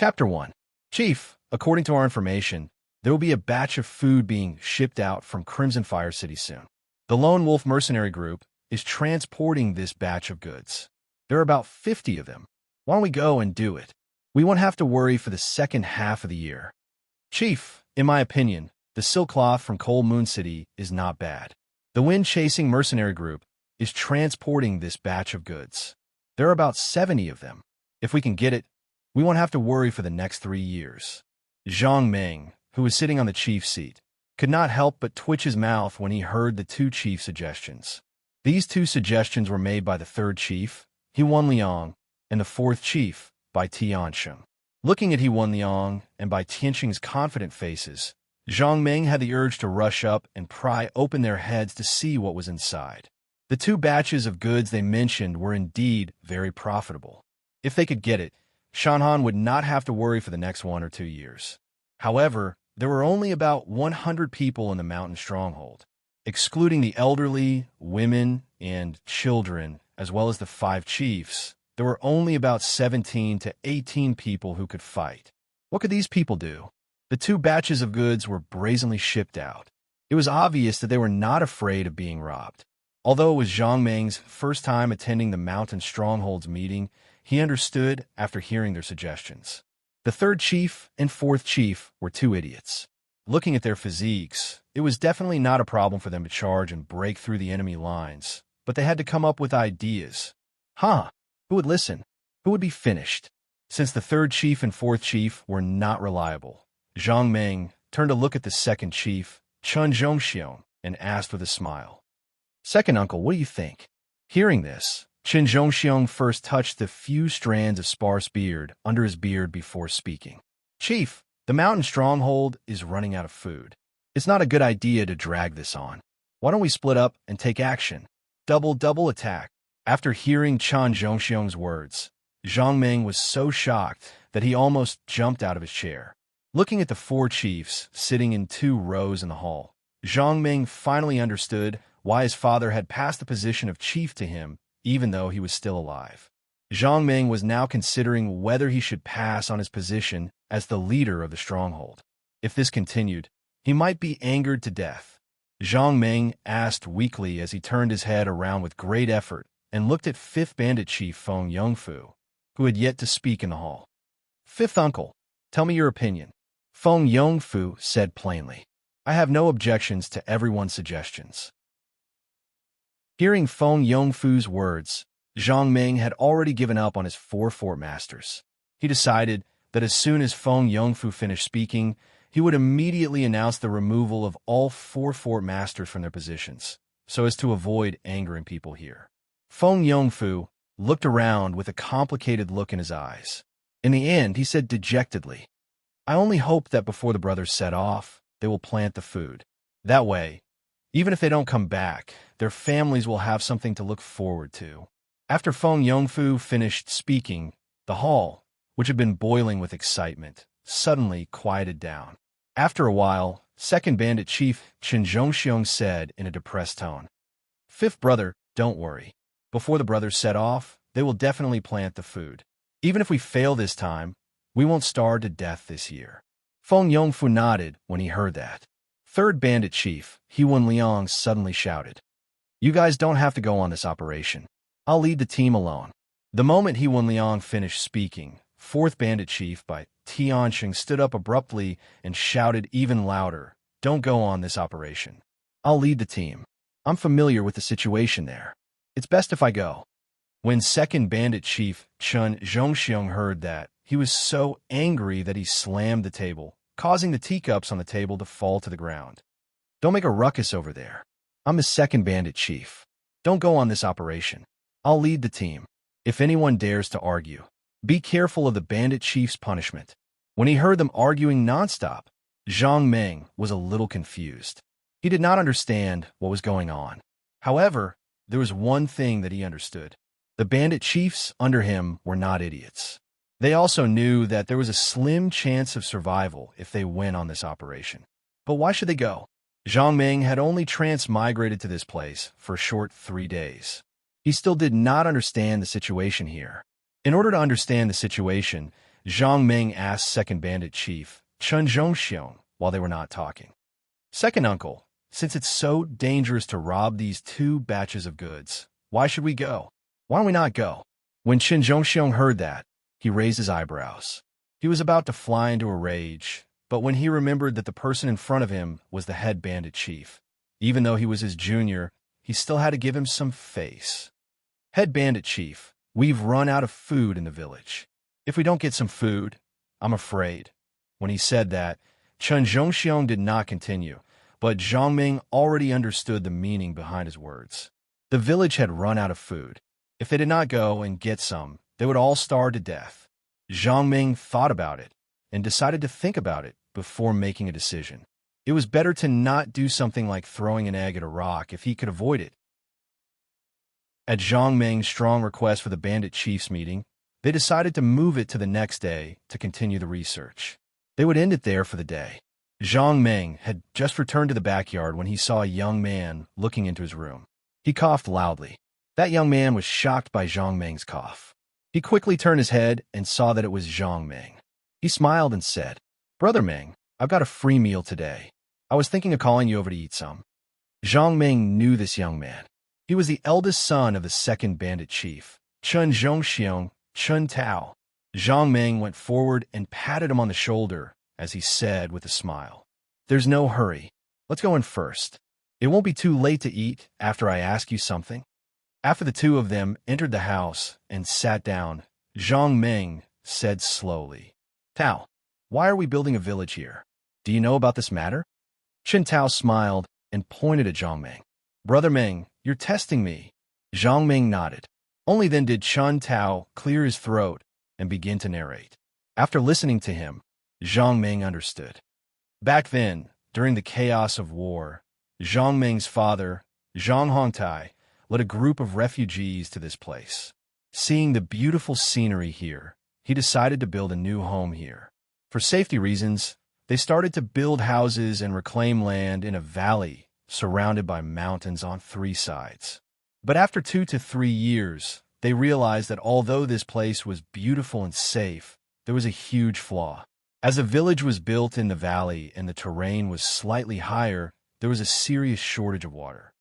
Chapter 1. Chief, according to our information, there will be a batch of food being shipped out from Crimson Fire City soon. The Lone Wolf Mercenary Group is transporting this batch of goods. There are about 50 of them. Why don't we go and do it? We won't have to worry for the second half of the year. Chief, in my opinion, the silk cloth from Cold Moon City is not bad. The wind-chasing mercenary group is transporting this batch of goods. There are about 70 of them. If we can get it, we won't have to worry for the next 3 years. Zhang Meng, who was sitting on the chief's seat, could not help but twitch his mouth when he heard the two chief suggestions. These two suggestions were made by the third chief, He-Wan Liang, and the fourth chief, by Tiansheng. Looking at He-Wan Liang and by Tiansheng's confident faces, Zhang Meng had the urge to rush up and pry open their heads to see what was inside. The two batches of goods they mentioned were indeed very profitable. If they could get it, Shanhan would not have to worry for the next 1 or 2 years. However, there were only about 100 people in the mountain stronghold. Excluding the elderly, women, and children, as well as the 5 chiefs, there were only about 17 to 18 people who could fight. What could these people do? The two batches of goods were brazenly shipped out. It was obvious that they were not afraid of being robbed. Although it was Zhang Meng's first time attending the mountain stronghold's meeting, he understood after hearing their suggestions. The third chief and fourth chief were 2 idiots. Looking at their physiques, it was definitely not a problem for them to charge and break through the enemy lines, but they had to come up with ideas. Who would listen? Who would be finished? Since the third chief and fourth chief were not reliable, Zhang Meng turned to look at the second chief, Chun Zhongxiong, and asked with a smile, "Second uncle, what do you think?" Hearing this, Chen Zhongxiong first touched the few strands of sparse beard under his beard before speaking. "Chief, the mountain stronghold is running out of food. It's not a good idea to drag this on. Why don't we split up and take action? Double attack." After hearing Chen Zhongxiong's words, Zhang Meng was so shocked that he almost jumped out of his chair. Looking at the 4 chiefs sitting in 2 rows in the hall, Zhang Meng finally understood why his father had passed the position of chief to him even though he was still alive. Zhang Meng was now considering whether he should pass on his position as the leader of the stronghold. If this continued, he might be angered to death. Zhang Meng asked weakly as he turned his head around with great effort and looked at 5th Bandit Chief Feng Yongfu, who had yet to speak in the hall. "Fifth uncle, tell me your opinion," Feng Yongfu said plainly. "I have no objections to everyone's suggestions." Hearing Feng Yongfu's words, Zhang Meng had already given up on his 4 fort masters. He decided that as soon as Feng Yongfu finished speaking, he would immediately announce the removal of all 4 fort masters from their positions, so as to avoid angering people here. Feng Yongfu looked around with a complicated look in his eyes. In the end, he said dejectedly, "I only hope that before the brothers set off, they will plant the food. That way, even if they don't come back, their families will have something to look forward to." After Feng Yongfu finished speaking, the hall, which had been boiling with excitement, suddenly quieted down. After a while, 2nd Bandit Chief Chen Zhongxiong said in a depressed tone, "Fifth brother, don't worry. Before the brothers set off, they will definitely plant the food. Even if we fail this time, we won't starve to death this year." Feng Yongfu nodded when he heard that. 3rd Bandit Chief He-Wan Liang suddenly shouted, "You guys don't have to go on this operation. I'll lead the team alone." The moment He-Wan Liang finished speaking, 4th Bandit Chief by Tiansheng stood up abruptly and shouted even louder, "Don't go on this operation. I'll lead the team. I'm familiar with the situation there. It's best if I go." When 2nd Bandit Chief Chun Zhongxiong heard that, he was so angry that he slammed the table, causing the teacups on the table to fall to the ground. "Don't make a ruckus over there. I'm the 2nd Bandit Chief. Don't go on this operation. I'll lead the team. If anyone dares to argue, be careful of the Bandit Chief's punishment." When he heard them arguing nonstop, Zhang Meng was a little confused. He did not understand what was going on. However, there was one thing that he understood. The Bandit Chiefs under him were not idiots. They also knew that there was a slim chance of survival if they went on this operation. But why should they go? Zhang Meng had only transmigrated to this place for a short 3 days. He still did not understand the situation here. In order to understand the situation, Zhang Ming asked second bandit chief, Chun Zhongxiong, while they were not talking. Second uncle, since it's so dangerous to rob these 2 batches of goods, why should we go? Why don't we not go? When Qin Zhongxiong heard that, he raised his eyebrows. He was about to fly into a rage, but when he remembered that the person in front of him was the head bandit chief, even though he was his junior, he still had to give him some face. Head bandit chief, we've run out of food in the village. If we don't get some food, I'm afraid. When he said that, Chun Zhongxiong did not continue, but Zhang Ming already understood the meaning behind his words. The village had run out of food. If they did not go and get some, they would all starve to death. Zhang Ming thought about it and decided to think about it before making a decision. It was better to not do something like throwing an egg at a rock if he could avoid it. At Zhang Ming's strong request for the bandit chief's meeting, they decided to move it to the next day to continue the research. They would end it there for the day. Zhang Ming had just returned to the backyard when he saw a young man looking into his room. He coughed loudly. That young man was shocked by Zhang Ming's cough. He quickly turned his head and saw that it was Zhang Ming. He smiled and said, Brother Ming, I've got a free meal today. I was thinking of calling you over to eat some. Zhang Ming knew this young man. He was the eldest son of the second bandit chief, Chun Zhongxiong, Chun Tao. Zhang Ming went forward and patted him on the shoulder as he said with a smile, There's no hurry. Let's go in first. It won't be too late to eat after I ask you something. After the 2 of them entered the house and sat down, Zhang Ming said slowly, Tao, why are we building a village here? Do you know about this matter? Chen Tao smiled and pointed at Zhang Ming. Brother Ming, you're testing me. Zhang Ming nodded. Only then did Chun Tao clear his throat and begin to narrate. After listening to him, Zhang Ming understood. Back then, during the chaos of war, Zhang Ming's father, Zhang Hongtai, led a group of refugees to this place. Seeing the beautiful scenery here, he decided to build a new home here. For safety reasons, they started to build houses and reclaim land in a valley surrounded by mountains on 3 sides. But after 2 to 3 years, they realized that although this place was beautiful and safe, there was a huge flaw. As the village was built in the valley and the terrain was slightly higher, there was a serious shortage of water.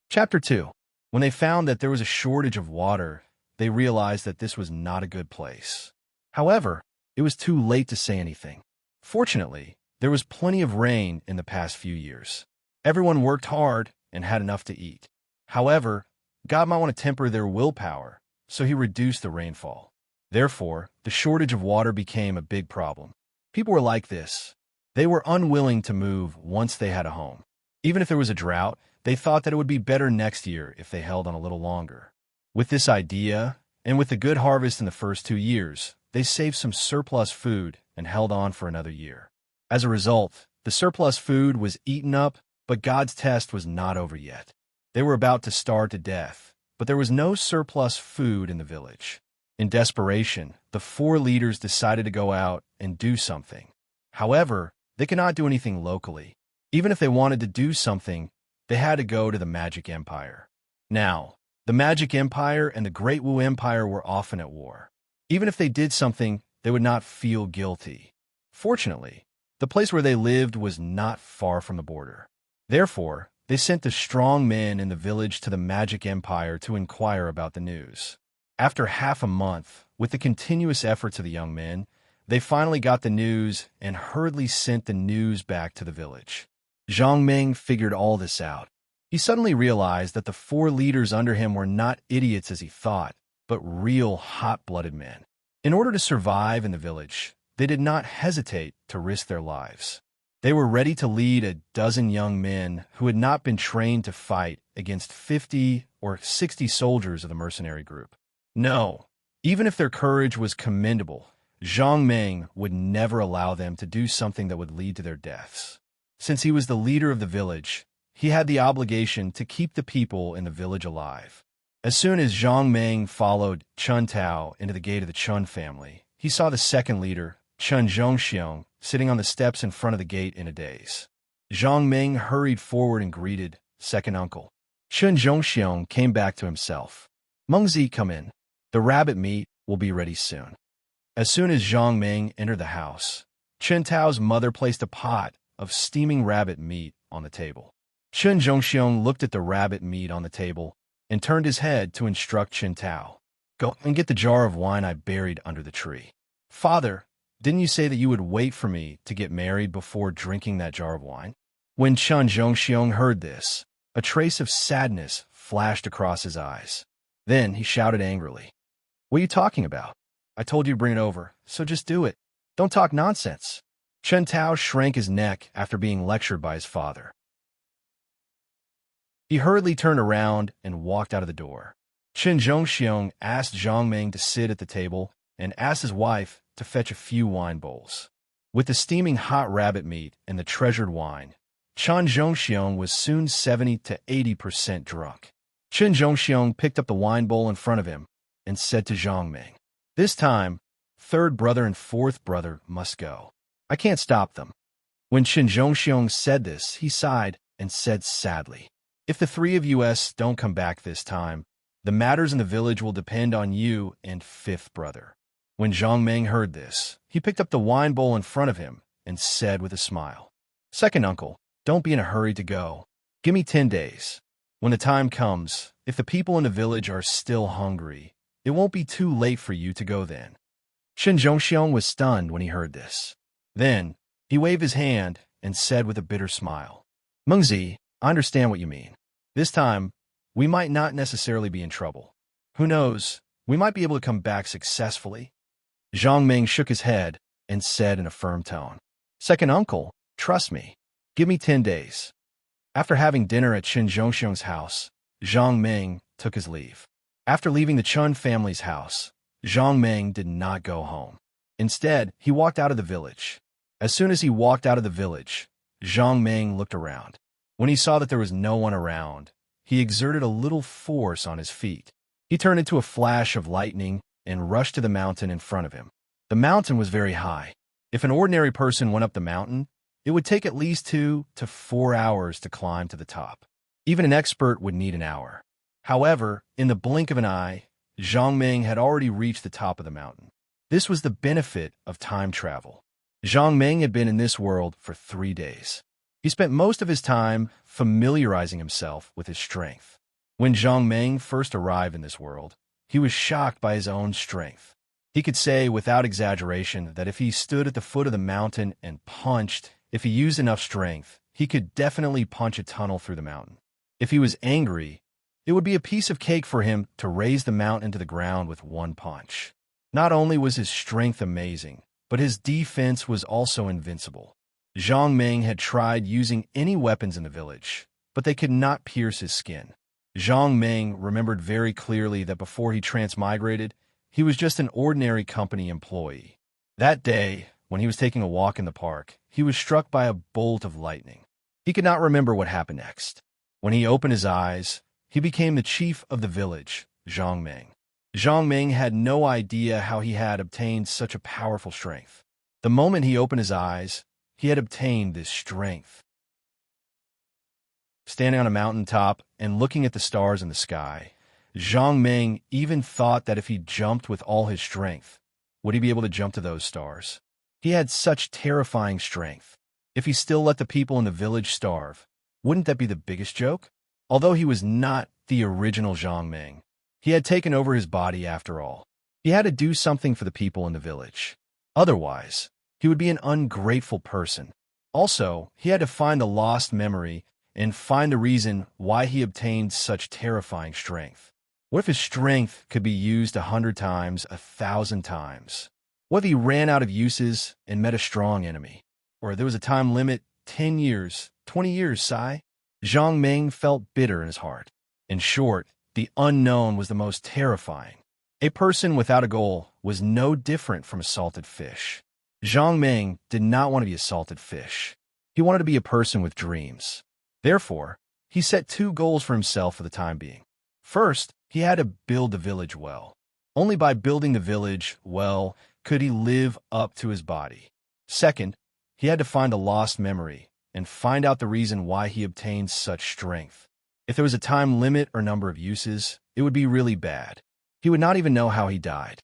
Chapter 2. When they found that there was a shortage of water, they realized that this was not a good place. However, it was too late to say anything. Fortunately, there was plenty of rain in the past few years. Everyone worked hard and had enough to eat. However, God might want to temper their willpower, so he reduced the rainfall. Therefore, the shortage of water became a big problem. People were like this. They were unwilling to move once they had a home. Even if there was a drought, they thought that it would be better next year if they held on a little longer. With this idea, and with the good harvest in the first 2 years, they saved some surplus food and held on for another year. As a result, the surplus food was eaten up, but God's test was not over yet. They were about to starve to death, but there was no surplus food in the village. In desperation, the 4 leaders decided to go out and do something. However, they could not do anything locally. Even if they wanted to do something, they had to go to the Magic Empire. Now, the Magic Empire and the Great Wu Empire were often at war. Even if they did something, they would not feel guilty. Fortunately, the place where they lived was not far from the border. Therefore, they sent the strong men in the village to the Magic Empire to inquire about the news. After half a month, with the continuous efforts of the young men, they finally got the news and hurriedly sent the news back to the village. Zhang Ming figured all this out. He suddenly realized that the 4 leaders under him were not idiots as he thought, but real hot-blooded men. In order to survive in the village, they did not hesitate to risk their lives. They were ready to lead a dozen young men who had not been trained to fight against 50 or 60 soldiers of the mercenary group. No, even if their courage was commendable, Zhang Ming would never allow them to do something that would lead to their deaths. Since he was the leader of the village, he had the obligation to keep the people in the village alive. As soon as Zhang Ming followed Chun Tao into the gate of the Chun family, he saw the second leader, Chun Zhongxiong, sitting on the steps in front of the gate in a daze. Zhang Ming hurried forward and greeted second uncle. Chun Zhongxiong came back to himself. Mengzi, come in. The rabbit meat will be ready soon. As soon as Zhang Ming entered the house, Chen Tao's mother placed a pot of steaming rabbit meat on the table. Chen Zhongxiong looked at the rabbit meat on the table and turned his head to instruct Chen Tao. Go and get the jar of wine I buried under the tree. Father, didn't you say that you would wait for me to get married before drinking that jar of wine? When Chen Zhongxiong heard this, a trace of sadness flashed across his eyes. Then he shouted angrily, "What are you talking about? I told you to bring it over, so just do it. Don't talk nonsense." Chen Tao shrank his neck after being lectured by his father. He hurriedly turned around and walked out of the door. Chen Zhongxiong asked Zhang Ming to sit at the table and asked his wife to fetch a few wine bowls. With the steaming hot rabbit meat and the treasured wine, Chen Zhongxiong was soon 70 to 80% drunk. Chen Zhongxiong picked up the wine bowl in front of him and said to Zhang Ming, "This time, third brother and fourth brother must go. I can't stop them." When Chen Zhongxiong said this, he sighed and said sadly, "If the three of us don't come back this time, the matters in the village will depend on you and fifth brother." When Zhang Ming heard this, he picked up the wine bowl in front of him and said with a smile, "Second uncle, don't be in a hurry to go. Give me 10 days. When the time comes, if the people in the village are still hungry, it won't be too late for you to go then." Chen Zhongxiong was stunned when he heard this. Then, he waved his hand and said with a bitter smile, "Mengzi, I understand what you mean. This time, we might not necessarily be in trouble. Who knows, we might be able to come back successfully." Zhang Ming shook his head and said in a firm tone, "Second uncle, trust me. Give me 10 days." After having dinner at Chen Zhongxiong's house, Zhang Ming took his leave. After leaving the Chun family's house, Zhang Ming did not go home. Instead, he walked out of the village. As soon as he walked out of the village, Zhang Ming looked around. When he saw that there was no one around, he exerted a little force on his feet. He turned into a flash of lightning and rushed to the mountain in front of him. The mountain was very high. If an ordinary person went up the mountain, it would take at least 2 to 4 hours to climb to the top. Even an expert would need an hour. However, in the blink of an eye, Zhang Ming had already reached the top of the mountain. This was the benefit of time travel. Zhang Ming had been in this world for 3 days. He spent most of his time familiarizing himself with his strength. When Zhang Ming first arrived in this world, he was shocked by his own strength. He could say without exaggeration that if he stood at the foot of the mountain and punched, if he used enough strength, he could definitely punch a tunnel through the mountain. If he was angry, it would be a piece of cake for him to raise the mountain to the ground with one punch. Not only was his strength amazing, but his defense was also invincible. Zhang Ming had tried using any weapons in the village, but they could not pierce his skin. Zhang Ming remembered very clearly that before he transmigrated, he was just an ordinary company employee. That day, when he was taking a walk in the park, he was struck by a bolt of lightning. He could not remember what happened next. When he opened his eyes, he became the chief of the village, Zhang Ming. Zhang Ming had no idea how he had obtained such a powerful strength. The moment he opened his eyes, he had obtained this strength. Standing on a mountaintop and looking at the stars in the sky, Zhang Ming even thought that if he jumped with all his strength, would he be able to jump to those stars? He had such terrifying strength. If he still let the people in the village starve, wouldn't that be the biggest joke? Although he was not the original Zhang Ming, he had taken over his body after all. He had to do something for the people in the village. Otherwise, he would be an ungrateful person. Also, he had to find the lost memory and find the reason why he obtained such terrifying strength. What if his strength could be used 100 times, 1,000 times? What if he ran out of uses and met a strong enemy? Or there was a time limit, 10 years, 20 years, Sai? Zhang Ming felt bitter in his heart. In short, the unknown was the most terrifying. A person without a goal was no different from a salted fish. Zhang Ming did not want to be a salted fish. He wanted to be a person with dreams. Therefore, he set 2 goals for himself for the time being. First, he had to build the village well. Only by building the village well could he live up to his body. Second, he had to find a lost memory and find out the reason why he obtained such strength. If there was a time limit or number of uses, it would be really bad. He would not even know how he died.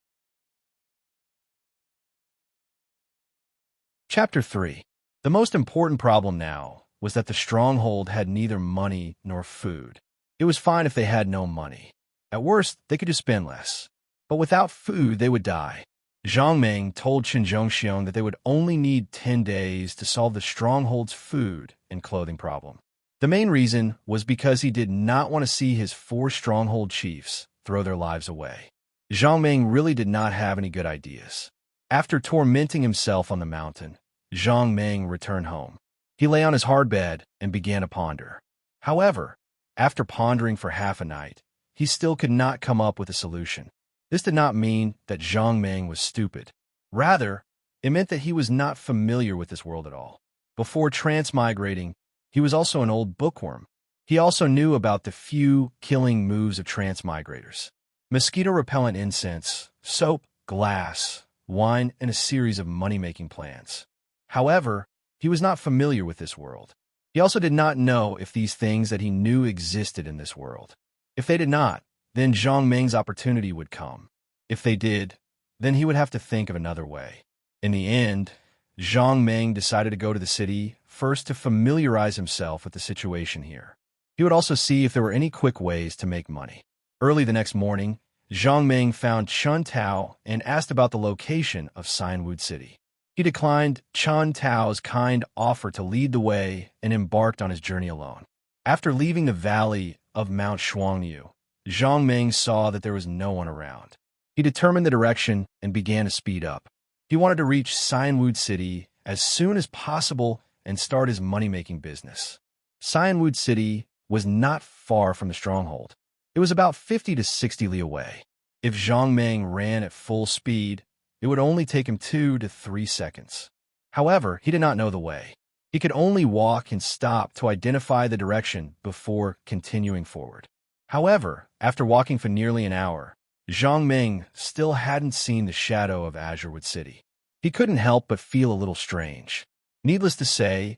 Chapter 3. The most important problem now was that the stronghold had neither money nor food. It was fine if they had no money. At worst, they could just spend less. But without food, they would die. Zhang Ming told Qin Zhongxiong that they would only need 10 days to solve the stronghold's food and clothing problem. The main reason was because he did not want to see his 4 stronghold chiefs throw their lives away. Zhang Ming really did not have any good ideas. After tormenting himself on the mountain, Zhang Ming returned home. He lay on his hard bed and began to ponder. However, after pondering for half a night, he still could not come up with a solution. This did not mean that Zhang Ming was stupid. Rather, it meant that he was not familiar with this world at all. Before transmigrating, he was also an old bookworm. He also knew about the few killing moves of transmigrators: mosquito-repellent incense, soap, glass, wine, and a series of money-making plans. However, he was not familiar with this world. He also did not know if these things that he knew existed in this world. If they did not, then Zhang Ming's opportunity would come. If they did, then he would have to think of another way. In the end, Zhang Ming decided to go to the city first to familiarize himself with the situation here. He would also see if there were any quick ways to make money. Early the next morning, Zhang Ming found Chun Tao and asked about the location of Signwood City. He declined Chun Tao's kind offer to lead the way and embarked on his journey alone. After leaving the valley of Mount Shuangyu, Zhang Ming saw that there was no one around. He determined the direction and began to speed up. He wanted to reach Signwood City as soon as possible and start his money-making business. Signwood City was not far from the stronghold. It was about 50 to 60 li away. If Zhang Ming ran at full speed, it would only take him 2 to 3 seconds. However, he did not know the way. He could only walk and stop to identify the direction before continuing forward. However, after walking for nearly an hour, Zhang Ming still hadn't seen the shadow of Azurewood City. He couldn't help but feel a little strange. Needless to say,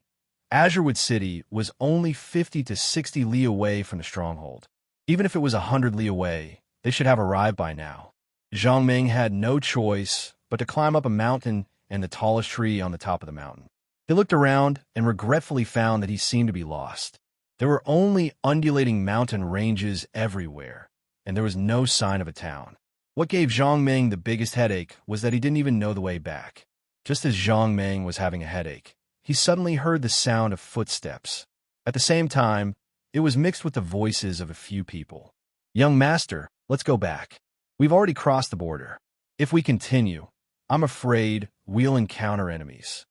Azurewood City was only 50 to 60 li away from the stronghold. Even if it was 100 li away, they should have arrived by now. Zhang Ming had no choice but to climb up a mountain and the tallest tree on the top of the mountain. He looked around and regretfully found that he seemed to be lost. There were only undulating mountain ranges everywhere, and there was no sign of a town. What gave Zhang Ming the biggest headache was that he didn't even know the way back. Just as Zhang Ming was having a headache, he suddenly heard the sound of footsteps. At the same time, it was mixed with the voices of a few people. "Young master, let's go back. We've already crossed the border. If we continue, I'm afraid we'll encounter enemies."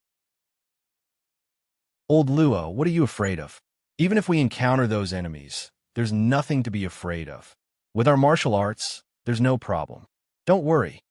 "Old Luo, what are you afraid of? Even if we encounter those enemies, there's nothing to be afraid of. With our martial arts, there's no problem. Don't worry."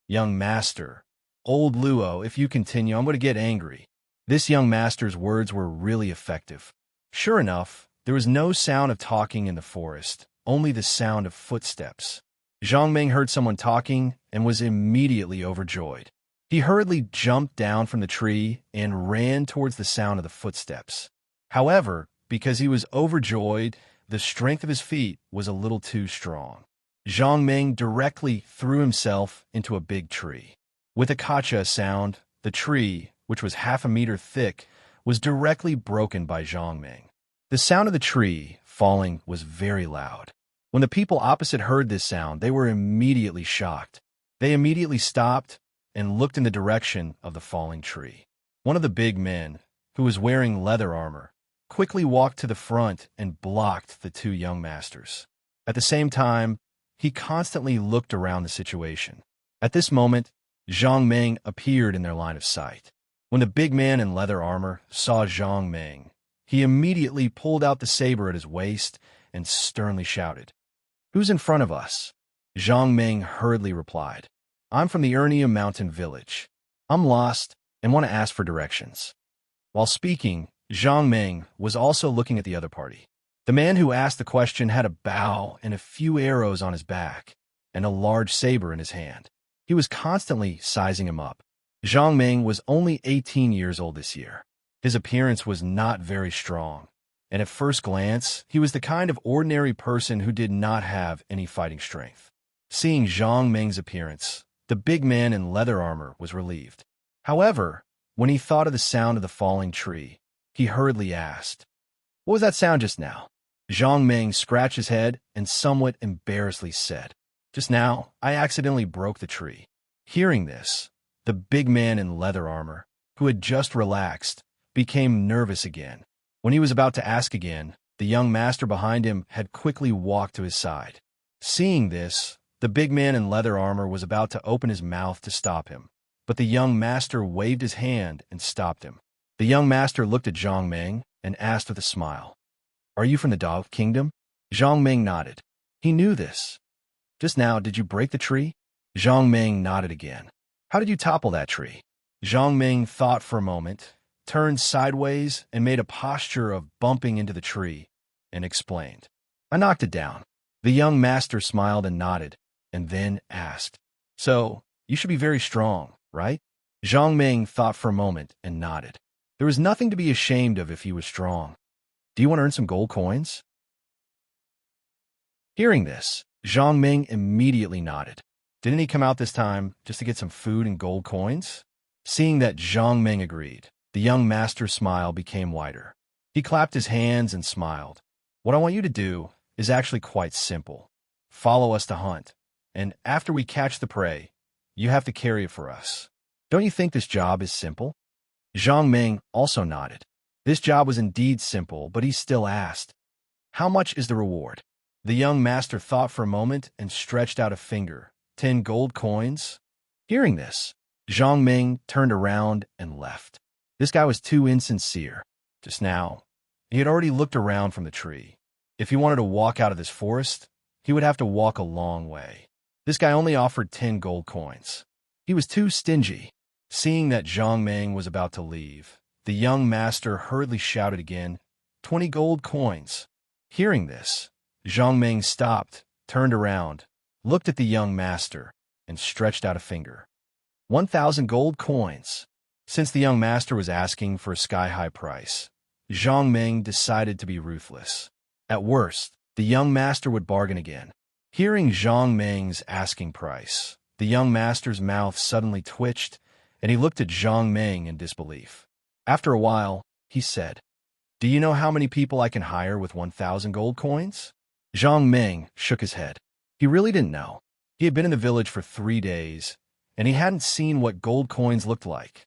"Young master, old Luo, if you continue, I'm going to get angry." This young master's words were really effective. Sure enough, there was no sound of talking in the forest, only the sound of footsteps. Zhang Ming heard someone talking and was immediately overjoyed. He hurriedly jumped down from the tree and ran towards the sound of the footsteps. However, because he was overjoyed, the strength of his feet was a little too strong. Zhang Ming directly threw himself into a big tree. With a kacha sound, the tree, which was half a meter thick, was directly broken by Zhang Ming. The sound of the tree falling was very loud. When the people opposite heard this sound, they were immediately shocked. They immediately stopped and looked in the direction of the falling tree. One of the big men, who was wearing leather armor, quickly walked to the front and blocked the 2 young masters. At the same time, he constantly looked around the situation. At this moment, Zhang Ming appeared in their line of sight. When the big man in leather armor saw Zhang Ming, he immediately pulled out the saber at his waist and sternly shouted, "Who's in front of us?" Zhang Ming hurriedly replied, "I'm from the Ernia Mountain Village. I'm lost and want to ask for directions." While speaking, Zhang Ming was also looking at the other party. The man who asked the question had a bow and a few arrows on his back, and a large saber in his hand. He was constantly sizing him up. Zhang Ming was only 18 years old this year. His appearance was not very strong, and at first glance, he was the kind of ordinary person who did not have any fighting strength. Seeing Zhang Meng's appearance, the big man in leather armor was relieved. However, when he thought of the sound of the falling tree, he hurriedly asked, "What was that sound just now?" Zhang Meng scratched his head and somewhat embarrassedly said, "Just now, I accidentally broke the tree." Hearing this, the big man in leather armor, who had just relaxed, became nervous again. When he was about to ask again, the young master behind him had quickly walked to his side. Seeing this, the big man in leather armor was about to open his mouth to stop him, but the young master waved his hand and stopped him. The young master looked at Zhang Meng and asked with a smile, "Are you from the Dao Kingdom?" Zhang Meng nodded. He knew this. "Just now, did you break the tree?" Zhang Meng nodded again. "How did you topple that tree?" Zhang Meng thought for a moment, turned sideways, and made a posture of bumping into the tree, and explained, "I knocked it down." The young master smiled and nodded, and then asked, "So, you should be very strong, right?" Zhang Meng thought for a moment and nodded. There was nothing to be ashamed of if he was strong. "Do you want to earn some gold coins?" Hearing this, Zhang Meng immediately nodded. Didn't he come out this time just to get some food and gold coins? Seeing that Zhang Meng agreed, the young master's smile became wider. He clapped his hands and smiled. "What I want you to do is actually quite simple. Follow us to hunt, and after we catch the prey, you have to carry it for us. Don't you think this job is simple?" Zhang Meng also nodded. This job was indeed simple, but he still asked, "How much is the reward?" The young master thought for a moment and stretched out a finger. 10 gold coins? Hearing this, Zhang Meng turned around and left. This guy was too insincere. Just now, he had already looked around from the tree. If he wanted to walk out of this forest, he would have to walk a long way. This guy only offered 10 gold coins. He was too stingy. Seeing that Zhang Meng was about to leave, the young master hurriedly shouted again, 20 gold coins. Hearing this, Zhang Meng stopped, turned around, looked at the young master, and stretched out a finger. 1,000 gold coins. Since the young master was asking for a sky-high price, Zhang Meng decided to be ruthless. At worst, the young master would bargain again. Hearing Zhang Meng's asking price, the young master's mouth suddenly twitched, and he looked at Zhang Meng in disbelief. After a while, he said, "Do you know how many people I can hire with 1,000 gold coins?" Zhang Meng shook his head. He really didn't know. He had been in the village for 3 days, and he hadn't seen what gold coins looked like.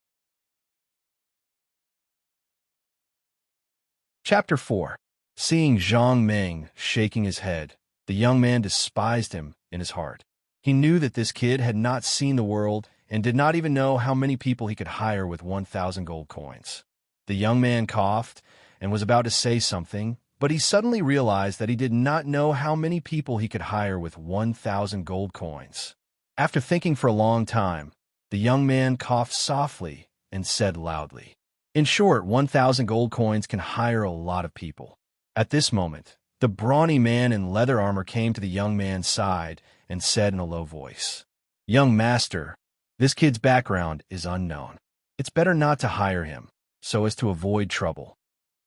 Chapter 4. Seeing Zhang Meng shaking his head, the young man despised him in his heart. He knew that this kid had not seen the world and did not even know how many people he could hire with 1,000 gold coins. The young man coughed and was about to say something, but he suddenly realized that he did not know how many people he could hire with 1,000 gold coins. After thinking for a long time, the young man coughed softly and said loudly, "In short, 1,000 gold coins can hire a lot of people." At this moment, the brawny man in leather armor came to the young man's side and said in a low voice, "Young master, this kid's background is unknown. It's better not to hire him, so as to avoid trouble."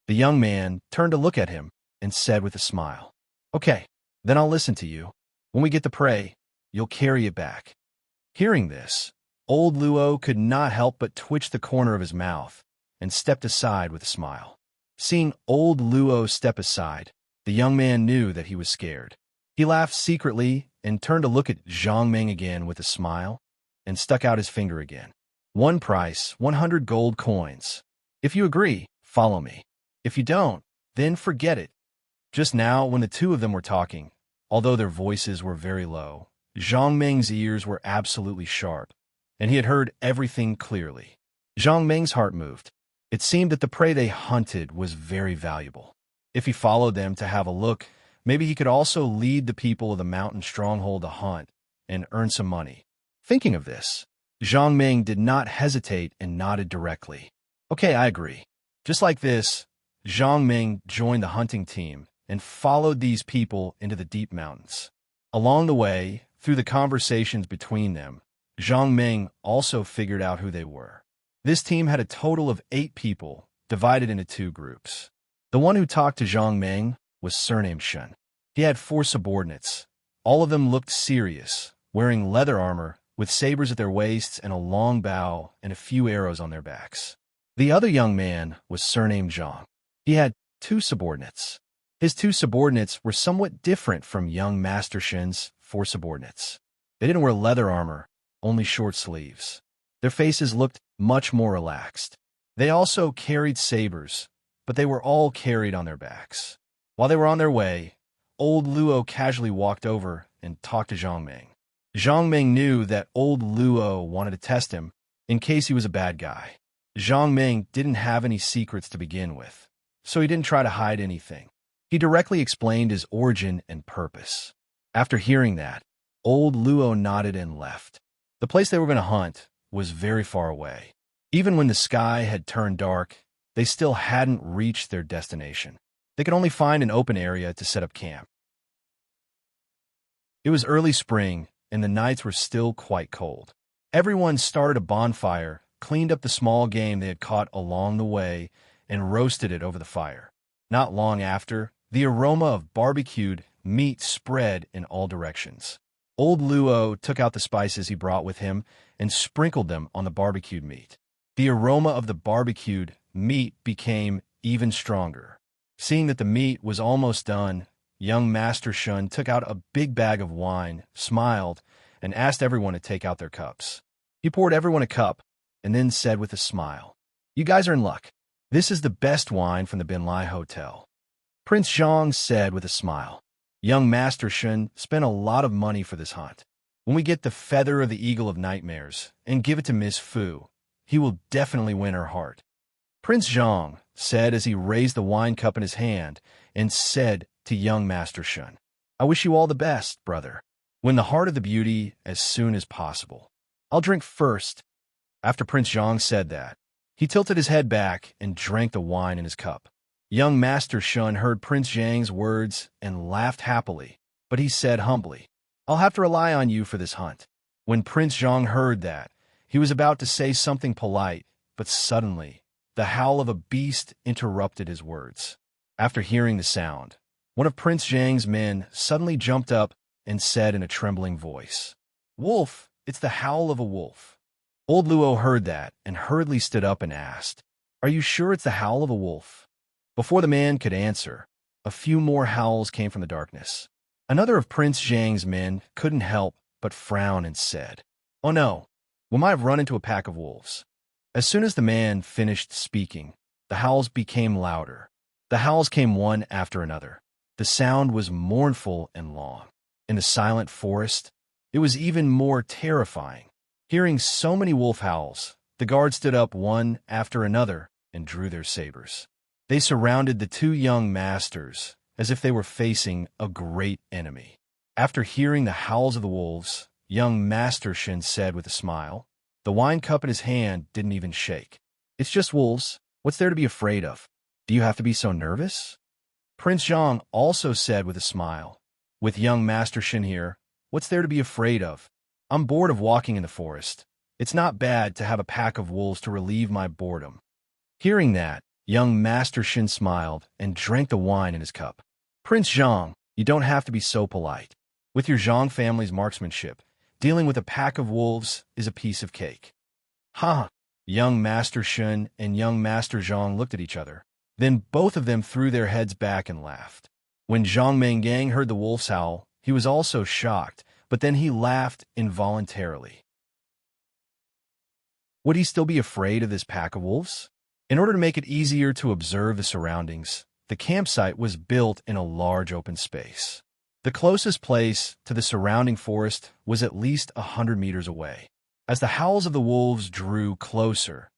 The young man turned to look at him and said with a smile, "Okay, then I'll listen to you. When we get the prey, you'll carry it back." Hearing this, old Luo could not help but twitch the corner of his mouth and stepped aside with a smile. Seeing old Luo step aside, the young man knew that he was scared. He laughed secretly and turned to look at Zhang Meng again with a smile and stuck out his finger again. "One price, 100 gold coins. If you agree, follow me. If you don't, then forget it." Just now, when the two of them were talking, although their voices were very low, Zhang Meng's ears were absolutely sharp, and he had heard everything clearly. Zhang Meng's heart moved. It seemed that the prey they hunted was very valuable. If he followed them to have a look, maybe he could also lead the people of the mountain stronghold to hunt and earn some money. Thinking of this, Zhang Meng did not hesitate and nodded directly. "Okay, I agree." Just like this, Zhang Meng joined the hunting team and followed these people into the deep mountains. Along the way, through the conversations between them, Zhang Meng also figured out who they were. This team had a total of 8 people, divided into 2 groups. The one who talked to Zhang Meng was surnamed Shen. He had 4 subordinates, All of them looked serious, wearing leather armor, with sabers at their waists and a long bow and a few arrows on their backs. The other young man was surnamed Zhang. He had 2 subordinates. His 2 subordinates were somewhat different from young Master Shin's 4 subordinates. They didn't wear leather armor, only short sleeves. Their faces looked much more relaxed. They also carried sabers, but they were all carried on their backs. While they were on their way, old Luo casually walked over and talked to Zhang Ming. Zhang Ming knew that old Luo wanted to test him in case he was a bad guy. Zhang Ming didn't have any secrets to begin with, so he didn't try to hide anything. He directly explained his origin and purpose. After hearing that, old Luo nodded and left. The place they were going to hunt was very far away. Even when the sky had turned dark, they still hadn't reached their destination. They could only find an open area to set up camp. It was early spring, and the nights were still quite cold. Everyone started a bonfire, cleaned up the small game they had caught along the way, and roasted it over the fire. Not long after, the aroma of barbecued meat spread in all directions. Old Luo took out the spices he brought with him and sprinkled them on the barbecued meat. The aroma of the barbecued meat became even stronger. Seeing that the meat was almost done, young Master Shun took out a big bag of wine, smiled, and asked everyone to take out their cups. He poured everyone a cup and then said with a smile, "You guys are in luck. This is the best wine from the Binlai Hotel." Prince Zhang said with a smile, "Young Master Shun spent a lot of money for this hunt. When we get the feather of the Eagle of Nightmares and give it to Miss Fu, he will definitely win her heart." Prince Zhang said as he raised the wine cup in his hand and said to young Master Shun, "I wish you all the best, brother. Win the heart of the beauty as soon as possible. I'll drink first." After Prince Zhang said that, he tilted his head back and drank the wine in his cup. Young Master Shun heard Prince Zhang's words and laughed happily, but he said humbly, "I'll have to rely on you for this hunt." When Prince Zhang heard that, he was about to say something polite, but suddenly, the howl of a beast interrupted his words. After hearing the sound, one of Prince Zhang's men suddenly jumped up and said in a trembling voice, "Wolf, it's the howl of a wolf." Old Luo heard that and hurriedly stood up and asked, "Are you sure it's the howl of a wolf?" Before the man could answer, a few more howls came from the darkness. Another of Prince Zhang's men couldn't help but frown and said, "Oh no, we might have run into a pack of wolves." As soon as the man finished speaking, the howls became louder. The howls came one after another. The sound was mournful and long. In the silent forest, it was even more terrifying. Hearing so many wolf howls, the guards stood up one after another and drew their sabers. They surrounded the 2 young masters as if they were facing a great enemy. After hearing the howls of the wolves, young Master Shin said with a smile, the wine cup in his hand didn't even shake. "It's just wolves. What's there to be afraid of? Do you have to be so nervous?" Prince Zhang also said with a smile, "With young Master Shin here, what's there to be afraid of? I'm bored of walking in the forest. It's not bad to have a pack of wolves to relieve my boredom." Hearing that, young Master Shin smiled and drank the wine in his cup. "Prince Zhang, you don't have to be so polite. With your Zhang family's marksmanship, dealing with a pack of wolves is a piece of cake." "Ha!" Young Master Shun and young Master Zhang looked at each other. Then both of them threw their heads back and laughed. When Zhang Mengang heard the wolf's howl, he was also shocked, but then he laughed involuntarily. Would he still be afraid of this pack of wolves? In order to make it easier to observe the surroundings, the campsite was built in a large open space. The closest place to the surrounding forest was at least 100 meters away. As the howls of the wolves drew closer,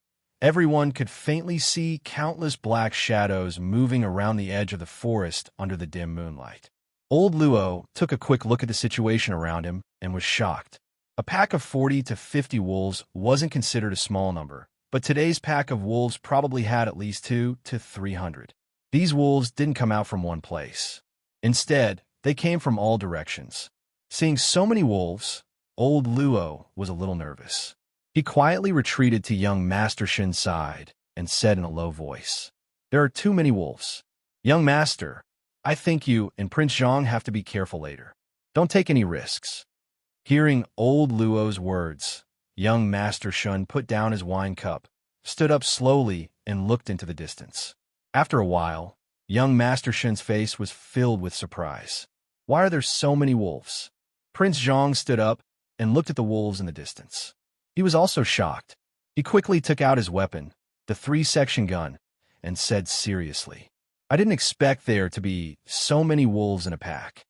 everyone could faintly see countless black shadows moving around the edge of the forest under the dim moonlight. Old Luo took a quick look at the situation around him and was shocked. A pack of 40 to 50 wolves wasn't considered a small number, but today's pack of wolves probably had at least 200 to 300. These wolves didn't come out from one place. Instead, they came from all directions. Seeing so many wolves, old Luo was a little nervous. He quietly retreated to young Master Shin's side and said in a low voice, "There are too many wolves. Young Master, I think you and Prince Zhang have to be careful later. Don't take any risks. Hearing old Luo's words, young Master Shun put down his wine cup, stood up slowly, and looked into the distance. After a while, young Master Shun's face was filled with surprise. Why are there so many wolves? Prince Zhang stood up and looked at the wolves in the distance. He was also shocked. He quickly took out his weapon, the 3-section gun, and said seriously, I didn't expect there to be so many wolves in a pack.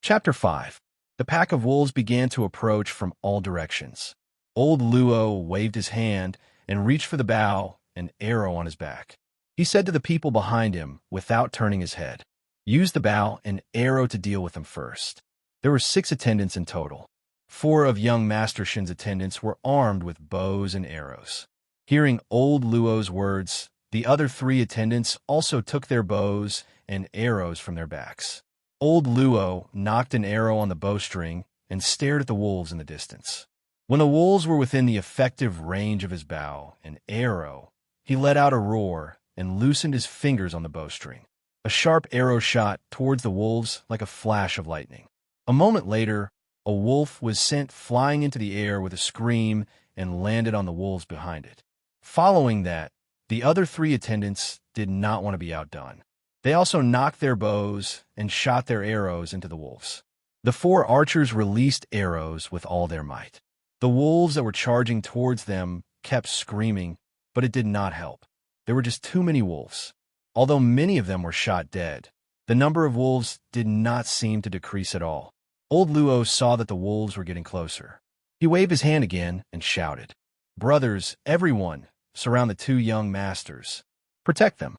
Chapter 5. The pack of wolves began to approach from all directions. Old Luo waved his hand and reached for the bow and arrow on his back. He said to the people behind him, without turning his head, use the bow and arrow to deal with them first. There were 6 attendants in total. 4 of young Master Shin's attendants were armed with bows and arrows. Hearing old Luo's words, the other 3 attendants also took their bows and arrows from their backs. Old Luo knocked an arrow on the bowstring and stared at the wolves in the distance. When the wolves were within the effective range of his bow and arrow, he let out a roar and loosened his fingers on the bowstring. A sharp arrow shot towards the wolves like a flash of lightning. A moment later, a wolf was sent flying into the air with a scream and landed on the wolves behind it. Following that, the other 3 attendants did not want to be outdone. They also knocked their bows and shot their arrows into the wolves. The 4 archers released arrows with all their might. The wolves that were charging towards them kept screaming, but it did not help. There were just too many wolves. Although many of them were shot dead, the number of wolves did not seem to decrease at all. Old Luo saw that the wolves were getting closer. He waved his hand again and shouted, Brothers, everyone, surround the 2 young masters. Protect them.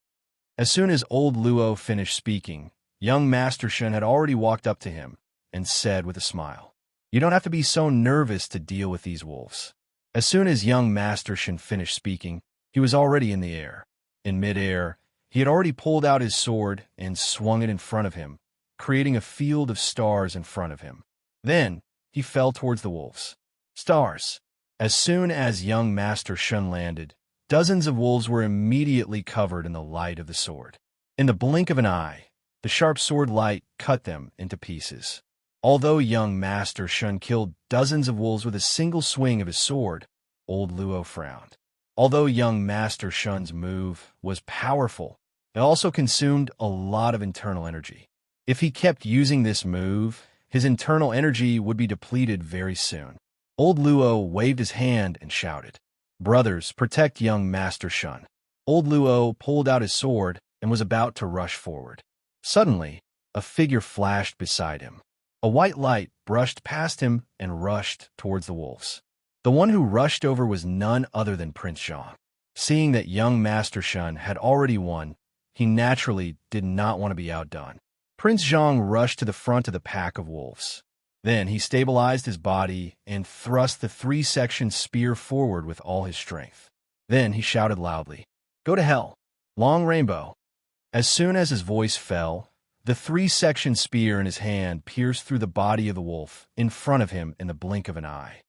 As soon as old Luo finished speaking, young Master Shun had already walked up to him and said with a smile, You don't have to be so nervous to deal with these wolves. As soon as young Master Shun finished speaking, he was already in the air. In midair, he had already pulled out his sword and swung it in front of him, creating a field of stars in front of him. Then, he fell towards the wolves. Stars. As soon as young Master Shun landed, dozens of wolves were immediately covered in the light of the sword. In the blink of an eye, the sharp sword light cut them into pieces. Although young Master Shun killed dozens of wolves with a single swing of his sword, old Luo frowned. Although young Master Shun's move was powerful, it also consumed a lot of internal energy. If he kept using this move, his internal energy would be depleted very soon. Old Luo waved his hand and shouted, Brothers, protect young Master Shun. Old Luo pulled out his sword and was about to rush forward. Suddenly, a figure flashed beside him. A white light brushed past him and rushed towards the wolves. The one who rushed over was none other than Prince Zhang. Seeing that young Master Shun had already won, he naturally did not want to be outdone. Prince Zhang rushed to the front of the pack of wolves. Then he stabilized his body and thrust the 3-section spear forward with all his strength. Then he shouted loudly, Go to hell, Long Rainbow. As soon as his voice fell, the 3-section spear in his hand pierced through the body of the wolf in front of him in the blink of an eye.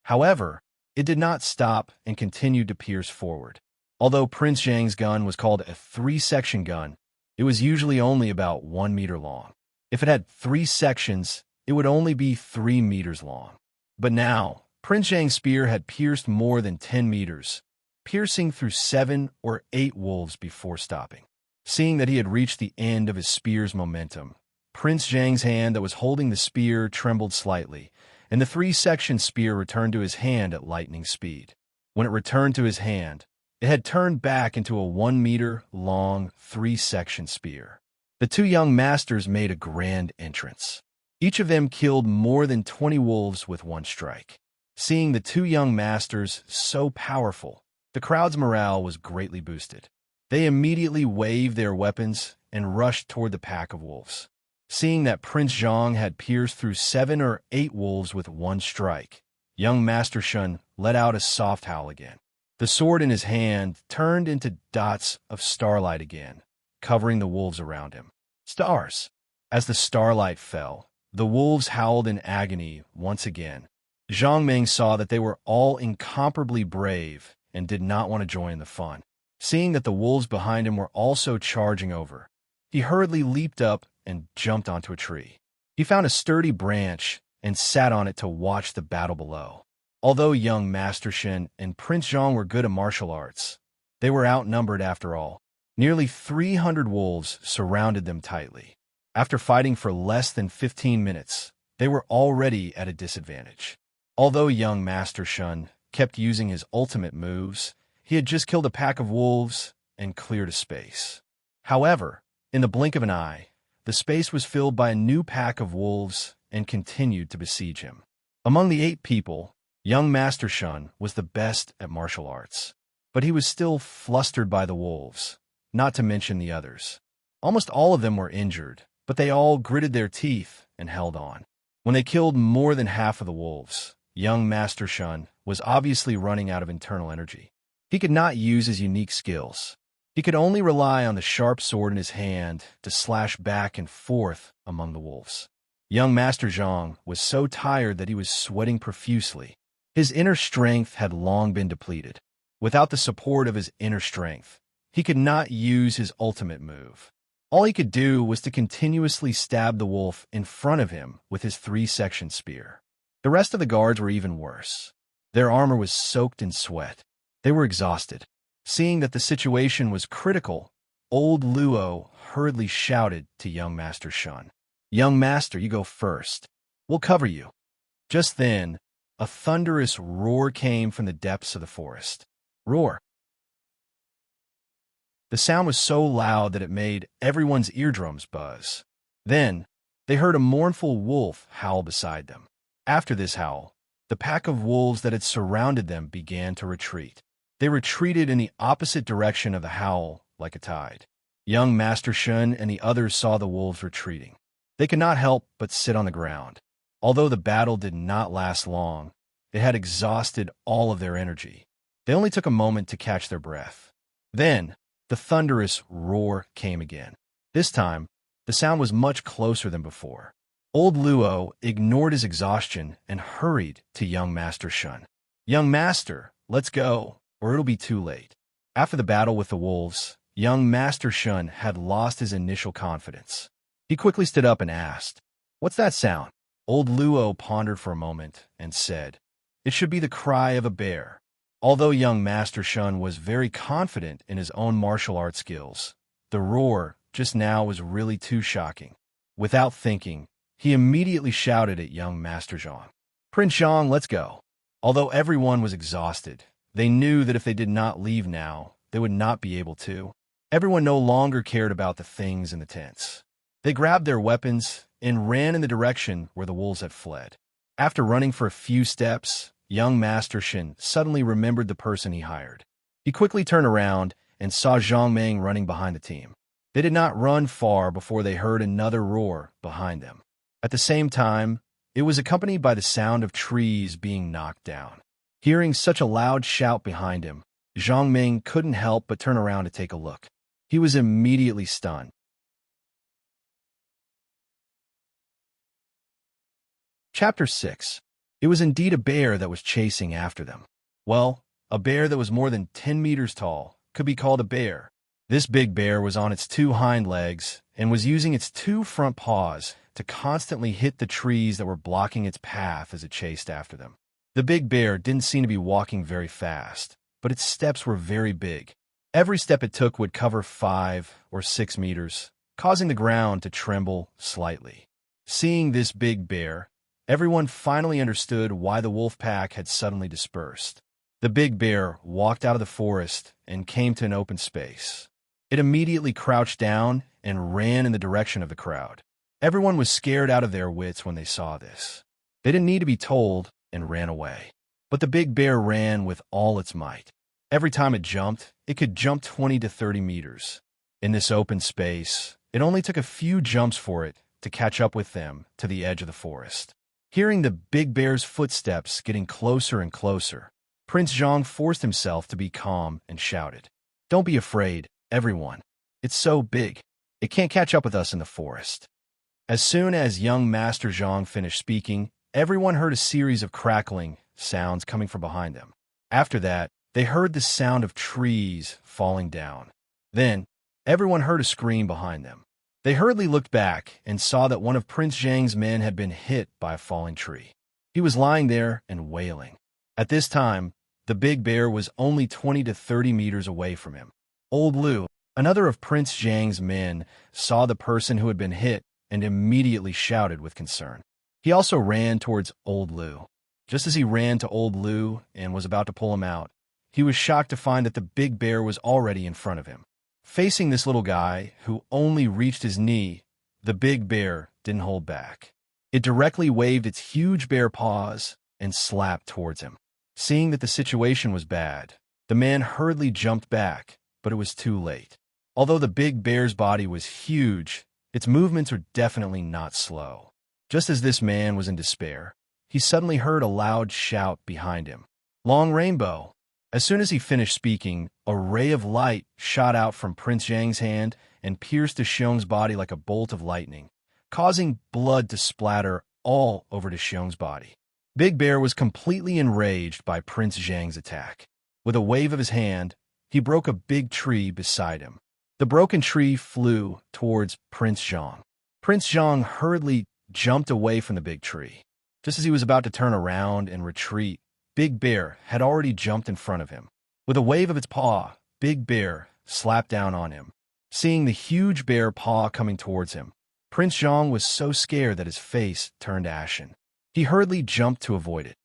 However, it did not stop and continued to pierce forward. Although Prince Zhang's gun was called a 3-section gun, it was usually only about 1 meter long. If it had 3 sections, it would only be 3 meters long. But now, Prince Zhang's spear had pierced more than 10 meters, piercing through 7 or 8 wolves before stopping. Seeing that he had reached the end of his spear's momentum, Prince Zhang's hand that was holding the spear trembled slightly, and the 3-section spear returned to his hand at lightning speed. When it returned to his hand, it had turned back into a 1 meter long 3-section spear. The 2 young masters made a grand entrance. Each of them killed more than 20 wolves with one strike. Seeing the 2 young masters so powerful, the crowd's morale was greatly boosted. They immediately waved their weapons and rushed toward the pack of wolves. Seeing that Prince Zhang had pierced through 7 or 8 wolves with one strike, young Master Shun let out a soft howl again. The sword in his hand turned into dots of starlight again, covering the wolves around him. Stars! As the starlight fell, the wolves howled in agony once again. Zhang Meng saw that they were all incomparably brave and did not want to join the fun. Seeing that the wolves behind him were also charging over, he hurriedly leaped up and jumped onto a tree. He found a sturdy branch and sat on it to watch the battle below. Although young Master Shen and Prince Zhang were good at martial arts, they were outnumbered after all. Nearly 300 wolves surrounded them tightly. After fighting for less than 15 minutes, they were already at a disadvantage. Although young Master Shen kept using his ultimate moves, he had just killed a pack of wolves and cleared a space. However, in the blink of an eye, the space was filled by a new pack of wolves and continued to besiege him. Among the 8 people, young Master Shen was the best at martial arts, but he was still flustered by the wolves, not to mention the others. Almost all of them were injured, but they all gritted their teeth and held on. When they killed more than half of the wolves, young Master Shen was obviously running out of internal energy. He could not use his unique skills. He could only rely on the sharp sword in his hand to slash back and forth among the wolves. Young Master Zhang was so tired that he was sweating profusely. His inner strength had long been depleted. Without the support of his inner strength, he could not use his ultimate move. All he could do was to continuously stab the wolf in front of him with his 3-section spear. The rest of the guards were even worse. Their armor was soaked in sweat. They were exhausted. Seeing that the situation was critical, old Luo hurriedly shouted to young Master Shen, "Young Master, you go first. We'll cover you." Just then, a thunderous roar came from the depths of the forest. Roar. The sound was so loud that it made everyone's eardrums buzz. Then, they heard a mournful wolf howl beside them. After this howl, the pack of wolves that had surrounded them began to retreat. They retreated in the opposite direction of the howl like a tide. Young Master Shen and the others saw the wolves retreating. They could not help but sit on the ground. Although the battle did not last long, they had exhausted all of their energy. They only took a moment to catch their breath. Then, the thunderous roar came again. This time, the sound was much closer than before. Old Luo ignored his exhaustion and hurried to young Master Shen. "Young Master, let's go, or it'll be too late." After the battle with the wolves, young Master Shen had lost his initial confidence. He quickly stood up and asked, "What's that sound?" Old Luo pondered for a moment and said, "It should be the cry of a bear." Although young Master Shen was very confident in his own martial arts skills, the roar just now was really too shocking. Without thinking, he immediately shouted at young Master Zhang, "Prince Zhang, let's go." Although everyone was exhausted, they knew that if they did not leave now, they would not be able to. Everyone no longer cared about the things in the tents. They grabbed their weapons and ran in the direction where the wolves had fled. After running for a few steps, young Master Shen suddenly remembered the person he hired. He quickly turned around and saw Zhang Meng running behind the team. They did not run far before they heard another roar behind them. At the same time, it was accompanied by the sound of trees being knocked down. Hearing such a loud shout behind him, Zhang Meng couldn't help but turn around to take a look. He was immediately stunned. Chapter 6. It was indeed a bear that was chasing after them. Well, a bear that was more than 10 meters tall could be called a bear. This big bear was on its 2 hind legs and was using its 2 front paws to constantly hit the trees that were blocking its path as it chased after them. The big bear didn't seem to be walking very fast, but its steps were very big. Every step it took would cover 5 or 6 meters, causing the ground to tremble slightly. Seeing this big bear, everyone finally understood why the wolf pack had suddenly dispersed. The big bear walked out of the forest and came to an open space. It immediately crouched down and ran in the direction of the crowd. Everyone was scared out of their wits when they saw this. They didn't need to be told and ran away. But the big bear ran with all its might. Every time it jumped, it could jump 20 to 30 meters. In this open space, it only took a few jumps for it to catch up with them to the edge of the forest. Hearing the big bear's footsteps getting closer and closer, Prince Zhang forced himself to be calm and shouted, "Don't be afraid, everyone. It's so big. It can't catch up with us in the forest." As soon as young Master Zhang finished speaking, everyone heard a series of crackling sounds coming from behind them. After that, they heard the sound of trees falling down. Then, everyone heard a scream behind them. They hurriedly looked back and saw that one of Prince Zhang's men had been hit by a falling tree. He was lying there and wailing. At this time, the big bear was only 20 to 30 meters away from him. Old Lu, another of Prince Zhang's men, saw the person who had been hit and immediately shouted with concern. He also ran towards Old Lu. Just as he ran to Old Lu and was about to pull him out, he was shocked to find that the big bear was already in front of him. Facing this little guy, who only reached his knee, the big bear didn't hold back. It directly waved its huge bare paws and slapped towards him. Seeing that the situation was bad, the man hurriedly jumped back, but it was too late. Although the big bear's body was huge, its movements were definitely not slow. Just as this man was in despair, he suddenly heard a loud shout behind him. "Long Rainbow!" As soon as he finished speaking, a ray of light shot out from Prince Zhang's hand and pierced Xiong's body like a bolt of lightning, causing blood to splatter all over Xiong's body. Big Bear was completely enraged by Prince Zhang's attack. With a wave of his hand, he broke a big tree beside him. The broken tree flew towards Prince Zhang. Prince Zhang hurriedly jumped away from the big tree. Just as he was about to turn around and retreat, Big Bear had already jumped in front of him. With a wave of its paw, Big Bear slapped down on him. Seeing the huge bear paw coming towards him, Prince Zhang was so scared that his face turned ashen. He hurriedly jumped to avoid it.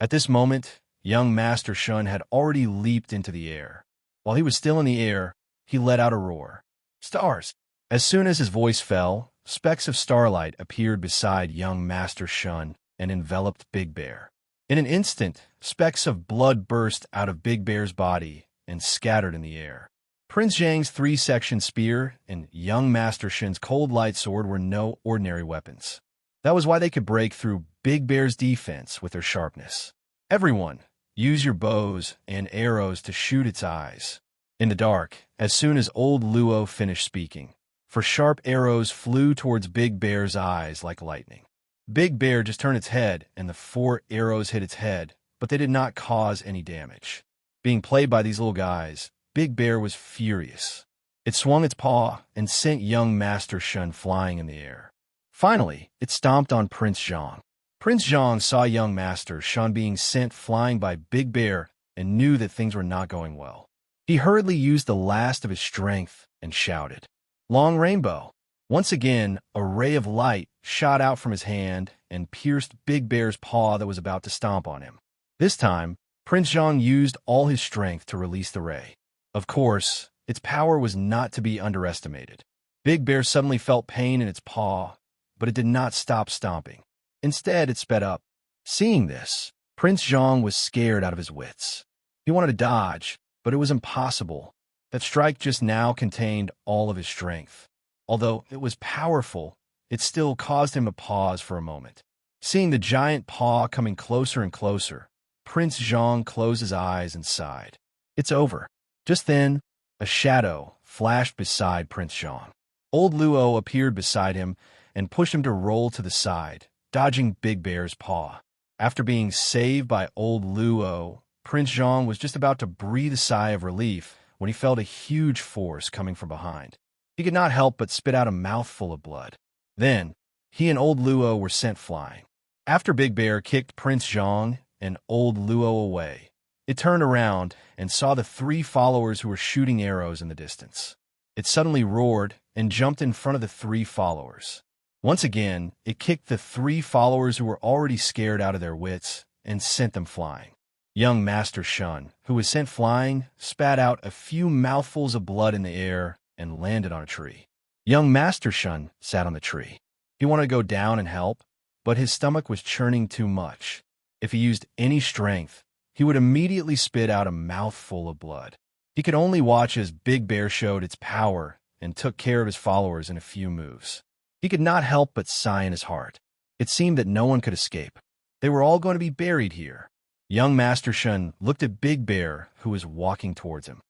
At this moment, young Master Shun had already leaped into the air. While he was still in the air, he let out a roar. "Stars!" As soon as his voice fell, specks of starlight appeared beside young Master Shun and enveloped Big Bear. In an instant, specks of blood burst out of Big Bear's body and scattered in the air. Prince Zhang's three-section spear and young Master Shin's cold light sword were no ordinary weapons. That was why they could break through Big Bear's defense with their sharpness. "Everyone, use your bows and arrows to shoot its eyes." In the dark, as soon as old Luo finished speaking, for sharp arrows flew towards Big Bear's eyes like lightning. Big Bear just turned its head, and the 4 arrows hit its head, but they did not cause any damage. Being played by these little guys, Big Bear was furious. It swung its paw and sent young Master Shun flying in the air. Finally, it stomped on Prince Zhang. Prince Zhang saw young Master Shun being sent flying by Big Bear and knew that things were not going well. He hurriedly used the last of his strength and shouted, "Long Rainbow!" Once again, a ray of light shot out from his hand and pierced Big Bear's paw that was about to stomp on him. This time, Prince Zhang used all his strength to release the ray. Of course, its power was not to be underestimated. Big Bear suddenly felt pain in its paw, but it did not stop stomping. Instead, it sped up. Seeing this, Prince Zhang was scared out of his wits. He wanted to dodge, but it was impossible. That strike just now contained all of his strength. Although it was powerful, it still caused him to pause for a moment. Seeing the giant paw coming closer and closer, Prince Zhang closed his eyes and sighed. "It's over." Just then, a shadow flashed beside Prince Zhang. Old Luo appeared beside him and pushed him to roll to the side, dodging Big Bear's paw. After being saved by Old Luo, Prince Zhang was just about to breathe a sigh of relief when he felt a huge force coming from behind. He could not help but spit out a mouthful of blood. Then, he and Old Luo were sent flying. After Big Bear kicked Prince Zhang and Old Luo away, it turned around and saw the 3 followers who were shooting arrows in the distance. It suddenly roared and jumped in front of the 3 followers. Once again, it kicked the 3 followers who were already scared out of their wits and sent them flying. Young Master Shun, who was sent flying, spat out a few mouthfuls of blood in the air and landed on a tree. Young Master Shun sat on the tree. He wanted to go down and help, but his stomach was churning too much. If he used any strength, he would immediately spit out a mouthful of blood. He could only watch as Big Bear showed its power and took care of his followers in a few moves. He could not help but sigh in his heart. It seemed that no one could escape. They were all going to be buried here. Young Master Shun looked at Big Bear, who was walking towards him.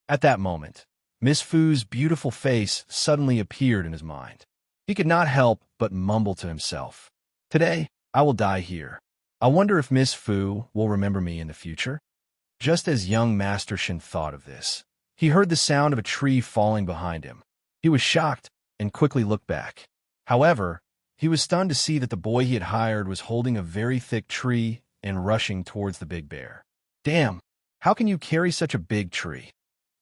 At that moment, Miss Fu's beautiful face suddenly appeared in his mind. He could not help but mumble to himself, "Today, I will die here. I wonder if Miss Fu will remember me in the future? Just as young Master Shin thought of this, he heard the sound of a tree falling behind him. He was shocked and quickly looked back. However, he was stunned to see that the boy he had hired was holding a very thick tree and rushing towards the big bear. Damn, how can you carry such a big tree?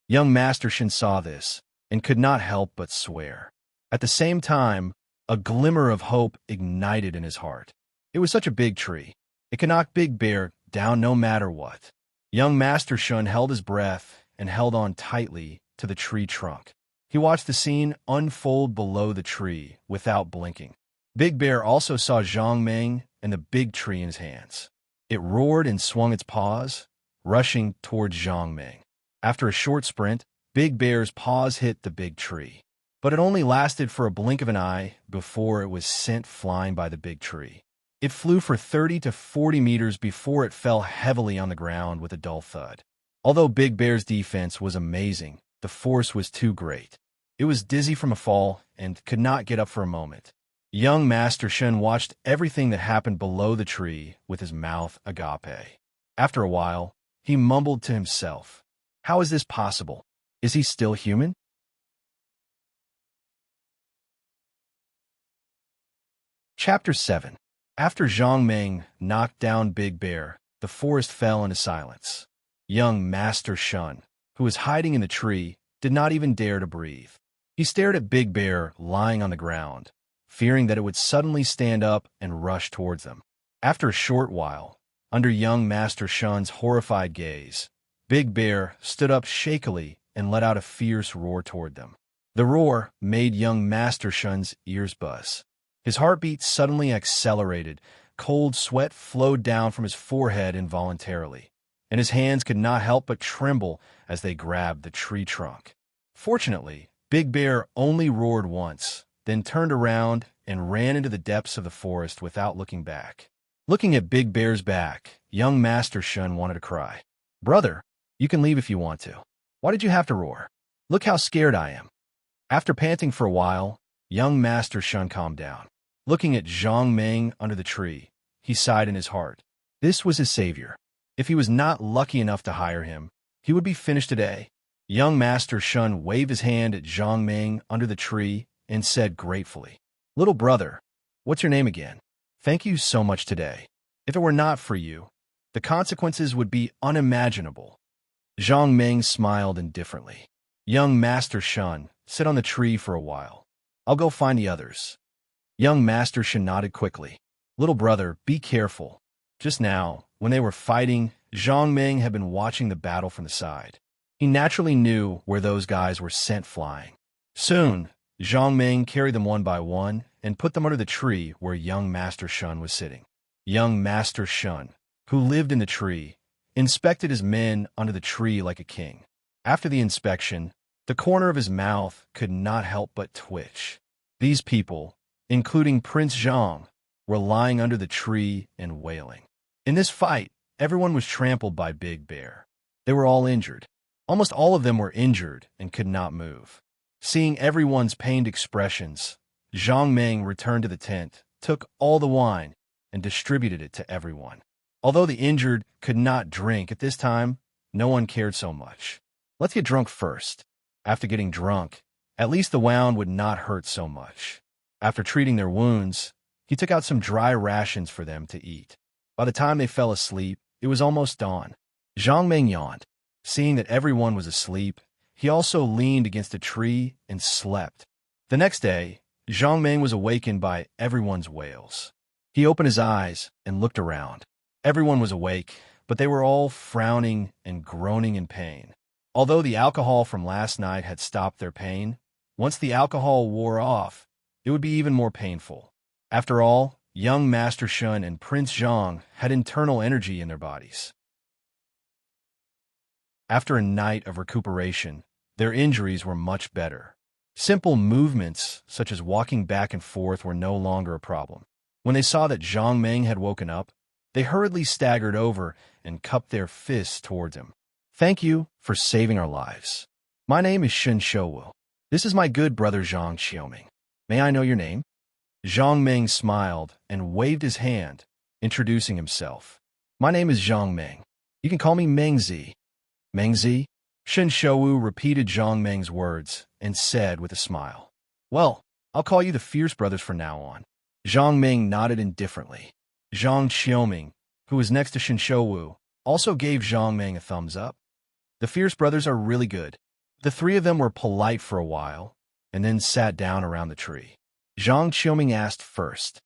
Young Master Shin saw this and could not help but swear. At the same time, a glimmer of hope ignited in his heart. It was such a big tree. It could knock Big Bear down no matter what. Young Master Shun held his breath and held on tightly to the tree trunk. He watched the scene unfold below the tree without blinking. Big Bear also saw Zhang Meng and the big tree in his hands. It roared and swung its paws, rushing towards Zhang Meng. After a short sprint, Big Bear's paws hit the big tree. But it only lasted for a blink of an eye before it was sent flying by the big tree. It flew for 30 to 40 meters before it fell heavily on the ground with a dull thud. Although Big Bear's defense was amazing, the force was too great. It was dizzy from a fall and could not get up for a moment. Young Master Shen watched everything that happened below the tree with his mouth agape. After a while, he mumbled to himself, "How is this possible? Is he still human?" Chapter 7. After Zhang Meng knocked down Big Bear, the forest fell into silence. Young Master Shun, who was hiding in the tree, did not even dare to breathe. He stared at Big Bear lying on the ground, fearing that it would suddenly stand up and rush towards them. After a short while, under young Master Shun's horrified gaze, Big Bear stood up shakily and let out a fierce roar toward them. The roar made young Master Shun's ears buzz. His heartbeat suddenly accelerated, cold sweat flowed down from his forehead involuntarily, and his hands could not help but tremble as they grabbed the tree trunk. Fortunately, Big Bear only roared once, then turned around and ran into the depths of the forest without looking back. Looking at Big Bear's back, young Master Shun wanted to cry. "Brother, you can leave if you want to. Why did you have to roar? Look how scared I am." After panting for a while, young Master Shun calmed down. Looking at Zhang Meng under the tree, he sighed in his heart. This was his savior. If he was not lucky enough to hire him, he would be finished today. Young Master Shun waved his hand at Zhang Meng under the tree and said gratefully, "Little brother, what's your name again? Thank you so much today. If it were not for you, the consequences would be unimaginable." Zhang Meng smiled indifferently. Young Master Shun, sit on the tree for a while. I'll go find the others. Young Master Shun nodded quickly. "Little brother, be careful." Just now, when they were fighting, Zhang Meng had been watching the battle from the side. He naturally knew where those guys were sent flying. Soon, Zhang Meng carried them one by one and put them under the tree where young Master Shun was sitting. Young Master Shun, who lived in the tree, inspected his men under the tree like a king. After the inspection, the corner of his mouth could not help but twitch. These people, including Prince Zhang, were lying under the tree and wailing. In this fight, everyone was trampled by Big Bear. They were all injured. Almost all of them were injured and could not move. Seeing everyone's pained expressions, Zhang Meng returned to the tent, took all the wine, and distributed it to everyone. Although the injured could not drink at this time, no one cared so much. Let's get drunk first. After getting drunk, at least the wound would not hurt so much. After treating their wounds, he took out some dry rations for them to eat. By the time they fell asleep, it was almost dawn. Zhang Meng yawned. Seeing that everyone was asleep, he also leaned against a tree and slept. The next day, Zhang Meng was awakened by everyone's wails. He opened his eyes and looked around. Everyone was awake, but they were all frowning and groaning in pain. Although the alcohol from last night had stopped their pain, once the alcohol wore off, it would be even more painful. After all, young Master Shun and Prince Zhang had internal energy in their bodies. After a night of recuperation, their injuries were much better. Simple movements, such as walking back and forth, were no longer a problem. When they saw that Zhang Meng had woken up, they hurriedly staggered over and cupped their fists towards him. "Thank you for saving our lives. My name is Shen Shouwu. This is my good brother Zhang Xiaoming. May I know your name?" Zhang Meng smiled and waved his hand, introducing himself. My name is Zhang Meng. You can call me Mengzi. Mengzi? Shen Shouwu repeated Zhang Meng's words and said with a smile, Well, I'll call you the Fierce Brothers from now on. Zhang Meng nodded indifferently. Zhang Xiaoming, who was next to Shen Shouwu, also gave Zhang Meng a thumbs up. The Fierce Brothers are really good. The three of them were polite for a while, and then sat down around the tree. Zhang Xiaoming asked first,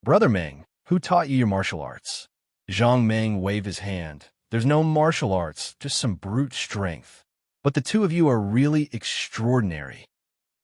Brother Meng, who taught you your martial arts? Zhang Meng waved his hand. There's no martial arts, just some brute strength. But the two of you are really extraordinary.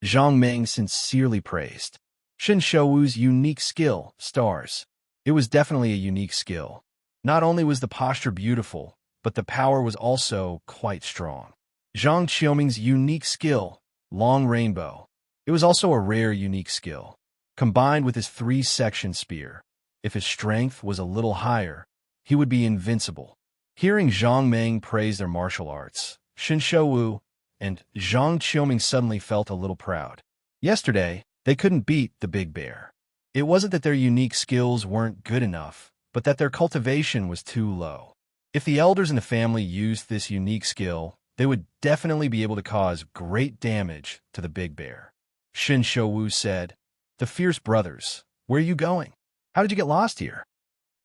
Zhang Meng sincerely praised Shen Shouwu's unique skill, stars. It was definitely a unique skill. Not only was the posture beautiful, but the power was also quite strong. Zhang Xiaoming's unique skill, long rainbow. It was also a rare unique skill. Combined with his 3-section spear, if his strength was a little higher, he would be invincible. Hearing Zhang Meng praise their martial arts, Shen Shouwu and Zhang Xiaoming suddenly felt a little proud. Yesterday, they couldn't beat the big bear. It wasn't that their unique skills weren't good enough, but that their cultivation was too low. If the elders in the family used this unique skill, they would definitely be able to cause great damage to the big bear. Shen Shouwu said, The Fierce Brothers, where are you going? How did you get lost here?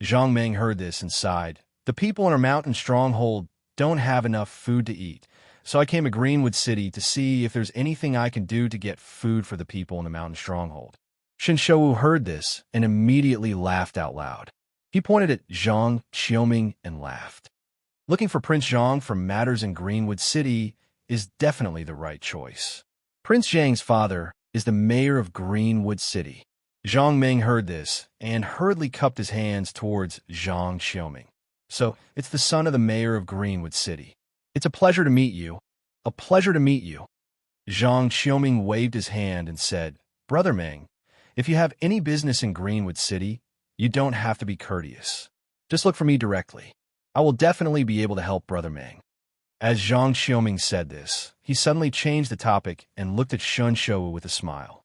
Zhang Meng heard this and sighed. The people in our mountain stronghold don't have enough food to eat, so I came to Greenwood City to see if there's anything I can do to get food for the people in the mountain stronghold. Shen Shouwu heard this and immediately laughed out loud. He pointed at Zhang Xiaoming and laughed. Looking for Prince Zhang from matters in Greenwood City is definitely the right choice. Prince Zhang's father is the mayor of Greenwood City. Zhang Meng heard this and hurriedly cupped his hands towards Zhang Xiaoming. So, it's the son of the mayor of Greenwood City. It's a pleasure to meet you. A pleasure to meet you. Zhang Xiaoming waved his hand and said, Brother Meng, if you have any business in Greenwood City, you don't have to be courteous. Just look for me directly. I will definitely be able to help Brother Meng. As Zhang Xiaoming said this, he suddenly changed the topic and looked at Shen Shouwu with a smile.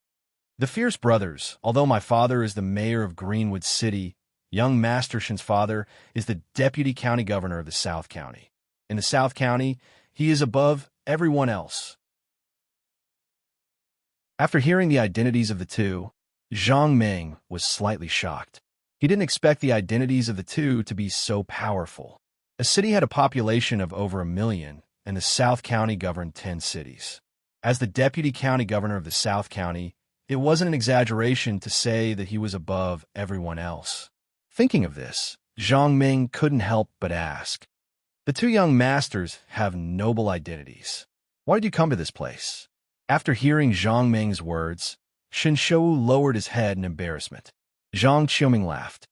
The Fierce Brothers, although my father is the mayor of Greenwood City, young Master Shen's father is the deputy county governor of the South County. In the South County, he is above everyone else. After hearing the identities of the two, Zhang Meng was slightly shocked. He didn't expect the identities of the two to be so powerful. A city had a population of over 1 million, and the South County governed 10 cities. As the deputy county governor of the South County, it wasn't an exaggeration to say that he was above everyone else. Thinking of this, Zhang Meng couldn't help but ask, The two young masters have noble identities. Why did you come to this place? After hearing Zhang Meng's words, Shen Shouwu lowered his head in embarrassment. Zhang Xiaoming laughed.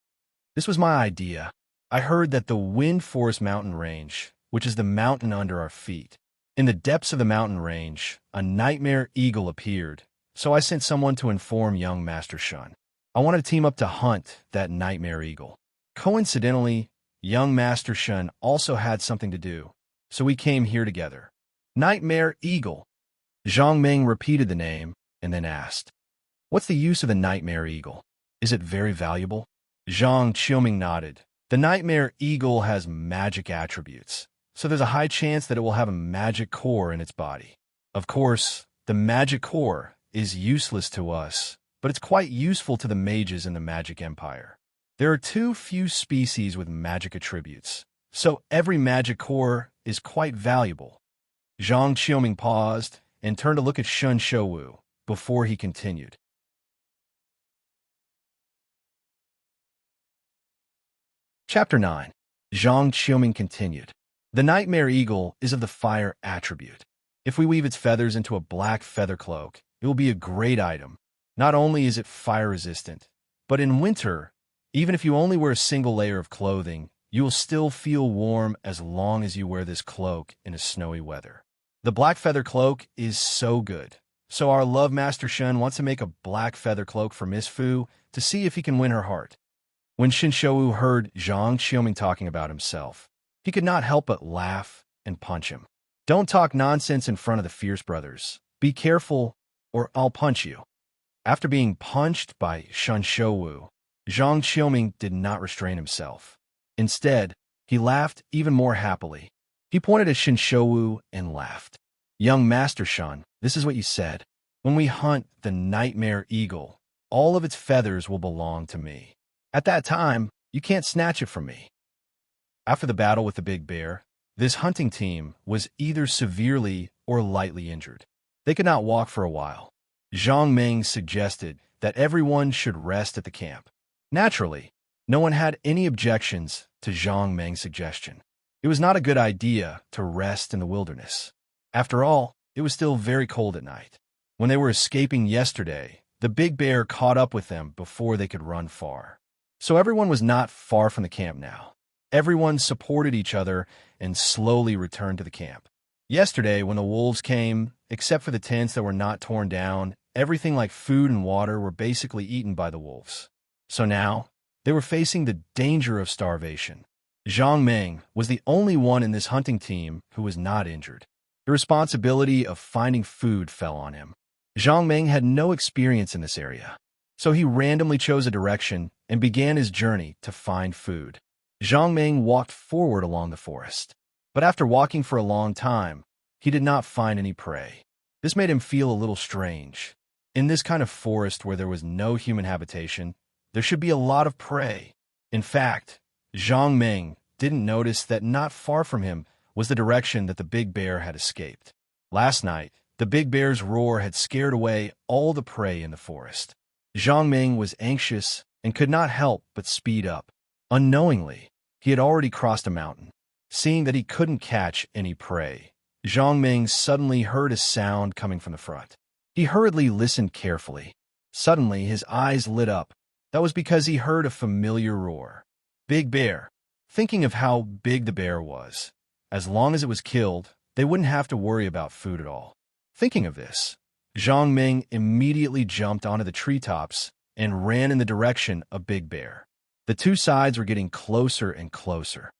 This was my idea. I heard that the Wind Forest mountain range, which is the mountain under our feet. In the depths of the mountain range, a nightmare eagle appeared, so I sent someone to inform young Master Shen. I wanted to team up to hunt that nightmare eagle. Coincidentally, young Master Shen also had something to do, so we came here together. Nightmare eagle. Zhang Meng repeated the name and then asked, What's the use of the nightmare eagle? Is it very valuable? Zhang Xiaoming nodded. The nightmare eagle has magic attributes, so there's a high chance that it will have a magic core in its body. Of course, the magic core is useless to us, but it's quite useful to the mages in the magic empire. There are too few species with magic attributes, so every magic core is quite valuable. Zhang Xiaoming paused and turned to look at Shen Shouwu before he continued. Chapter 9. Zhang Xiaoming continued. The nightmare eagle is of the fire attribute. If we weave its feathers into a black feather cloak, it will be a great item. Not only is it fire-resistant, but in winter, even if you only wear a single layer of clothing, you will still feel warm as long as you wear this cloak in a snowy weather. The black feather cloak is so good. So our love Master Shen wants to make a black feather cloak for Miss Fu to see if he can win her heart. When Shen Shouwu heard Zhang Xiaoming talking about himself, he could not help but laugh and punch him. Don't talk nonsense in front of the Fierce Brothers. Be careful, or I'll punch you. After being punched by Shen Shouwu, Zhang Qiuming did not restrain himself. Instead, he laughed even more happily. He pointed at Shin Shouwu and laughed. Young Master Shan, this is what you said. When we hunt the nightmare eagle, all of its feathers will belong to me. At that time, you can't snatch it from me. After the battle with the big bear, this hunting team was either severely or lightly injured. They could not walk for a while. Zhang Ming suggested that everyone should rest at the camp. Naturally, no one had any objections to Zhang Ming's suggestion. It was not a good idea to rest in the wilderness. After all, it was still very cold at night. When they were escaping yesterday, the big bear caught up with them before they could run far. So everyone was not far from the camp now. Everyone supported each other and slowly returned to the camp. Yesterday, when the wolves came, except for the tents that were not torn down, everything like food and water were basically eaten by the wolves. So now, they were facing the danger of starvation. Zhang Ming was the only one in this hunting team who was not injured. The responsibility of finding food fell on him. Zhang Ming had no experience in this area, so he randomly chose a direction and began his journey to find food. Zhang Ming walked forward along the forest, but after walking for a long time, he did not find any prey. This made him feel a little strange. In this kind of forest where there was no human habitation, there should be a lot of prey. In fact, Zhang Ming didn't notice that not far from him was the direction that the big bear had escaped. Last night, the big bear's roar had scared away all the prey in the forest. Zhang Ming was anxious and could not help but speed up. Unknowingly, he had already crossed a mountain. Seeing that he couldn't catch any prey, Zhang Ming suddenly heard a sound coming from the front. He hurriedly listened carefully. Suddenly, his eyes lit up. That was because he heard a familiar roar. Big bear. Thinking of how big the bear was, as long as it was killed, they wouldn't have to worry about food at all. Thinking of this, Zhang Ming immediately jumped onto the treetops and ran in the direction of Big Bear. The two sides were getting closer and closer.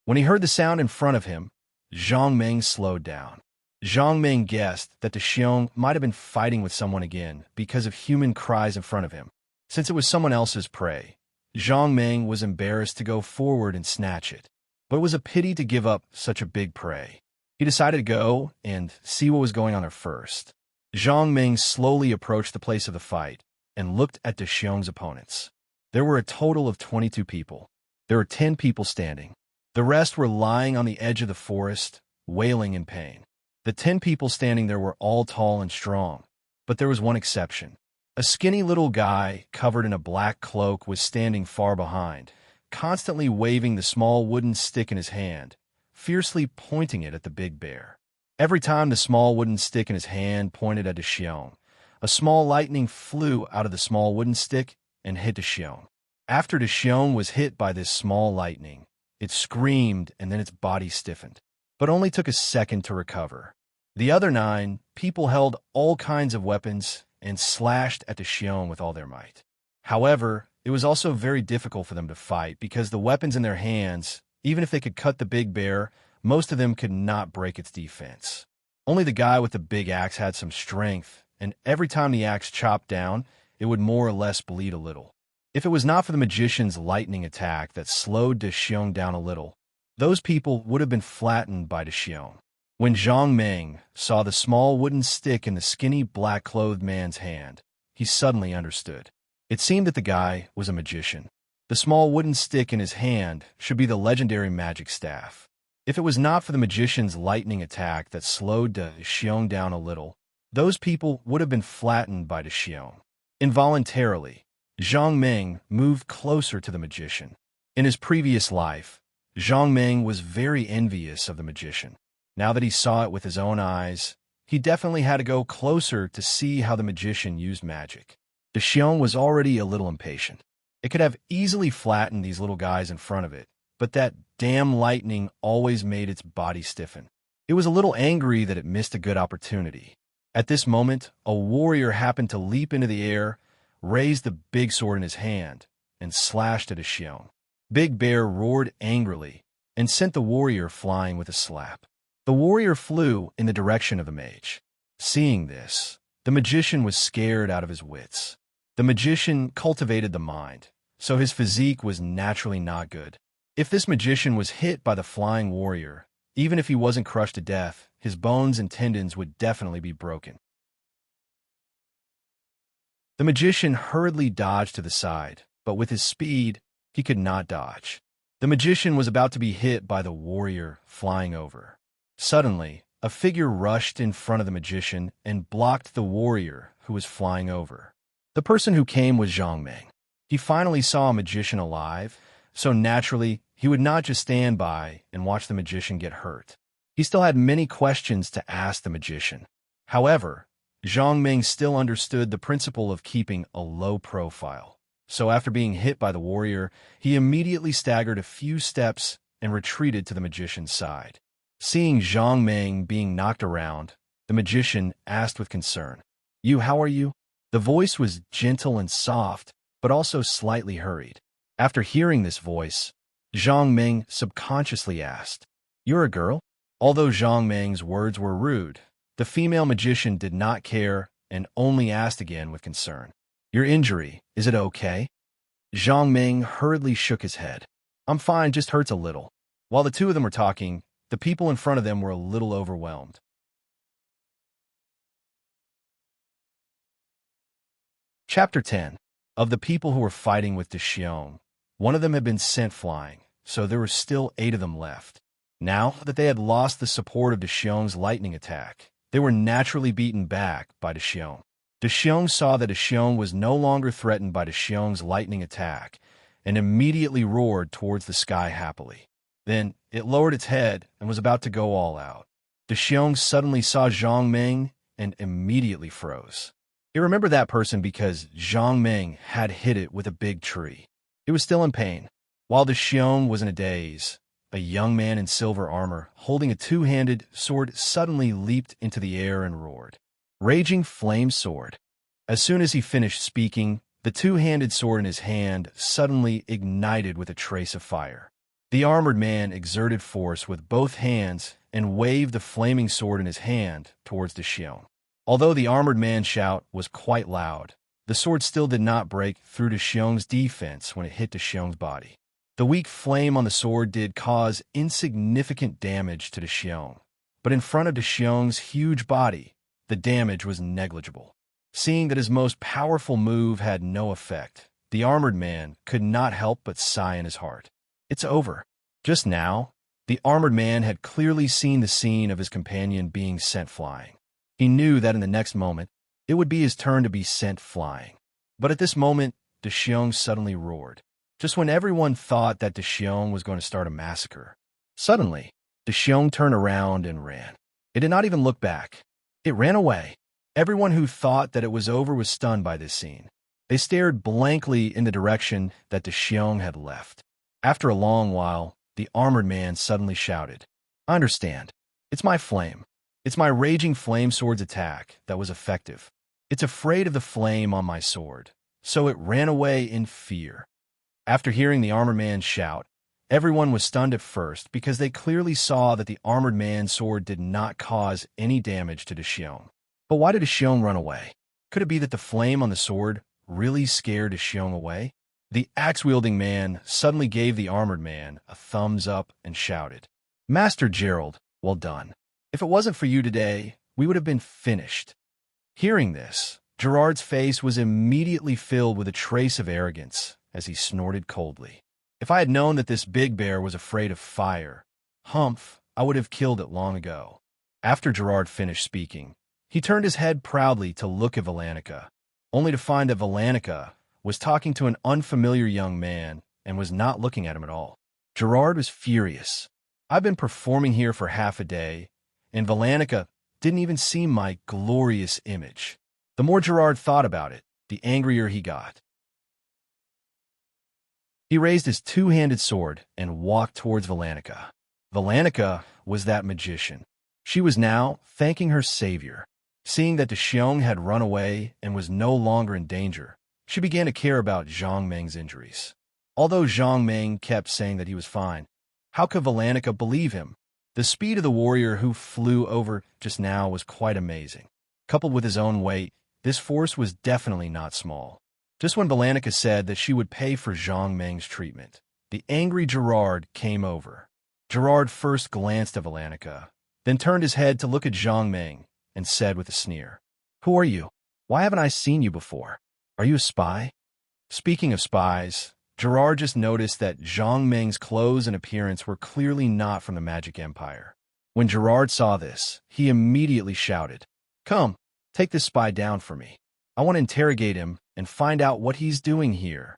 When he heard the sound in front of him, Zhang Ming slowed down. Zhang Ming guessed that the Xiong might have been fighting with someone again because of human cries in front of him. Since it was someone else's prey, Zhang Ming was embarrassed to go forward and snatch it. But it was a pity to give up such a big prey. He decided to go and see what was going on there first. Zhang Ming slowly approached the place of the fight and looked at the Xiong's opponents. There were a total of 22 people. There were 10 people standing. The rest were lying on the edge of the forest, wailing in pain. The 10 people standing there were all tall and strong, but there was one exception. A skinny little guy covered in a black cloak was standing far behind, constantly waving the small wooden stick in his hand, fiercely pointing it at the big bear. Every time the small wooden stick in his hand pointed at the Xiong, a small lightning flew out of the small wooden stick and hit the Xiong. After the Xiong was hit by this small lightning, it screamed and then its body stiffened, but only took a second to recover. The other 9 people held all kinds of weapons and slashed at the Xiong with all their might. However, it was also very difficult for them to fight because the weapons in their hands, even if they could cut the big bear, most of them could not break its defense. Only the guy with the big axe had some strength, and every time the axe chopped down, it would more or less bleed a little. If it was not for the magician's lightning attack that slowed the Xiong down a little, those people would have been flattened by the Xiong. When Zhang Ming saw the small wooden stick in the skinny black-clothed man's hand, he suddenly understood. It seemed that the guy was a magician. The small wooden stick in his hand should be the legendary magic staff. If it was not for the magician's lightning attack that slowed the Xiong down a little, those people would have been flattened by the Xiong. Involuntarily, Zhang Ming moved closer to the magician. In his previous life, Zhang Ming was very envious of the magician. Now that he saw it with his own eyes, he definitely had to go closer to see how the magician used magic. The Xiong was already a little impatient. It could have easily flattened these little guys in front of it, but that damn lightning always made its body stiffen. It was a little angry that it missed a good opportunity. At this moment, a warrior happened to leap into the air, raised the big sword in his hand, and slashed at a Xiong. Big Bear roared angrily and sent the warrior flying with a slap. The warrior flew in the direction of the mage. Seeing this, the magician was scared out of his wits. The magician cultivated the mind, so his physique was naturally not good. If this magician was hit by the flying warrior, even if he wasn't crushed to death, his bones and tendons would definitely be broken. The magician hurriedly dodged to the side, but with his speed, he could not dodge. The magician was about to be hit by the warrior flying over. Suddenly, a figure rushed in front of the magician and blocked the warrior who was flying over. The person who came was Zhang Meng. He finally saw a magician alive, so naturally, he would not just stand by and watch the magician get hurt. He still had many questions to ask the magician. However, Zhang Meng still understood the principle of keeping a low profile. So after being hit by the warrior, he immediately staggered a few steps and retreated to the magician's side. Seeing Zhang Meng being knocked around, the magician asked with concern, How are you?" The voice was gentle and soft, but also slightly hurried. After hearing this voice, Zhang Meng subconsciously asked, "You're a girl?" Although Zhang Meng's words were rude, the female magician did not care and only asked again with concern, "Your injury, is it okay?" Zhang Meng hurriedly shook his head. "I'm fine, just hurts a little." While the two of them were talking, the people in front of them were a little overwhelmed. Chapter 10. Of the people who were fighting with Dazhai, one of them had been sent flying, so there were still 8 of them left. Now that they had lost the support of Dazhai's lightning attack, they were naturally beaten back by Dazhai. Dazhai saw that Dazhai was no longer threatened by Dazhai's lightning attack and immediately roared towards the sky happily. Then it lowered its head and was about to go all out. Dazhai suddenly saw Zhang Meng and immediately froze. It remembered that person because Zhang Meng had hit it with a big tree. It was still in pain. While Dazhai was in a daze, a young man in silver armor, holding a two-handed sword, suddenly leaped into the air and roared, "Raging flame sword." As soon as he finished speaking, the two-handed sword in his hand suddenly ignited with a trace of fire. The armored man exerted force with both hands and waved the flaming sword in his hand towards Dazhai. Although the armored man's shout was quite loud, the sword still did not break through Dazhai's defense when it hit Dazhai's body. The weak flame on the sword did cause insignificant damage to Dazhai, but in front of Dazhai's huge body, the damage was negligible. Seeing that his most powerful move had no effect, the armored man could not help but sigh in his heart. It's over. Just now, the armored man had clearly seen the scene of his companion being sent flying. He knew that in the next moment, it would be his turn to be sent flying. But at this moment, Dazhai suddenly roared, just when everyone thought that Dazhai was going to start a massacre. Suddenly, Dazhai turned around and ran. It did not even look back. It ran away. Everyone who thought that it was over was stunned by this scene. They stared blankly in the direction that Dazhai had left. After a long while, the armored man suddenly shouted, "I understand. It's my flame. It's my raging flame sword's attack that was effective. It's afraid of the flame on my sword, so it ran away in fear." After hearing the armored man shout, everyone was stunned at first because they clearly saw that the armored man's sword did not cause any damage to Dazhai. But why did Dazhai run away? Could it be that the flame on the sword really scared Dazhai away? The axe-wielding man suddenly gave the armored man a thumbs up and shouted, "Master Gerald, well done. If it wasn't for you today, we would have been finished." Hearing this, Gerard's face was immediately filled with a trace of arrogance as he snorted coldly. "If I had known that this big bear was afraid of fire, humph, I would have killed it long ago." After Gerard finished speaking, he turned his head proudly to look at Valenica, only to find that Valenica was talking to an unfamiliar young man and was not looking at him at all. Gerard was furious. "I've been performing here for half a day, and Valenica didn't even see my glorious image." The more Gerard thought about it, the angrier he got. He raised his two-handed sword and walked towards Valenica. Valenica was that magician. She was now thanking her savior. Seeing that Dazhai had run away and was no longer in danger, she began to care about Zhang Meng's injuries. Although Zhang Meng kept saying that he was fine, how could Valenica believe him? The speed of the warrior who flew over just now was quite amazing. Coupled with his own weight, this force was definitely not small. Just when Valenica said that she would pay for Zhang Meng's treatment, the angry Gerard came over. Gerard first glanced at Valenica, then turned his head to look at Zhang Meng and said with a sneer, "Who are you? Why haven't I seen you before? Are you a spy?" Speaking of spies, Gerard just noticed that Zhang Meng's clothes and appearance were clearly not from the Magic Empire. When Gerard saw this, he immediately shouted, "Come, take this spy down for me. I want to interrogate him and find out what he's doing here."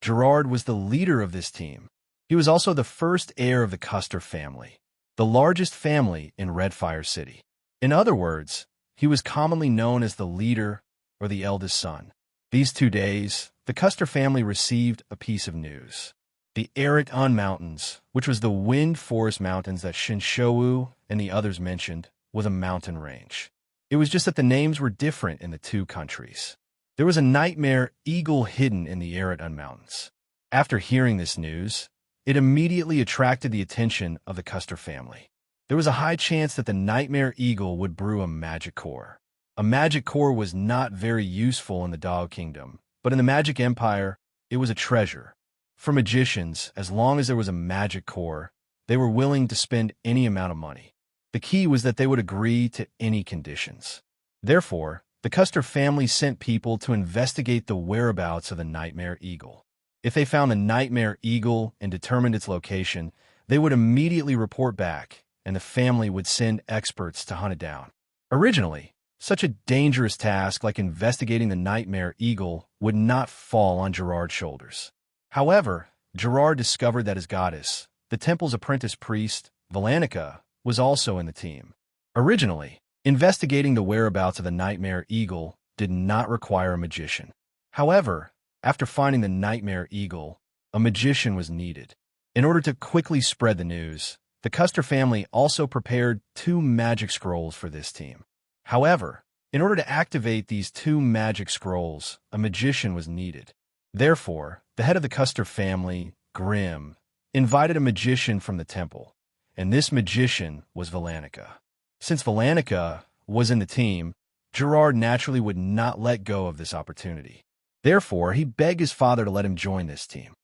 Gerard was the leader of this team. He was also the first heir of the Custer family, the largest family in Redfire City. In other words, he was commonly known as the leader or the eldest son. These 2 days, the Custer family received a piece of news. The Arid Mountains, which was the wind forest mountains that Shinshou and the others mentioned, was a mountain range. It was just that the names were different in the two countries. There was a nightmare eagle hidden in the Arid Mountains. After hearing this news, it immediately attracted the attention of the Custer family. There was a high chance that the nightmare eagle would brew a magic core. A magic core was not very useful in the Dog Kingdom, but in the Magic Empire, it was a treasure. For magicians, as long as there was a magic core, they were willing to spend any amount of money. The key was that they would agree to any conditions. Therefore, the Custer family sent people to investigate the whereabouts of the nightmare eagle. If they found the nightmare eagle and determined its location, they would immediately report back, and the family would send experts to hunt it down. Originally, such a dangerous task like investigating the nightmare eagle would not fall on Gerard's shoulders. However, Gerard discovered that his goddess, the temple's apprentice priest, Valenica, was also in the team. Originally, investigating the whereabouts of the nightmare eagle did not require a magician. However, after finding the nightmare eagle, a magician was needed. In order to quickly spread the news, the Custer family also prepared 2 magic scrolls for this team. However, in order to activate these 2 magic scrolls, a magician was needed. Therefore, the head of the Custer family, Grimm, invited a magician from the temple, and this magician was Valenica. Since Valenica was in the team, Gerard naturally would not let go of this opportunity. Therefore, he begged his father to let him join this team.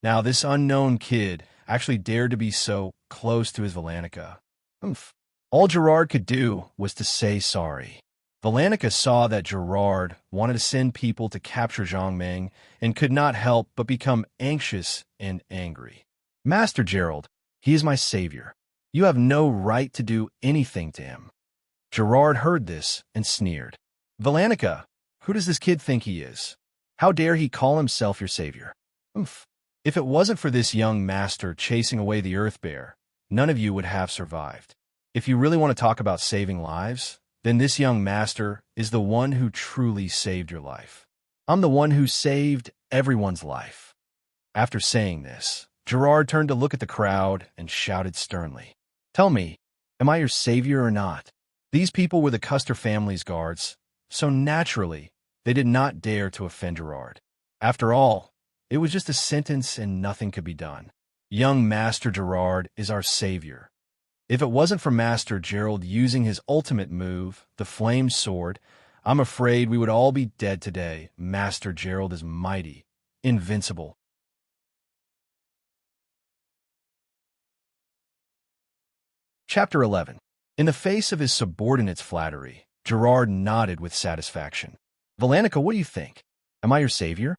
Now, this unknown kid actually dared to be so close to his Valenica. All Gerard could do was to say sorry. Valenica saw that Gerard wanted to send people to capture Zhang Meng and could not help but become anxious and angry. "Master Gerald, he is my savior. You have no right to do anything to him." Gerard heard this and sneered. "Valenica, who does this kid think he is? How dare he call himself your savior? If it wasn't for this young master chasing away the Earth Bear, none of you would have survived. If you really want to talk about saving lives, then this young master is the one who truly saved your life. I'm the one who saved everyone's life." After saying this, Gerard turned to look at the crowd and shouted sternly, "Tell me, am I your savior or not?" These people were the Custer family's guards, so naturally, they did not dare to offend Gerard. After all, it was just a sentence and nothing could be done. Young Master Gerard is our savior. If it wasn't for Master Gerald using his ultimate move, the Flame Sword, I'm afraid we would all be dead today. Master Gerald is mighty, invincible. Chapter 11. In the face of his subordinate's flattery, Gerard nodded with satisfaction. "Valenica, what do you think? Am I your savior?"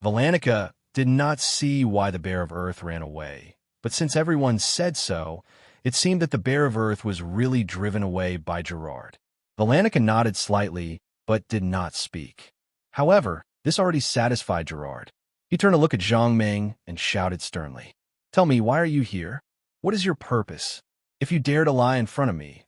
Valenica did not see why the Bear of Earth ran away, but since everyone said so, it seemed that the Bear of Earth was really driven away by Gerard. Valenica nodded slightly, but did not speak. However, this already satisfied Gerard. He turned to look at Zhang Meng and shouted sternly, "Tell me, why are you here? What is your purpose? If you dare to lie in front of me."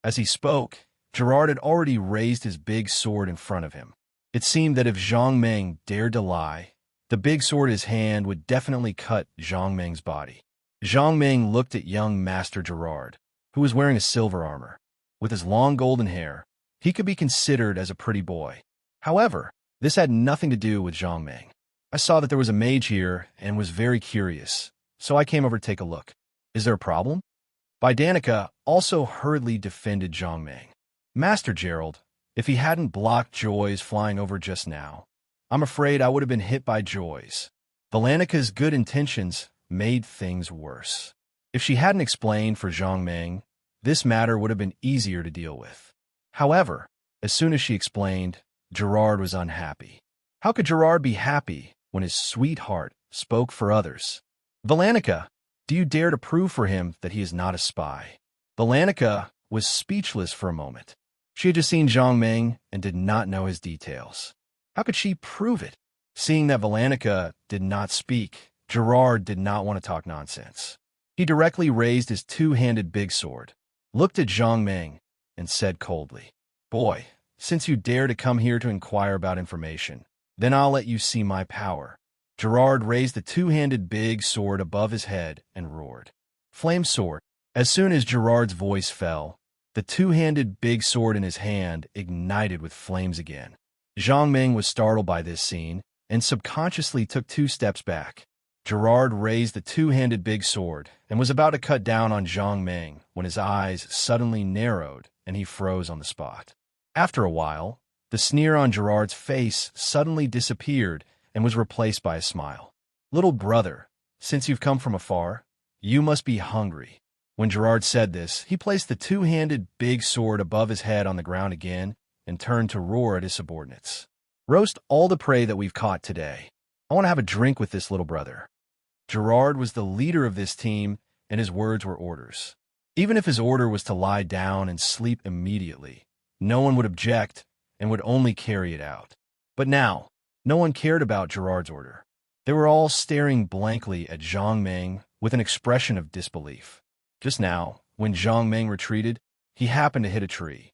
As he spoke, Gerard had already raised his big sword in front of him. It seemed that if Zhang Meng dared to lie, the big sword in his hand would definitely cut Zhang Meng's body. Zhang Meng looked at young Master Gerard, who was wearing a silver armor. With his long golden hair, he could be considered as a pretty boy. However, this had nothing to do with Zhang Meng. I saw that there was a mage here and was very curious, so I came over to take a look. Is there a problem? Danica also hurriedly defended Zhang Meng. "Master Gerald, If he hadn't blocked Joy's flying over just now, I'm afraid I would have been hit by Joy's. Valanika's good intentions made things worse. If she hadn't explained for Zhang Ming, this matter would have been easier to deal with. However, as soon as she explained, Gerard was unhappy. How could Gerard be happy when his sweetheart spoke for others? Valenica, do you dare to prove for him that he is not a spy? Valenica was speechless for a moment. She had just seen Zhang Ming and did not know his details. How could she prove it? Seeing that Valenica did not speak, Gerard did not want to talk nonsense. He directly raised his two-handed big sword, looked at Zhang Ming, and said coldly, "Boy, since you dare to come here to inquire about information, then I'll let you see my power." Gerard raised the two-handed big sword above his head and roared, "Flame sword." As soon as Gerard's voice fell, the two-handed big sword in his hand ignited with flames again. Zhang Ming was startled by this scene and subconsciously took 2 steps back. Gerard raised the two-handed big sword and was about to cut down on Zhang Ming when his eyes suddenly narrowed and he froze on the spot. After a while, the sneer on Gerard's face suddenly disappeared and was replaced by a smile. "Little brother, since you've come from afar, you must be hungry." When Gerard said this, he placed the two-handed big sword above his head on the ground again and turned to roar at his subordinates. "Roast all the prey that we've caught today. I want to have a drink with this little brother." Gerard was the leader of this team, and his words were orders. Even if his order was to lie down and sleep immediately, no one would object and would only carry it out. But now, no one cared about Gerard's order. They were all staring blankly at Zhang Ming with an expression of disbelief. Just now, when Zhang Ming retreated, he happened to hit a tree.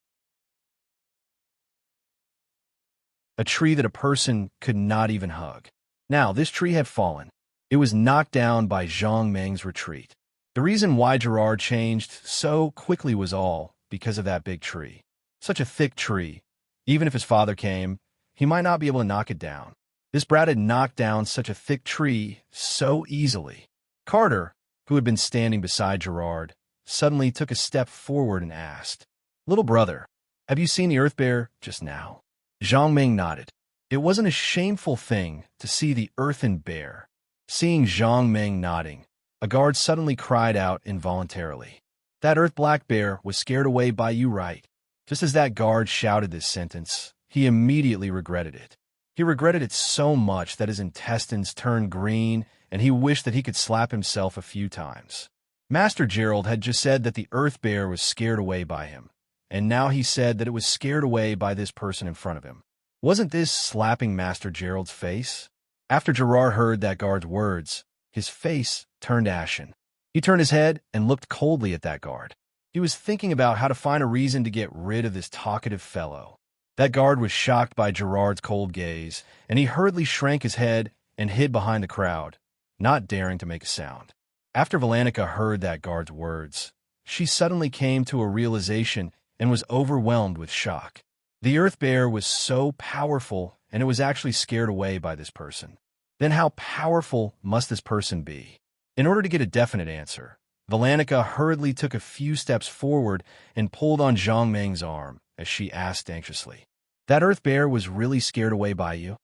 A tree that a person could not even hug. Now, this tree had fallen. It was knocked down by Zhang Ming's retreat. The reason why Gerard changed so quickly was all because of that big tree. Such a thick tree. Even if his father came, he might not be able to knock it down. This brat had knocked down such a thick tree so easily. Carter, who had been standing beside Gerard, suddenly took a step forward and asked, "Little brother, have you seen the earth bear just now?" Zhang Ming nodded. It wasn't a shameful thing to see the earthen bear. Seeing Zhang Ming nodding, a guard suddenly cried out involuntarily, "That earth black bear was scared away by you, right?" Just as that guard shouted this sentence, he immediately regretted it. He regretted it so much that his intestines turned green, and he wished that he could slap himself a few times. Master Gerald had just said that the earth bear was scared away by him, and now he said that it was scared away by this person in front of him. Wasn't this slapping Master Gerald's face? After Gerard heard that guard's words, his face turned ashen. He turned his head and looked coldly at that guard. He was thinking about how to find a reason to get rid of this talkative fellow. That guard was shocked by Gerard's cold gaze, and he hurriedly shrank his head and hid behind the crowd, not daring to make a sound. After Valenica heard that guard's words, she suddenly came to a realization and was overwhelmed with shock. The earth bear was so powerful, and it was actually scared away by this person. Then how powerful must this person be? In order to get a definite answer, Valenica hurriedly took a few steps forward and pulled on Zhang Ming's arm as she asked anxiously, "That earth bear was really scared away by you?"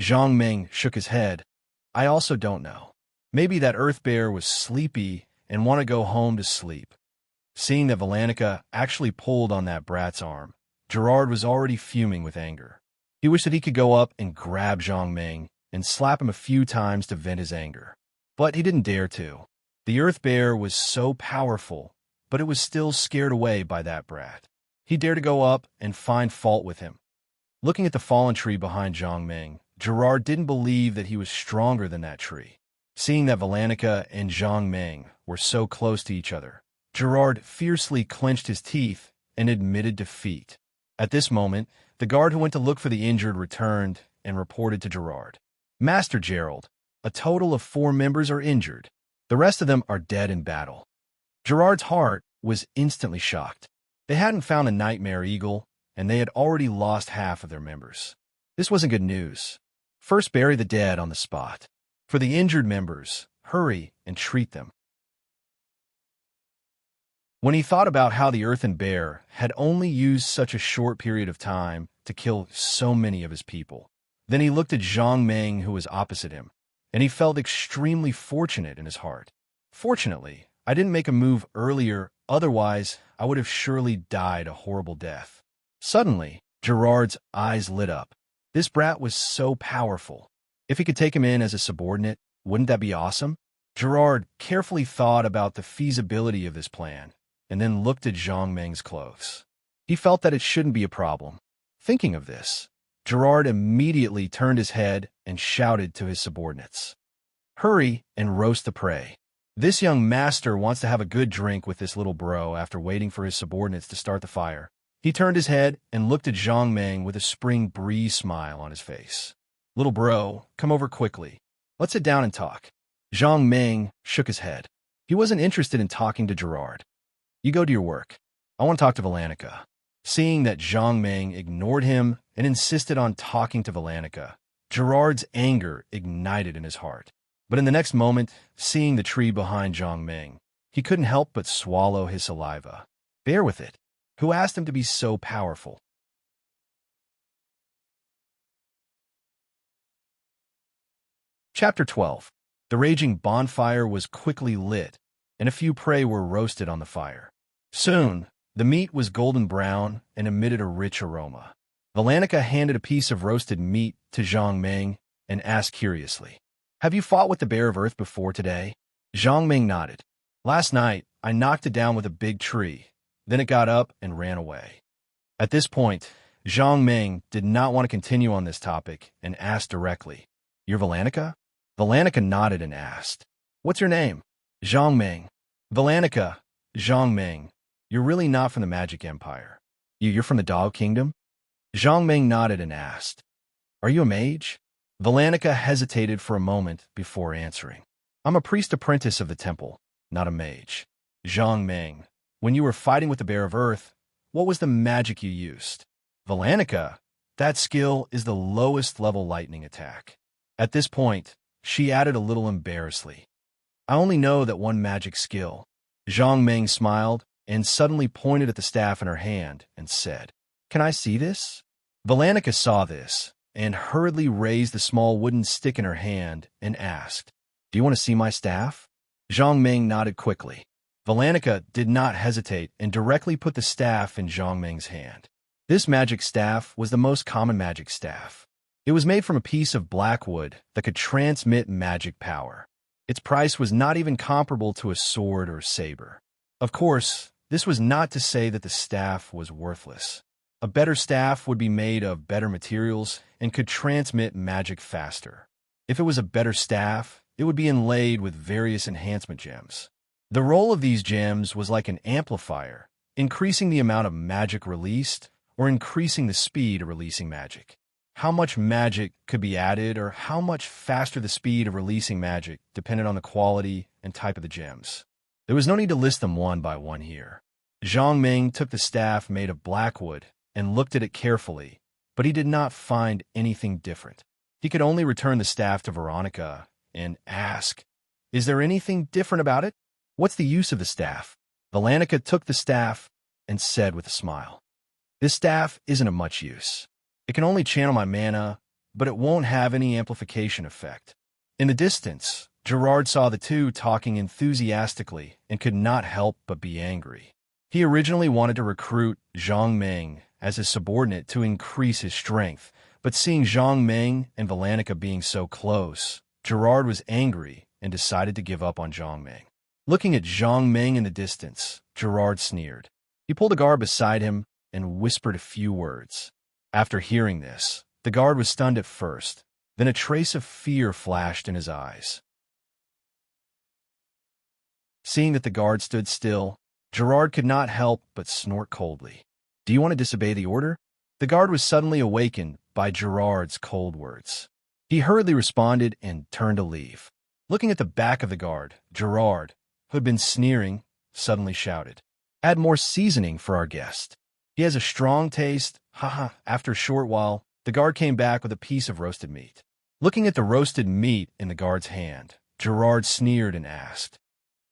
Zhang Ming shook his head. "I also don't know. Maybe that earth bear was sleepy and wanted to go home to sleep." Seeing that Valenica actually pulled on that brat's arm, Gerard was already fuming with anger. He wished that he could go up and grab Zhang Ming and slap him a few times to vent his anger. But he didn't dare to. The earth bear was so powerful, but it was still scared away by that brat. He dared to go up and find fault with him. Looking at the fallen tree behind Zhang Ming, Gerard didn't believe that he was stronger than that tree. Seeing that Valenica and Zhang Ming were so close to each other, Gerard fiercely clenched his teeth and admitted defeat. At this moment, the guard who went to look for the injured returned and reported to Gerard, "Master Gerald, a total of 4 members are injured. The rest of them are dead in battle." Gerard's heart was instantly shocked. They hadn't found a nightmare eagle, and they had already lost half of their members. This wasn't good news. First, bury the dead on the spot. For the injured members, hurry and treat them. When he thought about how the earthen bear had only used such a short period of time to kill so many of his people, then he looked at Zhang Meng, who was opposite him, and he felt extremely fortunate in his heart. Fortunately, I didn't make a move earlier, otherwise I would have surely died a horrible death. Suddenly, Gerard's eyes lit up. This brat was so powerful. If he could take him in as a subordinate, wouldn't that be awesome? Gerard carefully thought about the feasibility of this plan, and then looked at Zhang Meng's clothes. He felt that it shouldn't be a problem. Thinking of this, Gerard immediately turned his head and shouted to his subordinates, "Hurry and roast the prey. This young master wants to have a good drink with this little bro." After waiting for his subordinates to start the fire, he turned his head and looked at Zhang Meng with a spring breeze smile on his face. "Little bro, come over quickly. Let's sit down and talk." Zhang Meng shook his head. He wasn't interested in talking to Gerard. "You go to your work. I want to talk to Valanica." Seeing that Zhang Meng ignored him and insisted on talking to Valanica, Gerard's anger ignited in his heart. But in the next moment, seeing the tree behind Zhang Meng, he couldn't help but swallow his saliva. Bear with it. Who asked him to be so powerful? Chapter 12. The raging bonfire was quickly lit, and a few prey were roasted on the fire. Soon, the meat was golden brown and emitted a rich aroma. Valanica handed a piece of roasted meat to Zhang Meng and asked curiously, "Have you fought with the Bear of Earth before today?" Zhang Meng nodded. "Last night, I knocked it down with a big tree. Then it got up and ran away." At this point, Zhang Meng did not want to continue on this topic and asked directly, "You're Valanica?" Valanica nodded and asked, "What's your name?" "Zhang Meng." "Valanica, Zhang Meng, you're really not from the Magic Empire. You're from the Dao Kingdom?" Zhang Meng nodded and asked, "Are you a mage?" Valanica hesitated for a moment before answering, "I'm a priest apprentice of the temple, not a mage." "Zhang Meng, when you were fighting with the Bear of Earth, what was the magic you used?" "Valanica, that skill is the lowest level lightning attack." At this point, she added a little embarrassedly, "I only know that one magic skill." Zhang Meng smiled and suddenly pointed at the staff in her hand and said, "Can I see this?" Valanica saw this and hurriedly raised the small wooden stick in her hand and asked, "Do you want to see my staff?" Zhang Meng nodded quickly. Valanica did not hesitate and directly put the staff in Zhang Meng's hand. This magic staff was the most common magic staff. It was made from a piece of black wood that could transmit magic power. Its price was not even comparable to a sword or saber. Of course, this was not to say that the staff was worthless. A better staff would be made of better materials and could transmit magic faster. If it was a better staff, it would be inlaid with various enhancement gems. The role of these gems was like an amplifier, increasing the amount of magic released or increasing the speed of releasing magic. How much magic could be added or how much faster the speed of releasing magic depended on the quality and type of the gems. There was no need to list them one by one here. Zhang Meng took the staff made of black wood and looked at it carefully, but he did not find anything different. He could only return the staff to Veronica and ask, "Is there anything different about it? What's the use of the staff?" Valanica took the staff and said with a smile, "This staff isn't of much use. It can only channel my mana, but it won't have any amplification effect." In the distance, Gerard saw the two talking enthusiastically and could not help but be angry. He originally wanted to recruit Zhang Meng as his subordinate to increase his strength, but seeing Zhang Meng and Valanica being so close, Gerard was angry and decided to give up on Zhang Meng. Looking at Zhang Meng in the distance, Gerard sneered. He pulled a guard beside him and whispered a few words. After hearing this, the guard was stunned at first, then a trace of fear flashed in his eyes. Seeing that the guard stood still, Gerard could not help but snort coldly. "Do you want to disobey the order?" The guard was suddenly awakened by Gerard's cold words. He hurriedly responded and turned to leave. Looking at the back of the guard, Gerard, who had been sneering, suddenly shouted, "Add more seasoning for our guest. He has a strong taste." Haha. After a short while, the guard came back with a piece of roasted meat. Looking at the roasted meat in the guard's hand, Gerard sneered and asked,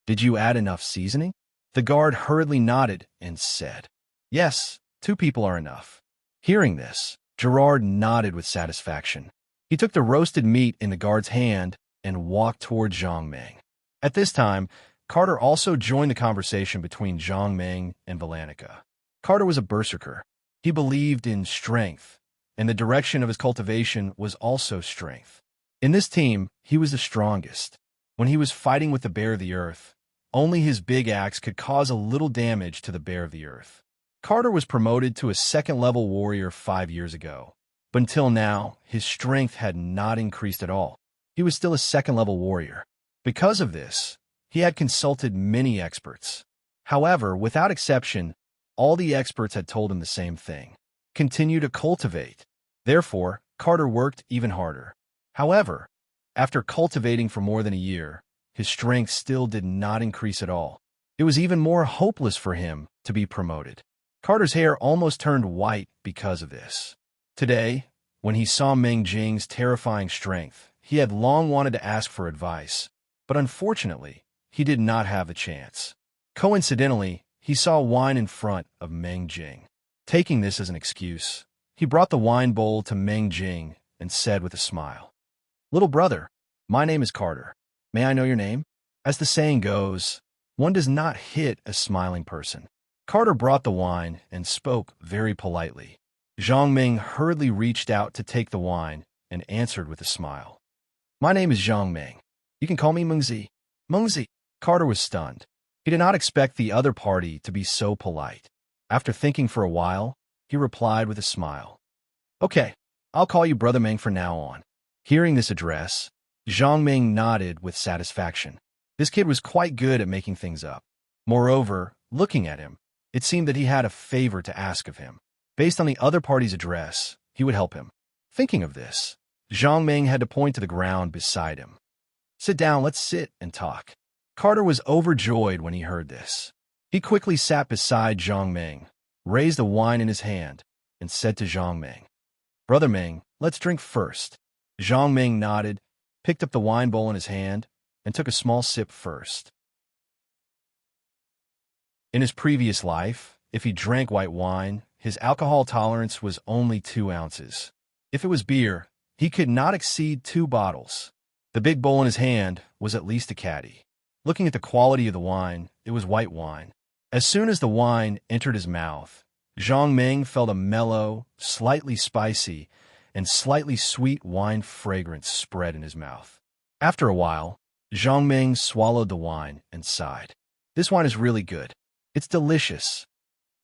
"Did you add enough seasoning?" The guard hurriedly nodded and said, "Yes, 2 people are enough." Hearing this, Gerard nodded with satisfaction. He took the roasted meat in the guard's hand and walked toward Zhang Meng. At this time, Carter also joined the conversation between Zhang Meng and Valanica. Carter was a berserker. He believed in strength, and the direction of his cultivation was also strength. In this team, he was the strongest. When he was fighting with the Bear of the Earth, only his big axe could cause a little damage to the Bear of the Earth. Carter was promoted to a second-level warrior 5 years ago, but until now, his strength had not increased at all. He was still a second-level warrior. Because of this, he had consulted many experts. However, without exception, all the experts had told him the same thing: continue to cultivate. Therefore, Carter worked even harder. However, after cultivating for more than a year, his strength still did not increase at all. It was even more hopeless for him to be promoted. Carter's hair almost turned white because of this. Today, when he saw Meng Jing's terrifying strength, he had long wanted to ask for advice, but unfortunately, he did not have the chance. Coincidentally, he saw wine in front of Meng Jing. Taking this as an excuse, he brought the wine bowl to Meng Jing and said with a smile, "Little brother, my name is Carter. May I know your name?" As the saying goes, one does not hit a smiling person. Carter brought the wine and spoke very politely. Zhang Meng hurriedly reached out to take the wine and answered with a smile, "My name is Zhang Meng. You can call me Mengzi." Mengzi. Carter was stunned. He did not expect the other party to be so polite. After thinking for a while, he replied with a smile, "Okay, I'll call you Brother Meng from now on." Hearing this address, Zhang Meng nodded with satisfaction. This kid was quite good at making things up. Moreover, looking at him, it seemed that he had a favor to ask of him. Based on the other party's address, he would help him. Thinking of this, Zhang Meng had to point to the ground beside him. "Sit down, let's sit and talk." Carter was overjoyed when he heard this. He quickly sat beside Zhang Meng, raised the wine in his hand, and said to Zhang Meng, "Brother Meng, let's drink first." Zhang Meng nodded, picked up the wine bowl in his hand, and took a small sip first. In his previous life, if he drank white wine, his alcohol tolerance was only 2 ounces. If it was beer, he could not exceed 2 bottles. The big bowl in his hand was at least a caddy. Looking at the quality of the wine, it was white wine. As soon as the wine entered his mouth, Zhang Meng felt a mellow, slightly spicy, and slightly sweet wine fragrance spread in his mouth. After a while, Zhang Meng swallowed the wine and sighed. "This wine is really good. It's delicious."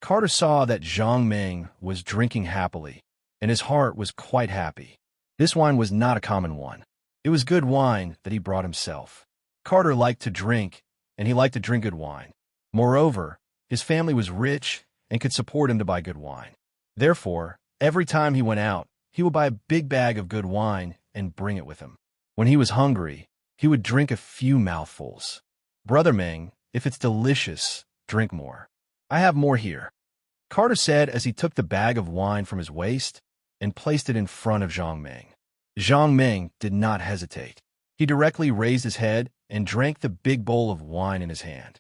Carter saw that Zhang Meng was drinking happily, and his heart was quite happy. This wine was not a common one. It was good wine that he brought himself. Carter liked to drink, and he liked to drink good wine. Moreover, his family was rich and could support him to buy good wine. Therefore, every time he went out, he would buy a big bag of good wine and bring it with him. When he was hungry, he would drink a few mouthfuls. "Brother Meng, if it's delicious, drink more. I have more here," Carter said as he took the bag of wine from his waist and placed it in front of Zhang Meng. Zhang Meng did not hesitate. He directly raised his head and drank the big bowl of wine in his hand.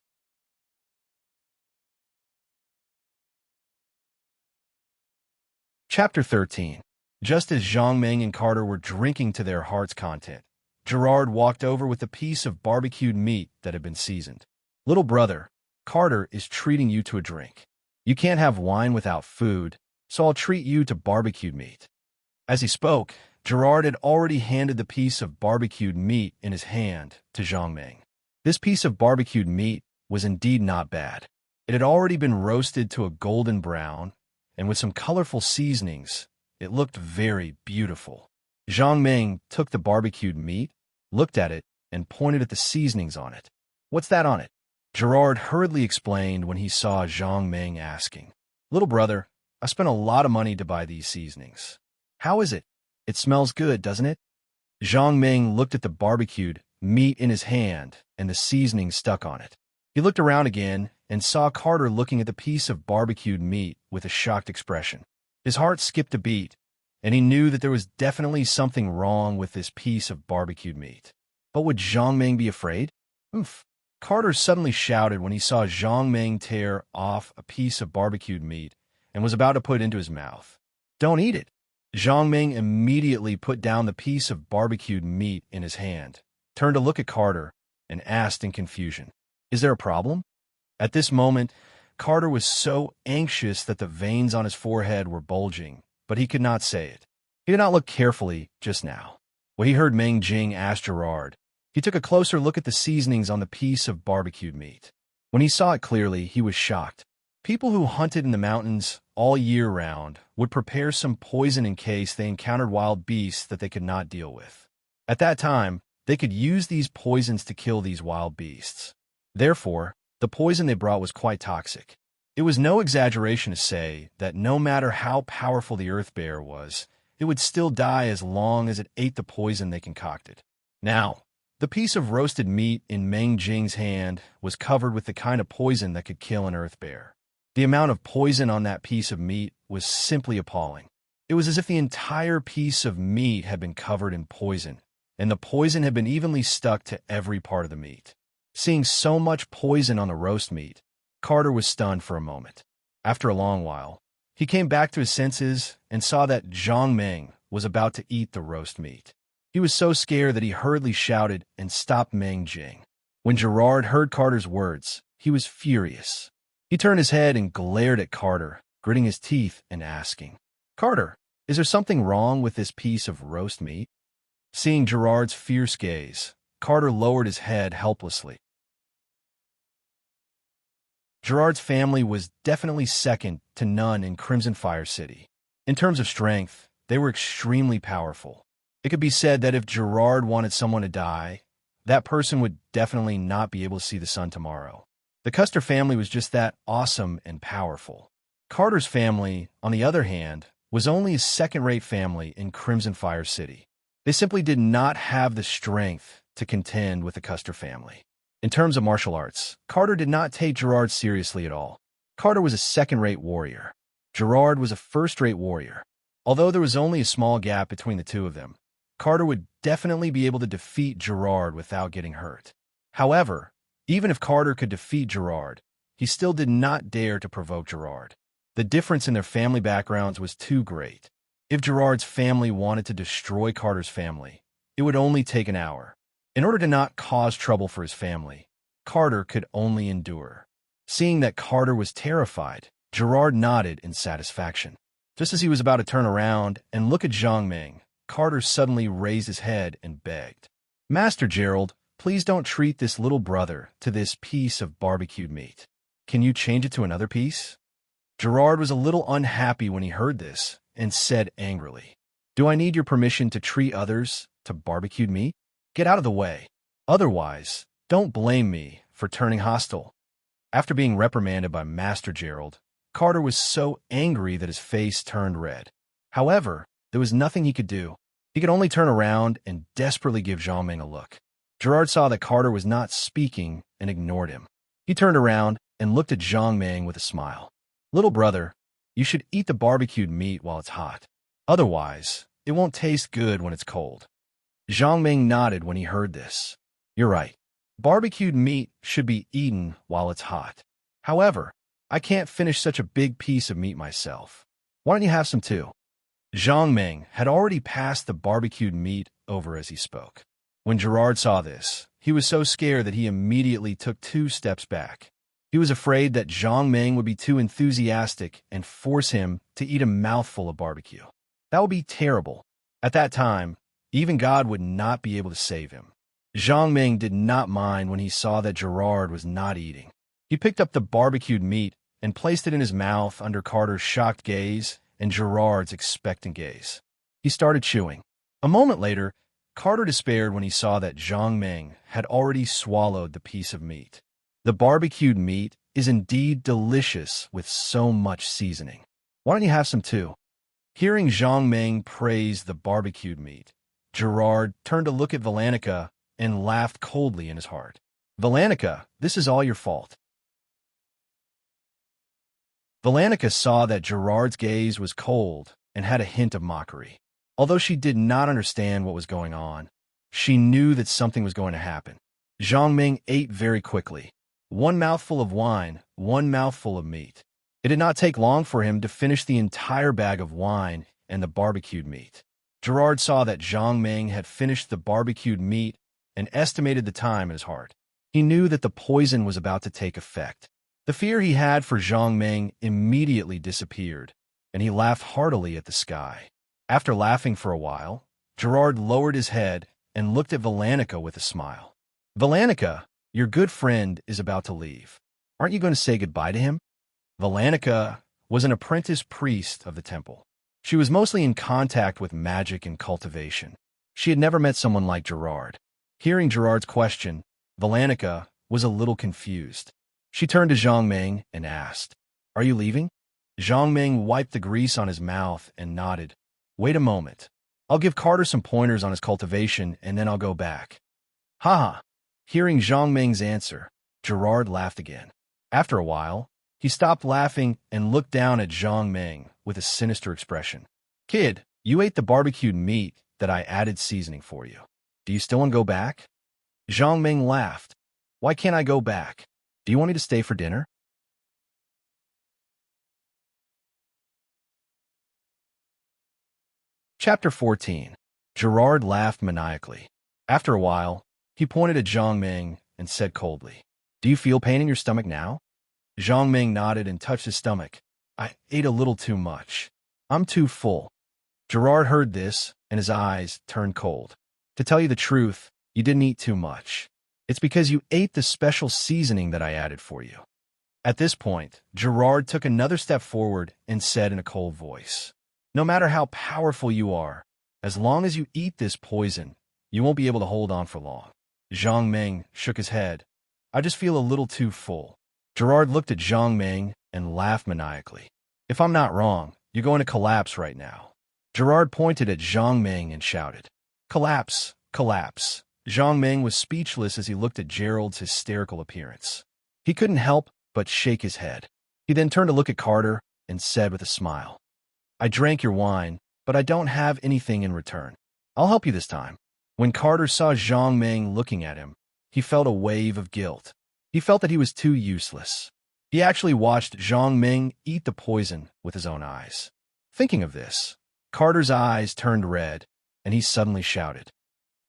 Chapter 13. Just as Zhang Meng and Carter were drinking to their heart's content, Gerard walked over with a piece of barbecued meat that had been seasoned. "Little brother, Carter is treating you to a drink. You can't have wine without food, so I'll treat you to barbecued meat." As he spoke, Gerard had already handed the piece of barbecued meat in his hand to Zhang Meng. This piece of barbecued meat was indeed not bad. It had already been roasted to a golden brown, and with some colorful seasonings, it looked very beautiful. Zhang Meng took the barbecued meat, looked at it, and pointed at the seasonings on it. "What's that on it?" Gerard hurriedly explained when he saw Zhang Meng asking. "Little brother, I spent a lot of money to buy these seasonings." "How is it? It smells good, doesn't it?" Zhang Meng looked at the barbecued meat in his hand and the seasoning stuck on it. He looked around again and saw Carter looking at the piece of barbecued meat with a shocked expression. His heart skipped a beat, and he knew that there was definitely something wrong with this piece of barbecued meat. But would Zhang Meng be afraid? Carter suddenly shouted when he saw Zhang Ming tear off a piece of barbecued meat and was about to put it into his mouth. "Don't eat it." Zhang Ming immediately put down the piece of barbecued meat in his hand, turned to look at Carter, and asked in confusion, "Is there a problem?" At this moment, Carter was so anxious that the veins on his forehead were bulging, but he could not say it. He did not look carefully just now. When he heard Meng Jing ask Gerard, he took a closer look at the seasonings on the piece of barbecued meat. When he saw it clearly, he was shocked. People who hunted in the mountains all year round would prepare some poison in case they encountered wild beasts that they could not deal with. At that time, they could use these poisons to kill these wild beasts. Therefore, the poison they brought was quite toxic. It was no exaggeration to say that no matter how powerful the earth bear was, it would still die as long as it ate the poison they concocted. Now, the piece of roasted meat in Meng Jing's hand was covered with the kind of poison that could kill an earth bear. The amount of poison on that piece of meat was simply appalling. It was as if the entire piece of meat had been covered in poison, and the poison had been evenly stuck to every part of the meat. Seeing so much poison on the roast meat, Carter was stunned for a moment. After a long while, he came back to his senses and saw that Zhang Ming was about to eat the roast meat. He was so scared that he hurriedly shouted and stopped Meng Jing. When Gerard heard Carter's words, he was furious. He turned his head and glared at Carter, gritting his teeth and asking, "Carter, is there something wrong with this piece of roast meat?" Seeing Gerard's fierce gaze, Carter lowered his head helplessly. Gerard's family was definitely second to none in Crimson Fire City. In terms of strength, they were extremely powerful. It could be said that if Gerard wanted someone to die, that person would definitely not be able to see the sun tomorrow. The Custer family was just that awesome and powerful. Carter's family, on the other hand, was only a second-rate family in Crimson Fire City. They simply did not have the strength to contend with the Custer family. In terms of martial arts, Carter did not take Gerard seriously at all. Carter was a second-rate warrior. Gerard was a first-rate warrior. Although there was only a small gap between the two of them, Carter would definitely be able to defeat Gerard without getting hurt. However, even if Carter could defeat Gerard, he still did not dare to provoke Gerard. The difference in their family backgrounds was too great. If Gerard's family wanted to destroy Carter's family, it would only take an hour. In order to not cause trouble for his family, Carter could only endure. Seeing that Carter was terrified, Gerard nodded in satisfaction. Just as he was about to turn around and look at Zhang Ming, Carter suddenly raised his head and begged, "Master Gerald, please don't treat this little brother to this piece of barbecued meat. Can you change it to another piece?" Gerard was a little unhappy when he heard this and said angrily, "Do I need your permission to treat others to barbecued meat? Get out of the way. Otherwise, don't blame me for turning hostile." After being reprimanded by Master Gerald, Carter was so angry that his face turned red. However, there was nothing he could do. He could only turn around and desperately give Zhang Ming a look. Gerard saw that Carter was not speaking and ignored him. He turned around and looked at Zhang Ming with a smile. "Little brother, you should eat the barbecued meat while it's hot. Otherwise, it won't taste good when it's cold." Zhang Ming nodded when he heard this. "You're right. Barbecued meat should be eaten while it's hot. However, I can't finish such a big piece of meat myself. Why don't you have some too?" Zhang Ming had already passed the barbecued meat over as he spoke. When Gerard saw this, he was so scared that he immediately took 2 steps back. He was afraid that Zhang Ming would be too enthusiastic and force him to eat a mouthful of barbecue. That would be terrible. At that time, even God would not be able to save him. Zhang Ming did not mind when he saw that Gerard was not eating. He picked up the barbecued meat and placed it in his mouth under Carter's shocked gaze and Gerard's expectant gaze. He started chewing. A moment later, Carter despaired when he saw that Zhang Ming had already swallowed the piece of meat. The barbecued meat is indeed delicious with so much seasoning. Why don't you have some too? Hearing Zhang Ming praise the barbecued meat, Gerard turned to look at Valenica and laughed coldly in his heart. "Valenica, this is all your fault." Valenica saw that Gerard's gaze was cold and had a hint of mockery. Although she did not understand what was going on, she knew that something was going to happen. Zhang Ming ate very quickly. One mouthful of wine, one mouthful of meat. It did not take long for him to finish the entire bag of wine and the barbecued meat. Gerard saw that Zhang Ming had finished the barbecued meat and estimated the time in his heart. He knew that the poison was about to take effect. The fear he had for Zhang Ming immediately disappeared, and he laughed heartily at the sky. After laughing for a while, Gerard lowered his head and looked at Valenica with a smile. Valenica, your good friend is about to leave. Aren't you going to say goodbye to him? Valenica was an apprentice priest of the temple. She was mostly in contact with magic and cultivation. She had never met someone like Gerard. Hearing Gerard's question, Valenica was a little confused. She turned to Zhang Ming and asked, "Are you leaving?" Zhang Ming wiped the grease on his mouth and nodded. "Wait a moment. I'll give Carter some pointers on his cultivation, and then I'll go back." "Ha ha." Hearing Zhang Ming's answer, Gerard laughed again. After a while, he stopped laughing and looked down at Zhang Ming with a sinister expression. "Kid, you ate the barbecued meat that I added seasoning for you. Do you still want to go back?" Zhang Ming laughed. "Why can't I go back? Do you want me to stay for dinner?" Chapter 14. Gerard laughed maniacally. After a while, he pointed at Zhang Ming and said coldly, "Do you feel pain in your stomach now?" Zhang Ming nodded and touched his stomach. "I ate a little too much. I'm too full." Gerard heard this, and his eyes turned cold. "To tell you the truth, you didn't eat too much. It's because you ate the special seasoning that I added for you." At this point, Gerard took another step forward and said in a cold voice, "No matter how powerful you are, as long as you eat this poison, you won't be able to hold on for long." Zhang Ming shook his head. "I just feel a little too full." Gerard looked at Zhang Ming and laughed maniacally. "If I'm not wrong, you're going to collapse right now." Gerard pointed at Zhang Ming and shouted, "Collapse, collapse." Zhang Ming was speechless as he looked at Gerald's hysterical appearance. He couldn't help but shake his head. He then turned to look at Carter and said with a smile, "I drank your wine, but I don't have anything in return. I'll help you this time." When Carter saw Zhang Ming looking at him, he felt a wave of guilt. He felt that he was too useless. He actually watched Zhang Ming eat the poison with his own eyes. Thinking of this, Carter's eyes turned red, and he suddenly shouted,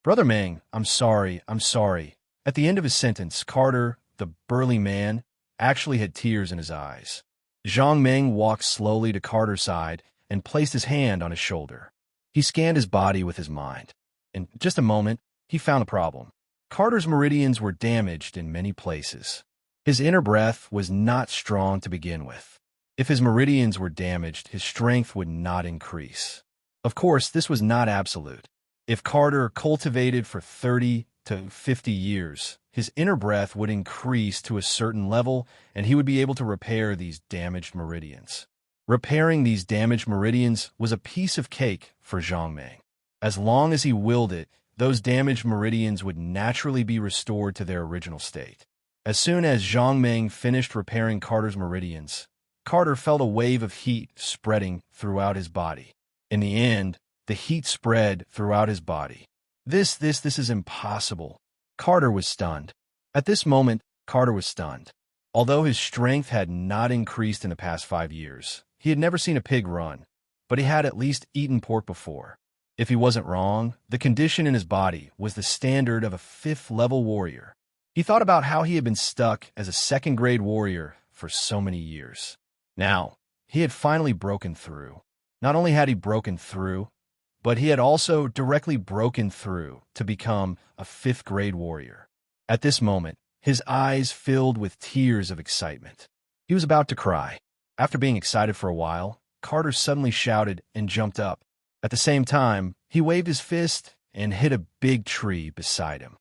"Brother Ming, I'm sorry, I'm sorry." At the end of his sentence, Carter, the burly man, actually had tears in his eyes. Zhang Ming walked slowly to Carter's side and placed his hand on his shoulder. He scanned his body with his mind. In just a moment, he found a problem. Carter's meridians were damaged in many places. His inner breath was not strong to begin with. If his meridians were damaged, his strength would not increase. Of course, this was not absolute. If Carter cultivated for 30 to 50 years, his inner breath would increase to a certain level, and he would be able to repair these damaged meridians. Repairing these damaged meridians was a piece of cake for Zhang Ming. As long as he willed it, those damaged meridians would naturally be restored to their original state. As soon as Zhang Ming finished repairing Carter's meridians, Carter felt a wave of heat spreading throughout his body. In the end, the heat spread throughout his body. This is impossible. Carter was stunned. At this moment, Carter was stunned. Although his strength had not increased in the past 5 years, he had never seen a pig run, but he had at least eaten pork before. If he wasn't wrong, the condition in his body was the standard of a 5th-level warrior. He thought about how he had been stuck as a 2nd-grade warrior for so many years. Now, he had finally broken through. Not only had he broken through, but he had also directly broken through to become a 5th-grade warrior. At this moment, his eyes filled with tears of excitement. He was about to cry. After being excited for a while, Carter suddenly shouted and jumped up. At the same time, he waved his fist and hit a big tree beside him.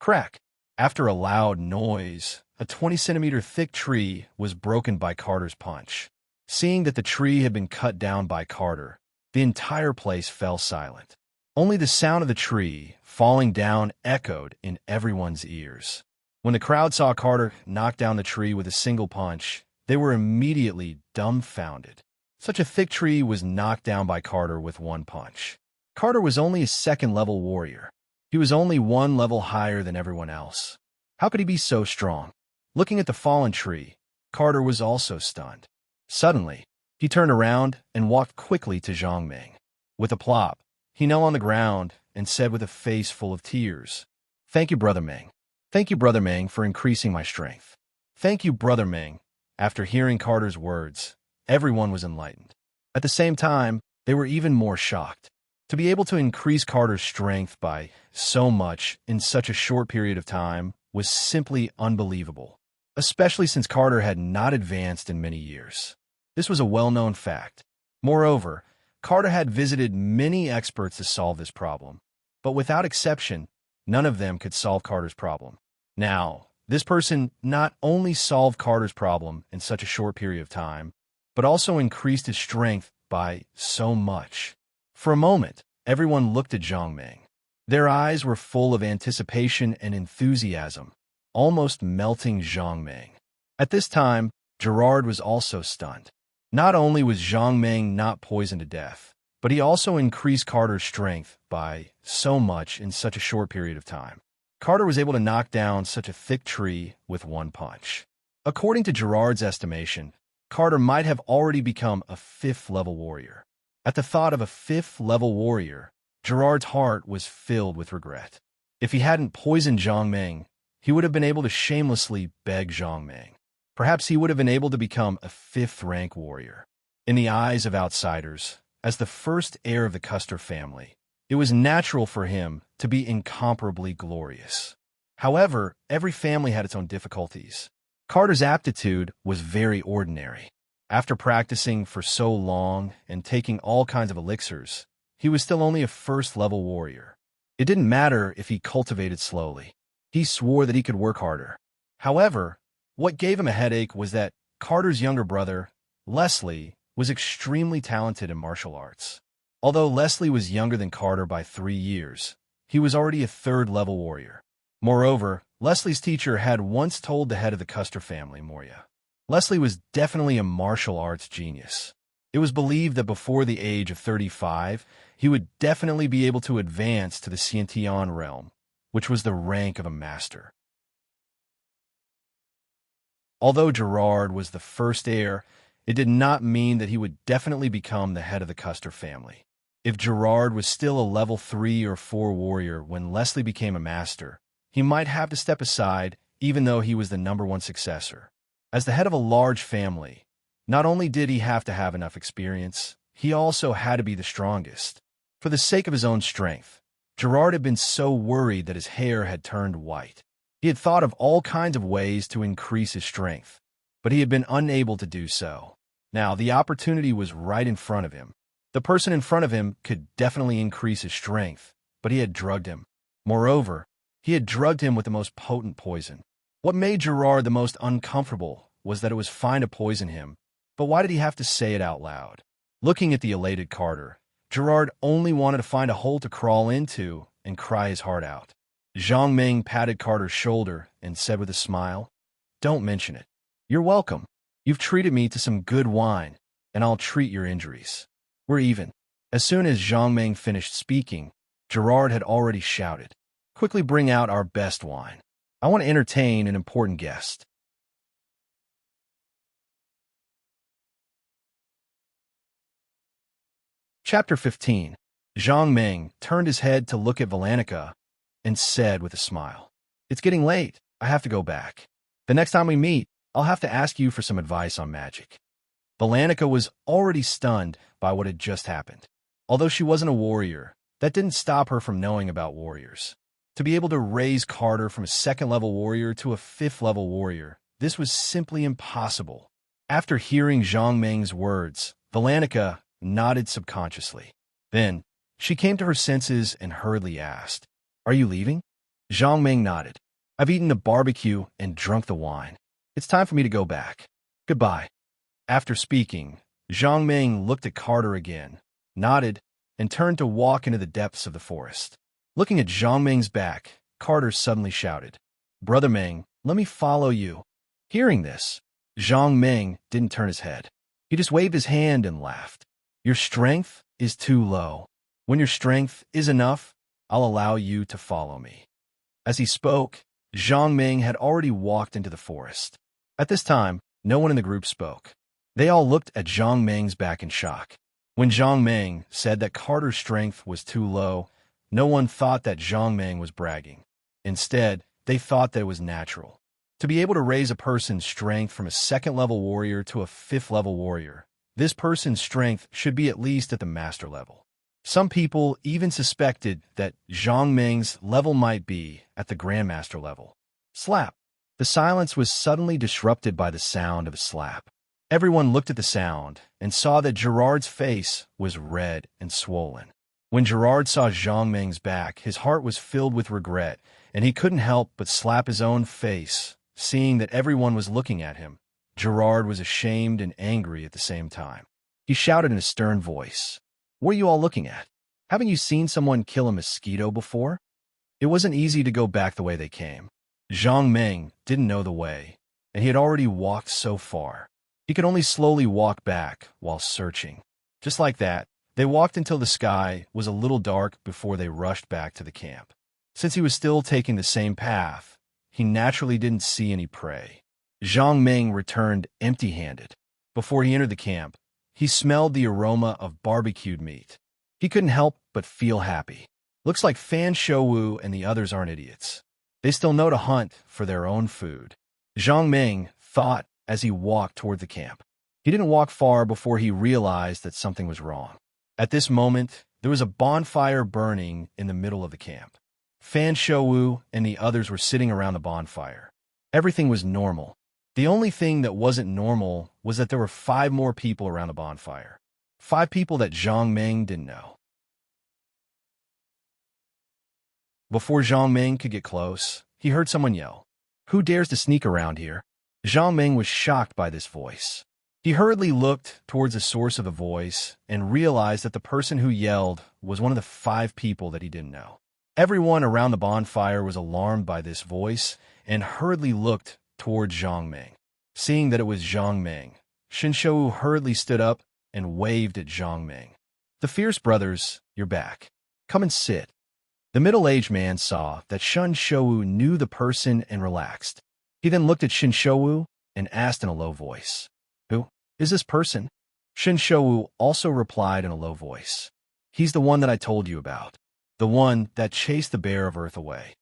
Crack! After a loud noise, a 20-centimeter thick tree was broken by Carter's punch. Seeing that the tree had been cut down by Carter, the entire place fell silent. Only the sound of the tree falling down echoed in everyone's ears. When the crowd saw Carter knock down the tree with a single punch, they were immediately dumbfounded. Such a thick tree was knocked down by Carter with one punch. Carter was only a 2nd-level warrior. He was only one level higher than everyone else. How could he be so strong? Looking at the fallen tree, Carter was also stunned. Suddenly, he turned around and walked quickly to Zhang Ming. With a plop, he knelt on the ground and said with a face full of tears, "Thank you, Brother Ming. Thank you, Brother Ming, for increasing my strength. Thank you, Brother Ming." After hearing Carter's words, everyone was enlightened. At the same time, they were even more shocked. To be able to increase Carter's strength by so much in such a short period of time was simply unbelievable, especially since Carter had not advanced in many years. This was a well-known fact. Moreover, Carter had visited many experts to solve this problem, but without exception, none of them could solve Carter's problem. Now, this person not only solved Carter's problem in such a short period of time, but also increased his strength by so much. For a moment, everyone looked at Zhang Ming. Their eyes were full of anticipation and enthusiasm, almost melting Zhang Ming. At this time, Gerard was also stunned. Not only was Zhang Ming not poisoned to death, but he also increased Carter's strength by so much in such a short period of time. Carter was able to knock down such a thick tree with one punch. According to Gerard's estimation, Carter might have already become a 5th-level warrior. At the thought of a 5th-level warrior, Gerard's heart was filled with regret. If he hadn't poisoned Zhang Ming, he would have been able to shamelessly beg Zhang Ming. Perhaps he would have been able to become a 5th-rank warrior. In the eyes of outsiders, as the first heir of the Custer family, it was natural for him to be incomparably glorious. However, every family had its own difficulties. Carter's aptitude was very ordinary. After practicing for so long and taking all kinds of elixirs, he was still only a 1st-level warrior. It didn't matter if he cultivated slowly. He swore that he could work harder. However, what gave him a headache was that Carter's younger brother, Leslie, was extremely talented in martial arts. Although Leslie was younger than Carter by 3 years, he was already a 3rd-level warrior. Moreover, Leslie's teacher had once told the head of the Custer family, Moria. Leslie was definitely a martial arts genius. It was believed that before the age of 35, he would definitely be able to advance to the Xiantian realm, which was the rank of a master. Although Gerard was the first heir, it did not mean that he would definitely become the head of the Custer family. If Gerard was still a level 3 or 4 warrior when Leslie became a master, he might have to step aside even though he was the #1 successor. As the head of a large family, not only did he have to have enough experience, he also had to be the strongest. For the sake of his own strength, Gerard had been so worried that his hair had turned white. He had thought of all kinds of ways to increase his strength, but he had been unable to do so. Now, the opportunity was right in front of him. The person in front of him could definitely increase his strength, but he had drugged him. Moreover, he had drugged him with the most potent poison. What made Gerard the most uncomfortable was that it was fine to poison him, but why did he have to say it out loud? Looking at the elated Carter, Gerard only wanted to find a hole to crawl into and cry his heart out. Zhang Ming patted Carter's shoulder and said with a smile, "Don't mention it. You're welcome. You've treated me to some good wine, and I'll treat your injuries. We're even." As soon as Zhang Ming finished speaking, Gerard had already shouted, "Quickly bring out our best wine. I want to entertain an important guest." Chapter 15. Zhang Ming turned his head to look at Valenica and said with a smile, "It's getting late. I have to go back. The next time we meet, I'll have to ask you for some advice on magic." Valenica was already stunned by what had just happened. Although she wasn't a warrior, that didn't stop her from knowing about warriors. To be able to raise Carter from a 2nd-level warrior to a 5th-level warrior, this was simply impossible. After hearing Zhang Ming's words, Valenica nodded subconsciously. Then, she came to her senses and hurriedly asked, "Are you leaving?" Zhang Ming nodded. "I've eaten the barbecue and drunk the wine. It's time for me to go back. Goodbye." After speaking, Zhang Ming looked at Carter again, nodded, and turned to walk into the depths of the forest. Looking at Zhang Ming's back, Carter suddenly shouted, "Brother Ming, let me follow you." Hearing this, Zhang Ming didn't turn his head. He just waved his hand and laughed. "Your strength is too low. When your strength is enough, I'll allow you to follow me." As he spoke, Zhang Ming had already walked into the forest. At this time, no one in the group spoke. They all looked at Zhang Ming's back in shock. When Zhang Ming said that Carter's strength was too low, no one thought that Zhang Ming was bragging. Instead, they thought that it was natural. To be able to raise a person's strength from a second-level warrior to a fifth-level warrior, this person's strength should be at least at the master level. Some people even suspected that Zhang Ming's level might be at the grandmaster level. Slap. The silence was suddenly disrupted by the sound of a slap. Everyone looked at the sound and saw that Gerard's face was red and swollen. When Gerard saw Zhang Ming's back, his heart was filled with regret, and he couldn't help but slap his own face, seeing that everyone was looking at him. Gerard was ashamed and angry at the same time. He shouted in a stern voice, "What are you all looking at? Haven't you seen someone kill a mosquito before?" It wasn't easy to go back the way they came. Zhang Ming didn't know the way, and he had already walked so far. He could only slowly walk back while searching. Just like that, they walked until the sky was a little dark before they rushed back to the camp. Since he was still taking the same path, he naturally didn't see any prey. Zhang Ming returned empty-handed. Before he entered the camp, he smelled the aroma of barbecued meat. He couldn't help but feel happy. Looks like Fan Shouwu and the others aren't idiots. They still know to hunt for their own food. Zhang Ming thought as he walked toward the camp. He didn't walk far before he realized that something was wrong. At this moment, there was a bonfire burning in the middle of the camp. Fan Shouwu and the others were sitting around the bonfire. Everything was normal. The only thing that wasn't normal was that there were 5 more people around the bonfire. 5 people that Zhang Ming didn't know. Before Zhang Ming could get close, he heard someone yell, "Who dares to sneak around here?" Zhang Ming was shocked by this voice. He hurriedly looked towards the source of the voice and realized that the person who yelled was one of the 5 people that he didn't know. Everyone around the bonfire was alarmed by this voice and hurriedly looked towards Zhang Ming. Seeing that it was Zhang Ming, Shou hurriedly stood up and waved at Zhang Ming. "The Fierce Brothers, you're back. Come and sit." The middle-aged man saw that Shou knew the person and relaxed. He then looked at Shou and asked in a low voice, "Who is this person?" Shou also replied in a low voice, "He's the one that I told you about, the one that chased the bear of earth away."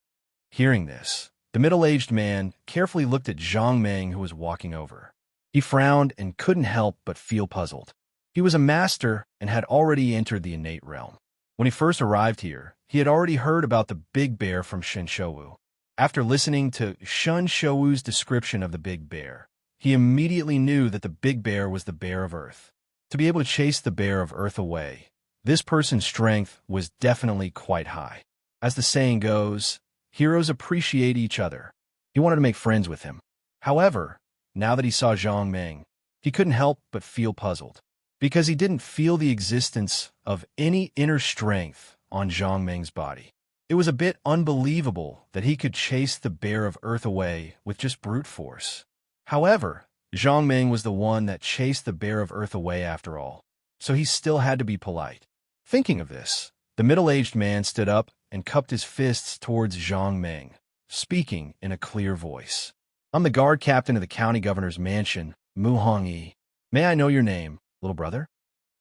Hearing this, the middle-aged man carefully looked at Zhang Ming, who was walking over. He frowned and couldn't help but feel puzzled. He was a master and had already entered the innate realm. When he first arrived here, he had already heard about the big bear from Shou. After listening to Shou's description of the big bear, he immediately knew that the big bear was the bear of earth. To be able to chase the bear of earth away, this person's strength was definitely quite high. As the saying goes, heroes appreciate each other. He wanted to make friends with him. However, now that he saw Zhang Ming, he couldn't help but feel puzzled, because he didn't feel the existence of any inner strength on Zhang Ming's body. It was a bit unbelievable that he could chase the bear of earth away with just brute force. However, Zhang Ming was the one that chased the bear of earth away after all, so he still had to be polite. Thinking of this, the middle-aged man stood up and cupped his fists towards Zhang Ming, speaking in a clear voice. "I'm the guard captain of the county governor's mansion, Mu Hongyi. May I know your name, little brother?"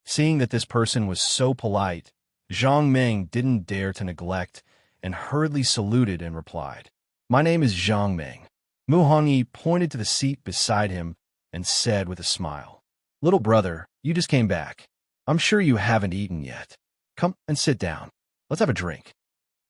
Seeing that this person was so polite, Zhang Ming didn't dare to neglect and hurriedly saluted and replied, "My name is Zhang Ming." Mu Hongyi pointed to the seat beside him and said with a smile, "Little brother, you just came back. I'm sure you haven't eaten yet. Come and sit down. Let's have a drink."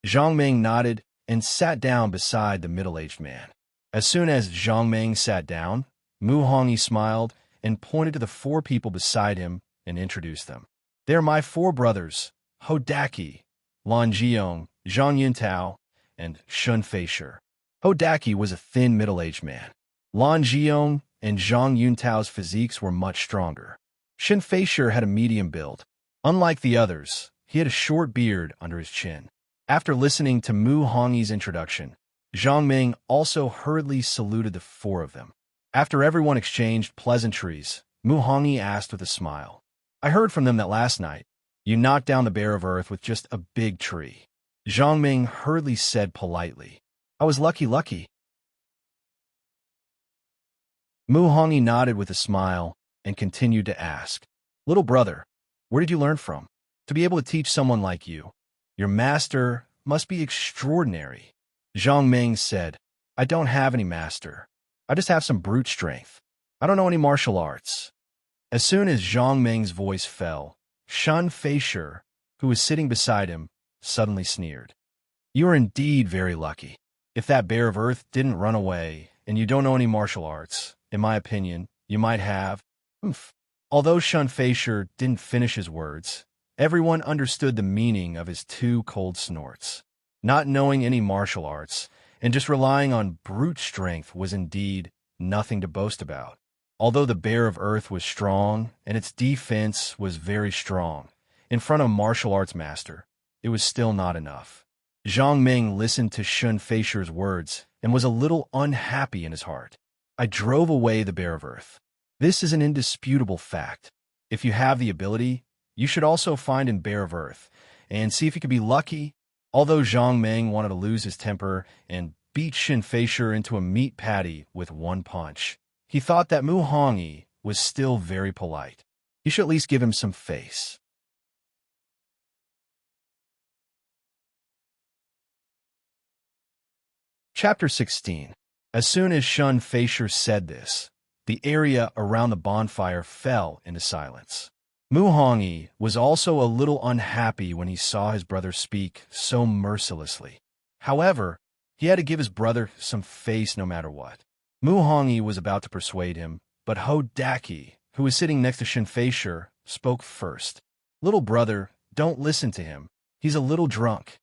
Zhang Ming nodded and sat down beside the middle-aged man. As soon as Zhang Ming sat down, Mu Hongyi smiled and pointed to the 4 people beside him and introduced them. "They are my 4 brothers, Hodaki, Lan Jiong, Zhang Yuntao, and Shun Feisher." Hodaki was a thin middle-aged man. Lan Jiong and Zhang Yuntao's physiques were much stronger. Shun Feisher had a medium build. Unlike the others, he had a short beard under his chin. After listening to Mu Hongyi's introduction, Zhang Ming also hurriedly saluted the 4 of them. After everyone exchanged pleasantries, Mu Hongyi asked with a smile, "I heard from them that last night, you knocked down the bear of earth with just a big tree. Zhang Ming hurriedly said politely. I was lucky. Mu Hongyi nodded with a smile and continued to ask, Little brother, where did you learn from? To be able to teach someone like you, your master must be extraordinary. Zhang Ming said, I don't have any master. I just have some brute strength. I don't know any martial arts. As soon as Zhang Ming's voice fell, Shun Feisher, who was sitting beside him, suddenly sneered. You are indeed very lucky. If that bear of earth didn't run away, and you don't know any martial arts, in my opinion, you might have. Although Shun Feisher didn't finish his words, everyone understood the meaning of his two cold snorts. Not knowing any martial arts, and just relying on brute strength was indeed nothing to boast about. Although the bear of earth was strong, and its defense was very strong, in front of a martial arts master, it was still not enough. Zhang Ming listened to Shun Feisher's words and was a little unhappy in his heart. I drove away the bear of earth. This is an indisputable fact. If you have the ability, you should also find in bear of earth, and see if you could be lucky. Although Zhang Ming wanted to lose his temper and beat Shun Feisher into a meat patty with one punch, he thought that Mu Hongyi was still very polite. He should at least give him some face. Chapter 16. As soon as Shun Feisher said this, the area around the bonfire fell into silence. Mu Hongyi was also a little unhappy when he saw his brother speak so mercilessly. However, he had to give his brother some face no matter what. Mu Hongyi was about to persuade him, but Ho Daki, who was sitting next to Shun Feisher, spoke first. Little brother, don't listen to him. He's a little drunk.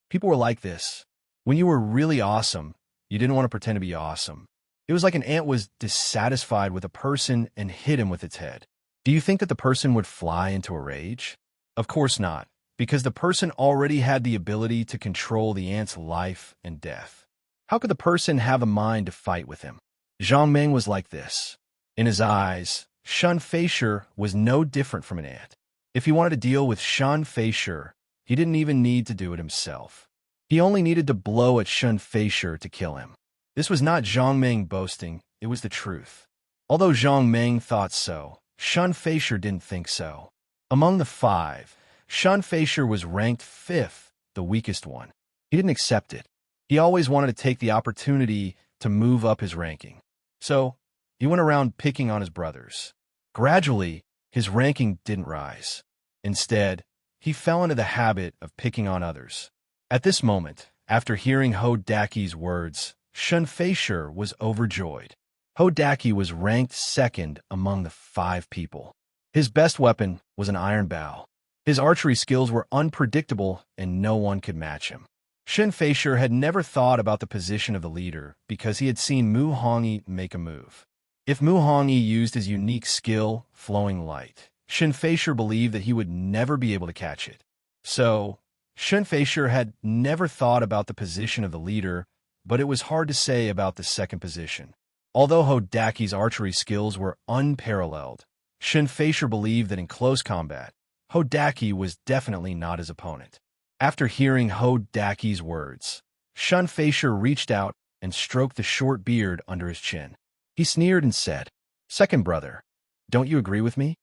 People were like this. When you were really awesome, you didn't want to pretend to be awesome. It was like an ant was dissatisfied with a person and hit him with its head. Do you think that the person would fly into a rage? Of course not, because the person already had the ability to control the ant's life and death. How could the person have a mind to fight with him? Zhang Ming was like this. In his eyes, Shun Feisher was no different from an ant. If he wanted to deal with Shun Feisher, he didn't even need to do it himself. He only needed to blow at Shun Feisher to kill him. This was not Zhang Ming boasting, it was the truth. Although Zhang Ming thought so, Shun Feisher didn't think so. Among the five, Shun Feisher was ranked fifth, the weakest one. He didn't accept it. He always wanted to take the opportunity to move up his ranking. So, he went around picking on his brothers. Gradually, his ranking didn't rise. Instead, he fell into the habit of picking on others. At this moment, after hearing Ho Daki's words, Shun Feisher was overjoyed. Ho Daki was ranked second among the 5 people. His best weapon was an iron bow. His archery skills were unpredictable and no one could match him. Shun Feisher had never thought about the position of the leader because he had seen Mu Hongyi make a move. If Mu Hongyi used his unique skill, flowing light, Shun Feisher believed that he would never be able to catch it. So, Shun Feisher had never thought about the position of the leader, but it was hard to say about the second position. Although Ho Daki's archery skills were unparalleled, Shun Feisher believed that in close combat, Ho Daki was definitely not his opponent. After hearing Ho Daki's words, Shun Feisher reached out and stroked the short beard under his chin. He sneered and said, Second brother, don't you agree with me?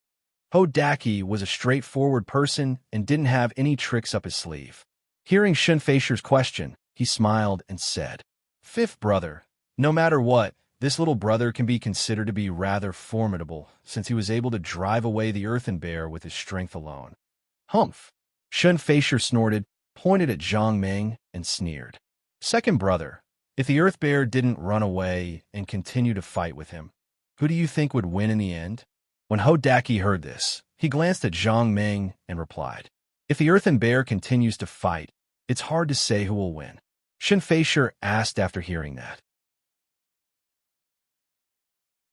Ho Daki was a straightforward person and didn't have any tricks up his sleeve. Hearing Shun Feisher's question, he smiled and said, Fifth brother, no matter what, this little brother can be considered to be rather formidable since he was able to drive away the earthen bear with his strength alone. Humph! Shun Feisher snorted, pointed at Zhang Ming, and sneered. Second brother, if the earth bear didn't run away and continue to fight with him, who do you think would win in the end? When Ho Daki heard this, he glanced at Zhang Ming and replied, If the earthen bear continues to fight, it's hard to say who will win. Shun Feisher asked after hearing that.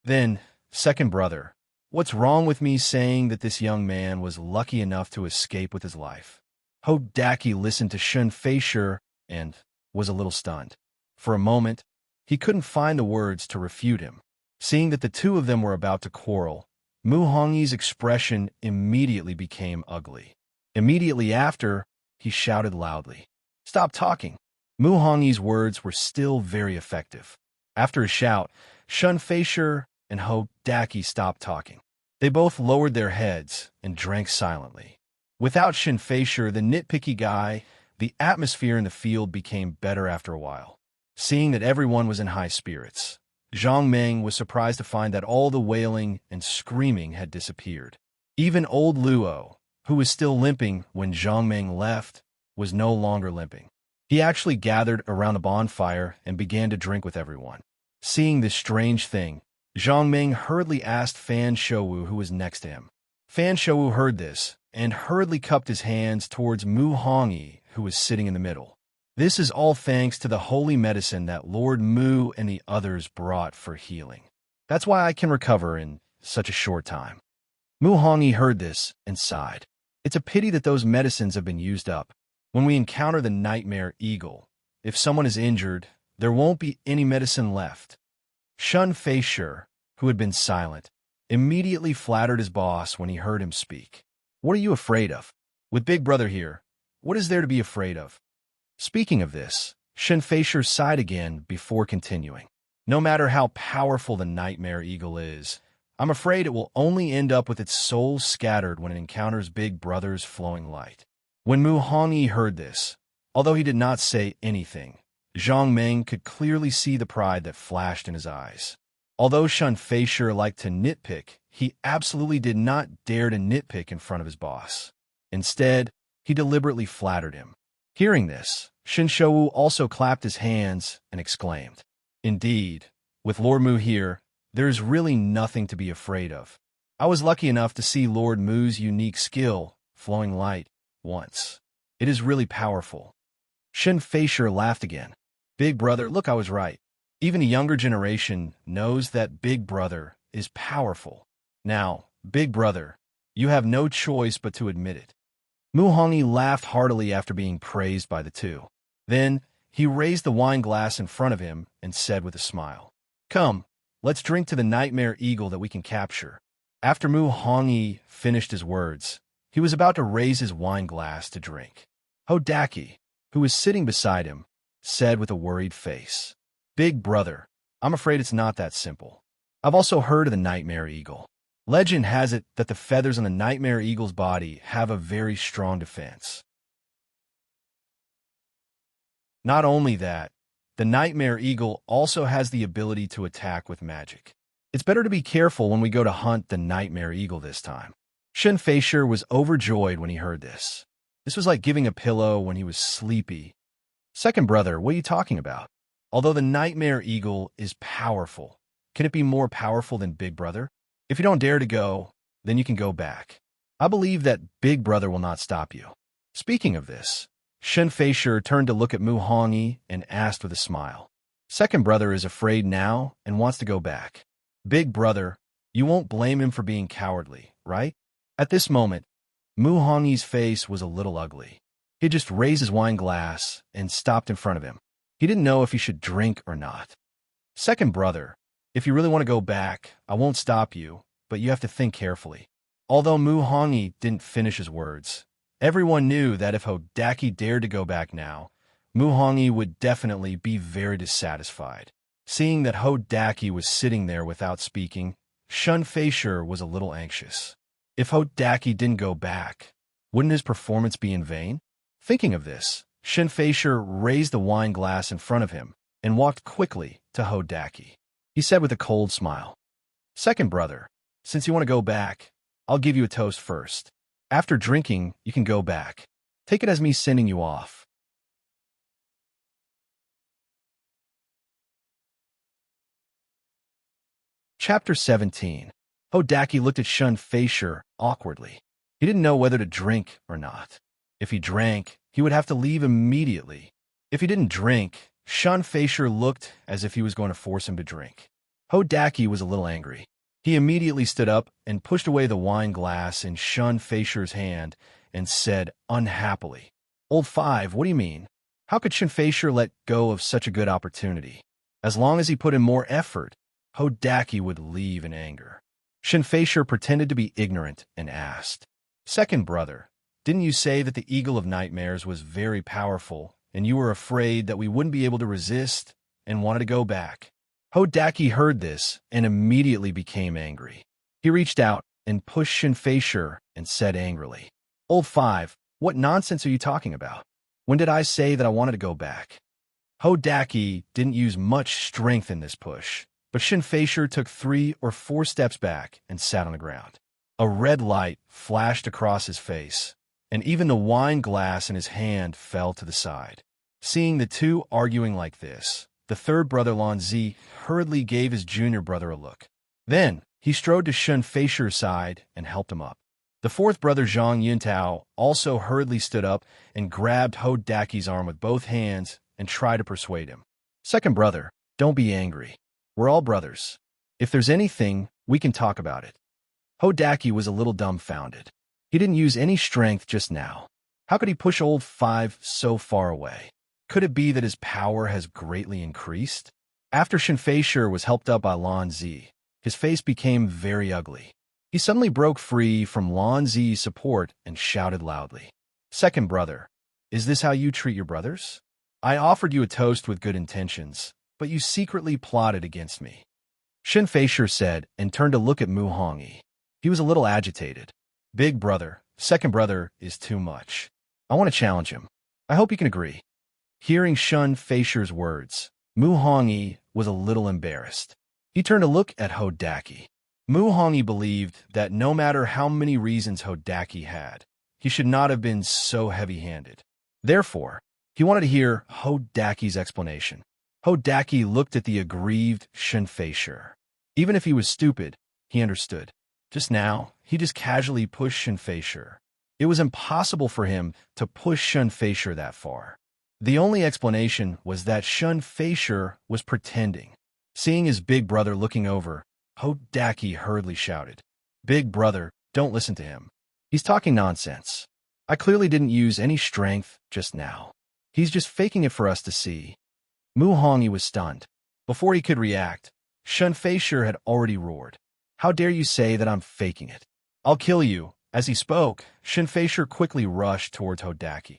Then, second brother, what's wrong with me saying that this young man was lucky enough to escape with his life? Ho Daki listened to Shun Feisher and was a little stunned. For a moment, he couldn't find the words to refute him. Seeing that the two of them were about to quarrel, Mu Hongyi's expression immediately became ugly. Immediately after, he shouted loudly, Stop talking. Mu Hongyi's words were still very effective. After a shout, Shun Feisher and Ho Daki stopped talking. They both lowered their heads and drank silently. Without Shin Feisher, the nitpicky guy, the atmosphere in the field became better after a while. Seeing that everyone was in high spirits, Zhang Meng was surprised to find that all the wailing and screaming had disappeared. Even old Luo, who was still limping when Zhang Meng left, was no longer limping. He actually gathered around the bonfire and began to drink with everyone. Seeing this strange thing, Zhang Meng hurriedly asked Fan Shouwu, who was next to him. Fan Shouwu heard this and hurriedly cupped his hands towards Mu Hongyi, who was sitting in the middle. This is all thanks to the holy medicine that Lord Mu and the others brought for healing. That's why I can recover in such a short time. Mu Hongyi heard this and sighed. It's a pity that those medicines have been used up. When we encounter the nightmare eagle, if someone is injured, there won't be any medicine left. Shun Feisher, who had been silent, immediately flattered his boss when he heard him speak. What are you afraid of? With Big Brother here, what is there to be afraid of? Speaking of this, Shin Feisher sighed again before continuing. No matter how powerful the nightmare eagle is, I'm afraid it will only end up with its soul scattered when it encounters Big Brother's flowing light. When Mu Hongyi heard this, although he did not say anything, Zhang Meng could clearly see the pride that flashed in his eyes. Although Shun Feisher liked to nitpick, he absolutely did not dare to nitpick in front of his boss. Instead, he deliberately flattered him. Hearing this, Shin Shouwu also clapped his hands and exclaimed, Indeed, with Lord Mu here, there is really nothing to be afraid of. I was lucky enough to see Lord Mu's unique skill, flowing light, once. It is really powerful. Shin Feisher laughed again. Big Brother, look, I was right. Even a younger generation knows that Big Brother is powerful. Now, Big Brother, you have no choice but to admit it. Mu Hongyi laughed heartily after being praised by the two. Then, he raised the wine glass in front of him and said with a smile, Come, let's drink to the nightmare eagle that we can capture. After Mu Hongyi finished his words, he was about to raise his wine glass to drink. Ho Daki, who was sitting beside him, said with a worried face, Big Brother, I'm afraid it's not that simple. I've also heard of the nightmare eagle. Legend has it that the feathers on the nightmare eagle's body have a very strong defense. Not only that, the nightmare eagle also has the ability to attack with magic. It's better to be careful when we go to hunt the nightmare eagle this time. Shin Feisher was overjoyed when he heard this. This was like giving a pillow when he was sleepy. Second Brother, what are you talking about? Although the nightmare eagle is powerful, can it be more powerful than Big Brother? If you don't dare to go, then you can go back. I believe that Big Brother will not stop you. Speaking of this, Shin Feisher turned to look at Mu Hongyi and asked with a smile. Second Brother is afraid now and wants to go back. Big Brother, you won't blame him for being cowardly, right? At this moment, Mu Hongyi's face was a little ugly. He just raised his wine glass and stopped in front of him. He didn't know if he should drink or not. Second Brother, if you really want to go back, I won't stop you, but you have to think carefully. Although Mu Hongyi didn't finish his words, everyone knew that if Ho Daki dared to go back now, Mu Hongyi would definitely be very dissatisfied. Seeing that Ho Daki was sitting there without speaking, Shun Feisher was a little anxious. If Ho Daki didn't go back, wouldn't his performance be in vain? Thinking of this, Shin Feisher raised the wine glass in front of him and walked quickly to Ho Daki. He said with a cold smile, Second Brother, since you want to go back, I'll give you a toast first. After drinking, you can go back. Take it as me sending you off. Chapter 17. Ho Daki looked at Shun Feisher awkwardly. He didn't know whether to drink or not. If he drank, he would have to leave immediately. If he didn't drink, Shun Feisher looked as if he was going to force him to drink. Ho Daki was a little angry. He immediately stood up and pushed away the wine glass in Shun Feisher's hand and said unhappily, Old Five, what do you mean? How could Shin Feisher let go of such a good opportunity? As long as he put in more effort, Ho Daki would leave in anger. Shin Feisher pretended to be ignorant and asked, Second Brother, didn't you say that the Eagle of Nightmares was very powerful and you were afraid that we wouldn't be able to resist and wanted to go back. Hodaki heard this and immediately became angry. He reached out and pushed Shinfei and said angrily, "Old Five, what nonsense are you talking about? When did I say that I wanted to go back?" Hodaki didn't use much strength in this push, but Shinfei took 3 or 4 steps back and sat on the ground. A red light flashed across his face, and even the wine glass in his hand fell to the side. Seeing the two arguing like this, the third brother Lanzi hurriedly gave his junior brother a look. Then he strode to Shinfei's side and helped him up. The fourth brother Zhang Yuntao also hurriedly stood up and grabbed Hodaki's arm with both hands and tried to persuade him. "Second brother, don't be angry. We're all brothers. If there's anything, we can talk about it." Hodaki was a little dumbfounded. He didn't use any strength just now. How could he push old Five so far away? Could it be that his power has greatly increased? After Shinfei was helped up by Lan Zi, his face became very ugly. He suddenly broke free from Lan Zi's support and shouted loudly, "Second brother, is this how you treat your brothers? I offered you a toast with good intentions, but you secretly plotted against me." Shinfei said and turned to look at Mu Hongyi. He was a little agitated. "Big brother, second brother is too much. I want to challenge him. I hope you can agree." Hearing Shinfei's words, Mu Hongyi was a little embarrassed. He turned to look at Hodaki. Mu Hongyi believed that no matter how many reasons Hodaki had, he should not have been so heavy-handed. Therefore, he wanted to hear Hodaki's explanation. Hodaki looked at the aggrieved Shinfei. Even if he was stupid, he understood. Just now, he just casually pushed Shinfei. It was impossible for him to push Shinfei that far. The only explanation was that Shinfei was pretending. Seeing his big brother looking over, Hodaki hurriedly shouted, "Big brother, don't listen to him. He's talking nonsense. I clearly didn't use any strength just now. He's just faking it for us to see." Mu Hongyi was stunned. Before he could react, Shinfei had already roared, "How dare you say that I'm faking it? I'll kill you." As he spoke, Shinfei quickly rushed towards Hodaki.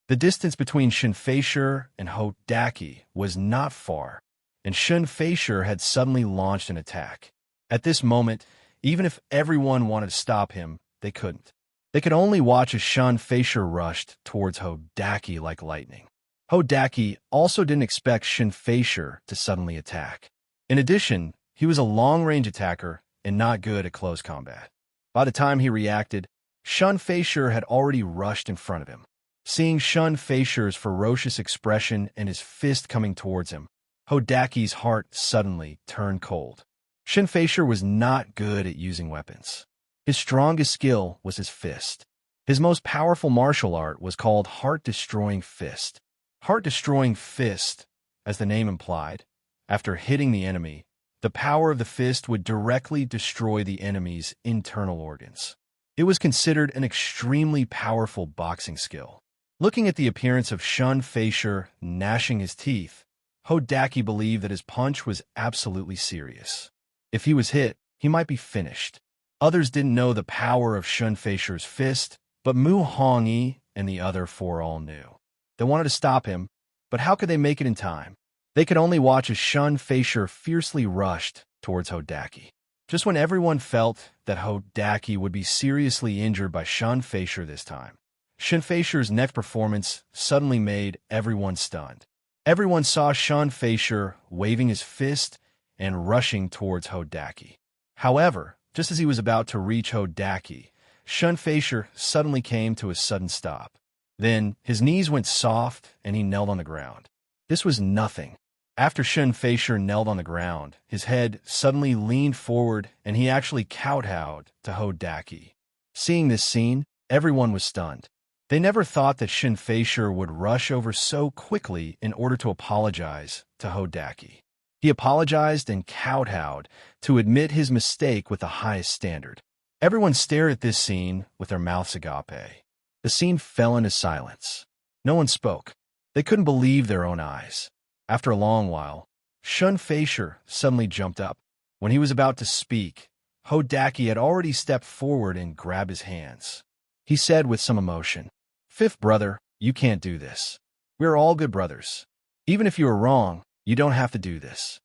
The distance between Shinfei and Hodaki was not far, and Shinfei had suddenly launched an attack. At this moment, even if everyone wanted to stop him, they couldn't. They could only watch as Shinfei rushed towards Hodaki like lightning. Hodaki also didn't expect Shinfei to suddenly attack. In addition, he was a long-range attacker and not good at close combat. By the time he reacted, Shinfei had already rushed in front of him. Seeing Shinfei's ferocious expression and his fist coming towards him, Hodaki's heart suddenly turned cold. Shinfei was not good at using weapons. His strongest skill was his fist. His most powerful martial art was called Heart-Destroying Fist. Heart-Destroying Fist, as the name implied, after hitting the enemy, the power of the fist would directly destroy the enemy's internal organs. It was considered an extremely powerful boxing skill. Looking at the appearance of Shinfei gnashing his teeth, Hodaki believed that his punch was absolutely serious. If he was hit, he might be finished. Others didn't know the power of Shinfei's fist, but Mu Hongyi and the other 4 all knew. They wanted to stop him, but how could they make it in time? They could only watch as Shinfei fiercely rushed towards Hodaki. Just when everyone felt that Hodaki would be seriously injured by Shinfei this time, Shinfei's next performance suddenly made everyone stunned. Everyone saw Shinfei waving his fist and rushing towards Hodaki. However, just as he was about to reach Hodaki, Shinfei suddenly came to a sudden stop. Then his knees went soft and he knelt on the ground. This was nothing. After Shinfei knelt on the ground, his head suddenly leaned forward and he actually kowtowed to Hodaki. Seeing this scene, everyone was stunned. They never thought that Shinfei would rush over so quickly in order to apologize to Hodaki. He apologized and kowtowed to admit his mistake with the highest standard. Everyone stared at this scene with their mouths agape. The scene fell into silence. No one spoke. They couldn't believe their own eyes. After a long while, Shinfei suddenly jumped up. When he was about to speak, Hodaki had already stepped forward and grabbed his hands. He said with some emotion, Fifth brother, you can't do this. We're all good brothers. Even if you are wrong, you don't have to do this.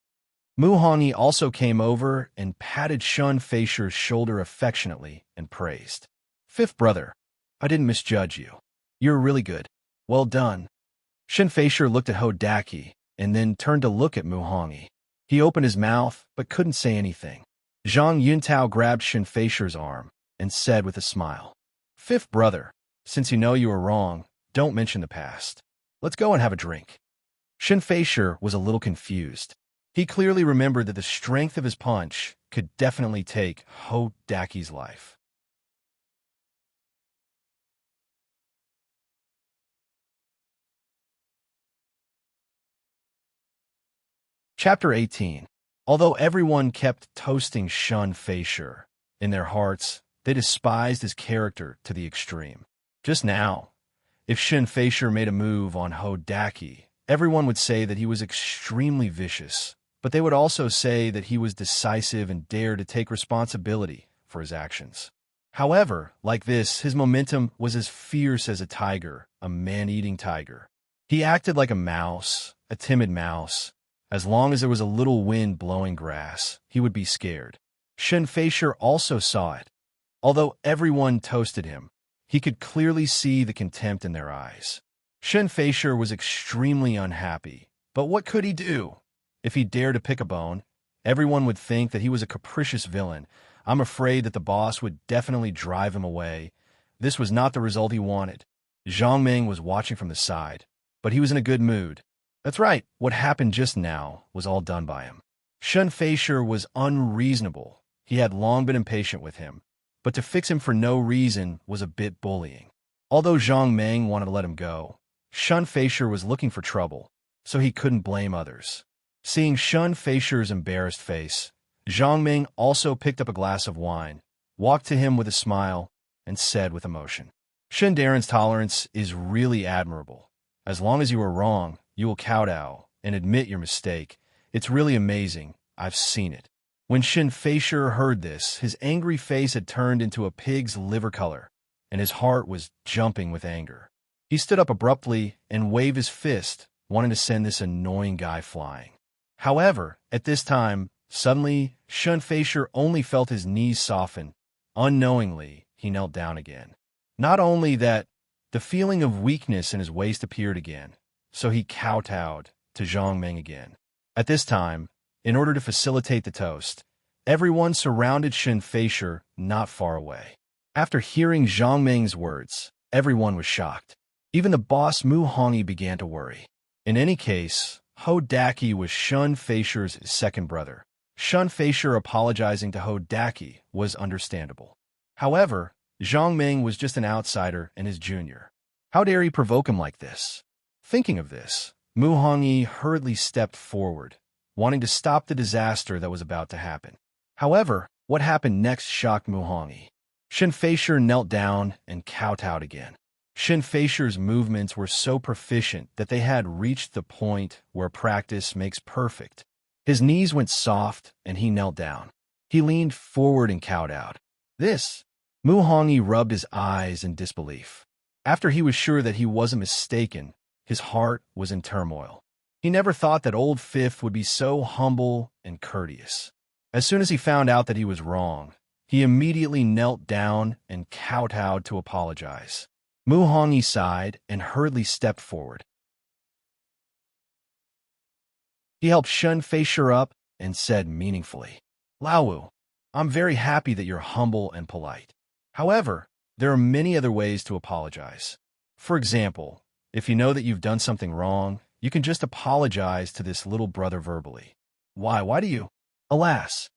Muhangi also came over and patted Shun Feisher's shoulder affectionately and praised. Fifth brother, I didn't misjudge you. You're really good. Well done. Shun Feisher looked at Hodaki and then turned to look at Muhangi. He opened his mouth but couldn't say anything. Zhang Yuntao grabbed Shun Feisher's arm and said with a smile, Fifth brother, since you know you were wrong, don't mention the past. Let's go and have a drink. Shun Feisher was a little confused. He clearly remembered that the strength of his punch could definitely take Hodaki's life. Chapter 18. Although everyone kept toasting Shun Feisher, in their hearts, they despised his character to the extreme. Just now, if Shun Feisher made a move on Hodaki, everyone would say that he was extremely vicious, but they would also say that he was decisive and dared to take responsibility for his actions. However, like this, his momentum was as fierce as a tiger, a man-eating tiger. He acted like a mouse, a timid mouse. As long as there was a little wind blowing grass, he would be scared. Shun Feisher also saw it. Although everyone toasted him, he could clearly see the contempt in their eyes. Shun Feisher was extremely unhappy, but what could he do? If he dared to pick a bone, everyone would think that he was a capricious villain. I'm afraid that the boss would definitely drive him away. This was not the result he wanted. Zhang Ming was watching from the side, but he was in a good mood. That's right, what happened just now was all done by him. Shun Feisher was unreasonable. He had long been impatient with him, but to fix him for no reason was a bit bullying. Although Zhang Ming wanted to let him go, Shun Feisher was looking for trouble, so he couldn't blame others. Seeing Shun Feisher's embarrassed face, Zhang Ming also picked up a glass of wine, walked to him with a smile, and said with emotion, Shun Daren's tolerance is really admirable. As long as you are wrong, you will kowtow and admit your mistake. It's really amazing. I've seen it. When Shun Feisher heard this, his angry face had turned into a pig's liver color, and his heart was jumping with anger. He stood up abruptly and waved his fist, wanting to send this annoying guy flying. However, at this time, suddenly, Shun Feisher only felt his knees soften. Unknowingly, he knelt down again. Not only that, the feeling of weakness in his waist appeared again, so he kowtowed to Zhang Ming again. At this time, in order to facilitate the toast, everyone surrounded Shun Feisher not far away. After hearing Zhang Ming's words, everyone was shocked. Even the boss Muhangi began to worry. In any case, Hodaki was Shun Feisher's second brother. Shun Feisher apologizing to Hodaki was understandable. However, Zhang Ming was just an outsider and his junior. How dare he provoke him like this? Thinking of this, Muhangi hurriedly stepped forward, wanting to stop the disaster that was about to happen. However, what happened next shocked Muhangi. Shun Feisher knelt down and kowtowed again. Shun Feisher's movements were so proficient that they had reached the point where practice makes perfect. His knees went soft and he knelt down. He leaned forward and kowtowed. This, Muhangi rubbed his eyes in disbelief. After he was sure that he wasn't mistaken, his heart was in turmoil. He never thought that old Fifth would be so humble and courteous. As soon as he found out that he was wrong, he immediately knelt down and kowtowed to apologize. Muhangi sighed and hurriedly stepped forward. He helped Shun Feisher up and said meaningfully, Laowu, I'm very happy that you're humble and polite. However, there are many other ways to apologize. For example, if you know that you've done something wrong, you can just apologize to this little brother verbally. Why do you? Alas.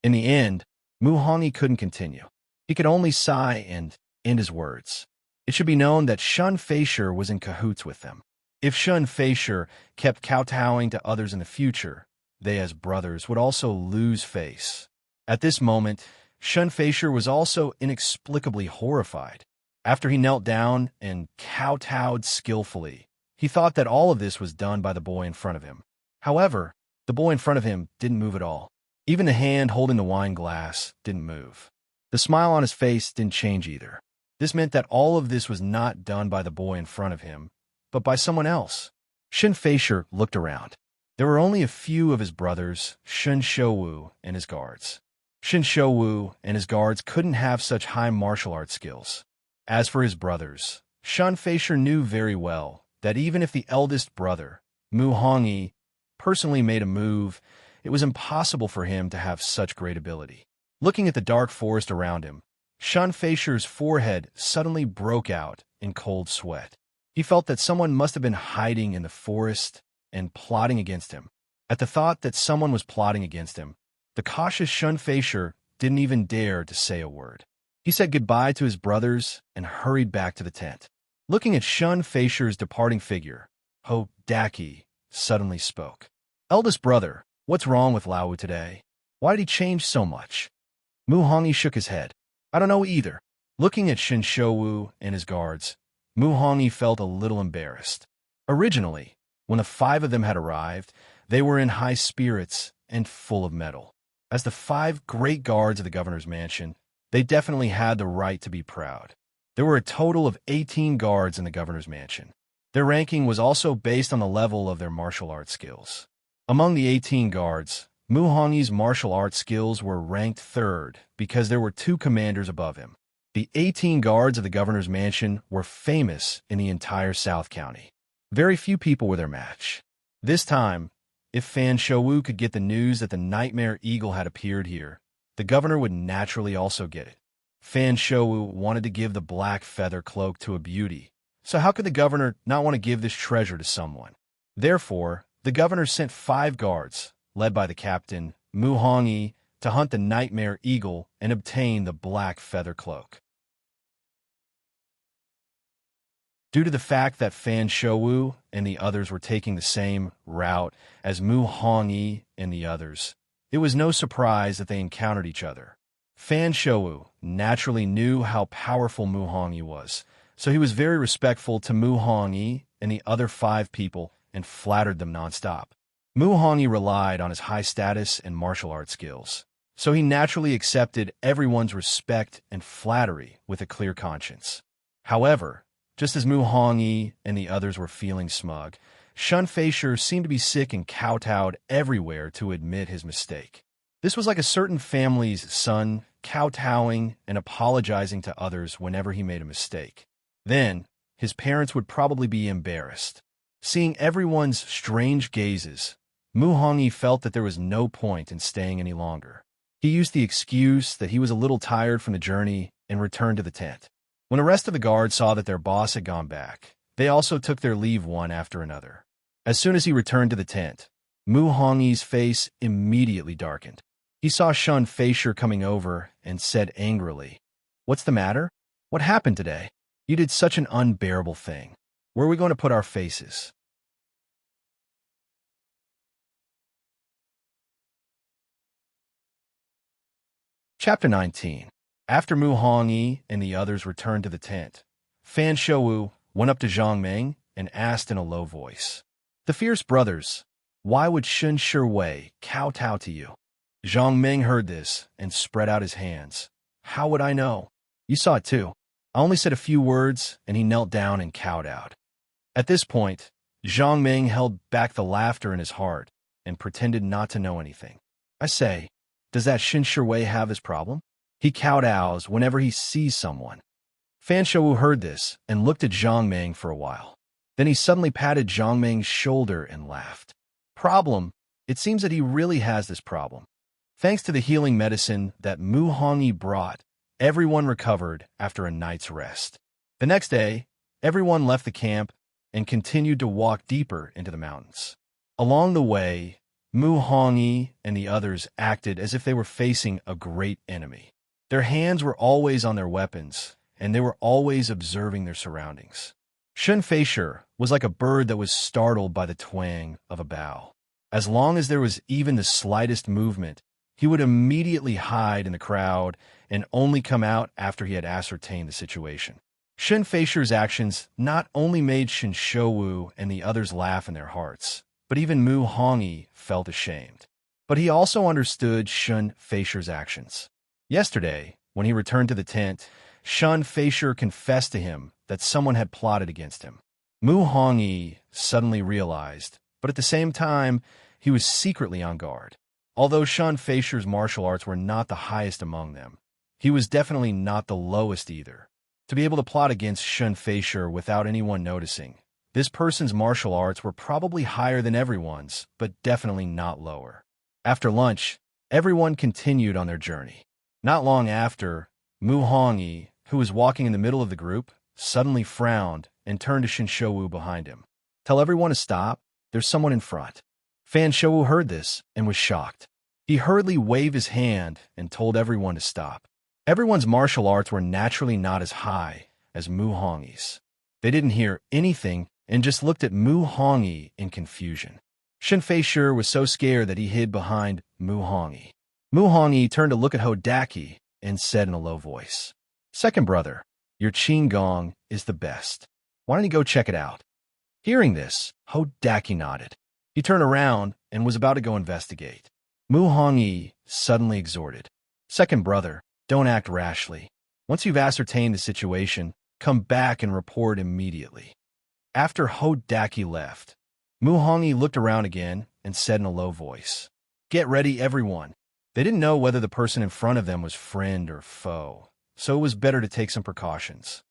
In the end, Muhangi couldn't continue. He could only sigh and end his words. It should be known that Shun Feisher was in cahoots with them. If Shun Feisher kept kowtowing to others in the future, they as brothers would also lose face. At this moment, Shun Feisher was also inexplicably horrified. After he knelt down and kowtowed skillfully, he thought that all of this was done by the boy in front of him. However, the boy in front of him didn't move at all. Even the hand holding the wine glass didn't move. The smile on his face didn't change either. This meant that all of this was not done by the boy in front of him, but by someone else. Shen Feisher looked around. There were only a few of his brothers, Shen Shouwu and his guards. Shen Shouwu and his guards couldn't have such high martial arts skills. As for his brothers, Shen Feisher knew very well that even if the eldest brother, Mu Hongyi, personally made a move, it was impossible for him to have such great ability. Looking at the dark forest around him, Shen Feisher's forehead suddenly broke out in cold sweat. He felt that someone must have been hiding in the forest and plotting against him. At the thought that someone was plotting against him, the cautious Shen Feisher didn't even dare to say a word. He said goodbye to his brothers and hurried back to the tent. Looking at Shen Feisher's departing figure, Ho Daki suddenly spoke. "Eldest brother, what's wrong with Laowu today? Why did he change so much?" Mu Hongyi shook his head. "I don't know either." Looking at Shen Shouwu and his guards, Mu Hongyi felt a little embarrassed. Originally, when the 5 of them had arrived, they were in high spirits and full of mettle. As the 5 great guards of the governor's mansion, they definitely had the right to be proud. There were a total of 18 guards in the governor's mansion. Their ranking was also based on the level of their martial arts skills. Among the 18 guards, Mu Hongyi's martial arts skills were ranked 3rd because there were 2 commanders above him. The 18 guards of the governor's mansion were famous in the entire South County. Very few people were their match. This time, if Fan Shouwu could get the news that the Nightmare Eagle had appeared here, the governor would naturally also get it. Fan Shouwu wanted to give the black feather cloak to a beauty, so how could the governor not want to give this treasure to someone? Therefore, the governor sent 5 guards, led by the captain, Mu Hongyi, to hunt the Nightmare Eagle and obtain the black feather cloak. Due to the fact that Fan Shouwu and the others were taking the same route as Mu Hongyi and the others, it was no surprise that they encountered each other. Fan Shouwu naturally knew how powerful Mu Hongyi was, so he was very respectful to Mu Hongyi and the other 5 people and flattered them nonstop. Mu Hongyi relied on his high status and martial arts skills, so he naturally accepted everyone's respect and flattery with a clear conscience. However, just as Mu Hongyi and the others were feeling smug, Shen Feisher seemed to be sick and kowtowed everywhere to admit his mistake. This was like a certain family's son kowtowing and apologizing to others whenever he made a mistake. Then, his parents would probably be embarrassed. Seeing everyone's strange gazes, Mu Hongyi felt that there was no point in staying any longer. He used the excuse that he was a little tired from the journey and returned to the tent. When the rest of the guards saw that their boss had gone back, they also took their leave one after another. As soon as he returned to the tent, Mu Hongyi's face immediately darkened. He saw Shen Feisher coming over and said angrily, "What's the matter? What happened today? You did such an unbearable thing. Where are we going to put our faces?" Chapter 19. After Mu Hongyi and the others returned to the tent, Fan Shouwu went up to Zhang Meng and asked in a low voice, "The fierce brothers, why would Shen Shiwei kowtow to you?" Zhang Meng heard this and spread out his hands. "How would I know? You saw it too. I only said a few words and he knelt down and kowtowed." At this point, Zhang Meng held back the laughter in his heart and pretended not to know anything. "I say, does that Shen Shiwei have this problem? He kowtows whenever he sees someone." Fan Shouwu heard this and looked at Zhang Meng for a while. Then he suddenly patted Zhang Meng's shoulder and laughed. "Problem? It seems that he really has this problem." Thanks to the healing medicine that Mu Hongyi brought, everyone recovered after a night's rest. The next day, everyone left the camp and continued to walk deeper into the mountains. Along the way, Mu Hongyi and the others acted as if they were facing a great enemy. Their hands were always on their weapons, and they were always observing their surroundings. Shen Feisher was like a bird that was startled by the twang of a bough. As long as there was even the slightest movement, he would immediately hide in the crowd and only come out after he had ascertained the situation. Shen Feisher's actions not only made Shen Shouwu and the others laugh in their hearts, but even Mu Hongyi felt ashamed. But he also understood Shen Feisher's actions. Yesterday, when he returned to the tent, Shun Feisher confessed to him that someone had plotted against him. Mu Hongyi suddenly realized, but at the same time, he was secretly on guard. Although Shun Feisher's martial arts were not the highest among them, he was definitely not the lowest either. To be able to plot against Shun Feisher without anyone noticing, this person's martial arts were probably higher than everyone's, but definitely not lower. After lunch, everyone continued on their journey. Not long after, Mu Hongyi, who was walking in the middle of the group, suddenly frowned and turned to Shinshouwu behind him. "Tell everyone to stop. There's someone in front." Fan Shouwu heard this and was shocked. He hurriedly waved his hand and told everyone to stop. Everyone's martial arts were naturally not as high as Mu Hongyi's. They didn't hear anything and just looked at Mu Hongyi in confusion. Shin Feisher was so scared that he hid behind Mu Hongyi. Mu Hongyi turned to look at Hodaki and said in a low voice, "Second brother, your Qin Gong is the best. Why don't you go check it out?" Hearing this, Hodaki nodded. He turned around and was about to go investigate. Mu Hongyi suddenly exhorted, "Second brother, don't act rashly. Once you've ascertained the situation, come back and report immediately." After Hodaki left, Mu Hongyi looked around again and said in a low voice, "Get ready, everyone." They didn't know whether the person in front of them was friend or foe, so it was better to take some precautions.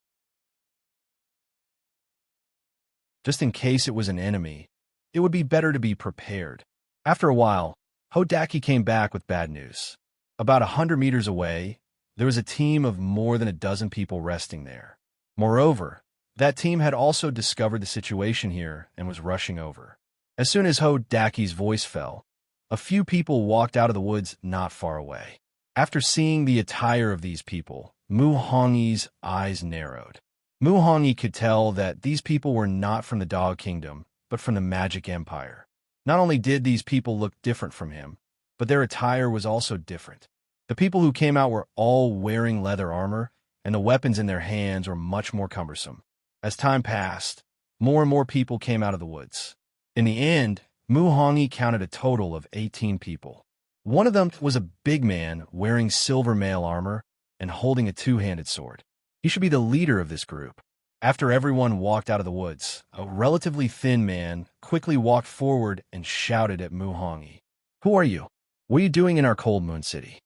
Just in case it was an enemy, it would be better to be prepared. After a while, Hodaki came back with bad news. About 100 meters away, there was a team of more than a dozen people resting there. Moreover, that team had also discovered the situation here and was rushing over. As soon as Hodaki's voice fell, a few people walked out of the woods not far away. After seeing the attire of these people, Mu Hongyi's eyes narrowed. Mu Hongyi could tell that these people were not from the Dog Kingdom, but from the Magic Empire. Not only did these people look different from him, but their attire was also different. The people who came out were all wearing leather armor, and the weapons in their hands were much more cumbersome. As time passed, more and more people came out of the woods. In the end, Mu Hongyi counted a total of 18 people. One of them was a big man wearing silver mail armor and holding a two-handed sword. He should be the leader of this group. After everyone walked out of the woods, a relatively thin man quickly walked forward and shouted at Mu Hongyi, "Who are you? What are you doing in our Cold Moon City?"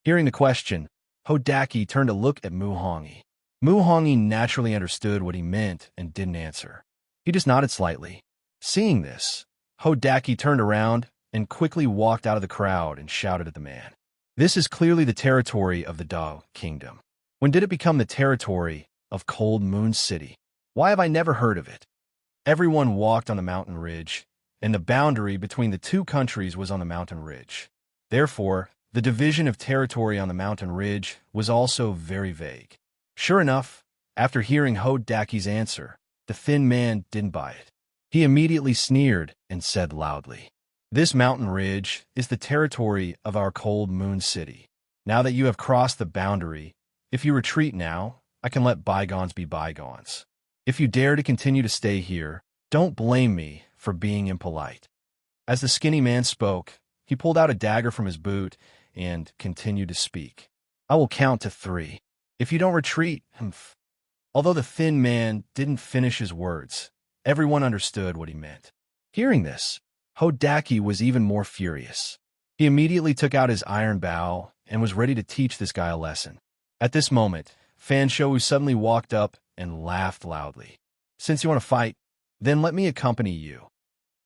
Hearing the question, Hodaki turned to look at Mu Hongyi. Mu Hongyi naturally understood what he meant and didn't answer. He just nodded slightly. Seeing this, Hodaki turned around and quickly walked out of the crowd and shouted at the man, "This is clearly the territory of the Dao Kingdom. When did it become the territory of Cold Moon City? Why have I never heard of it?" Everyone walked on the mountain ridge, and the boundary between the two countries was on the mountain ridge. Therefore, the division of territory on the mountain ridge was also very vague. Sure enough, after hearing Hodaki's answer, the thin man didn't buy it. He immediately sneered and said loudly, "This mountain ridge is the territory of our Cold Moon City. Now that you have crossed the boundary, if you retreat now, I can let bygones be bygones. If you dare to continue to stay here, don't blame me for being impolite." As the skinny man spoke, he pulled out a dagger from his boot and continued to speak. "I will count to 3. If you don't retreat, humph." Although the thin man didn't finish his words, everyone understood what he meant. Hearing this, Hodaki was even more furious. He immediately took out his iron bow and was ready to teach this guy a lesson. At this moment, Fan Shou suddenly walked up and laughed loudly. "Since you want to fight, then let me accompany you."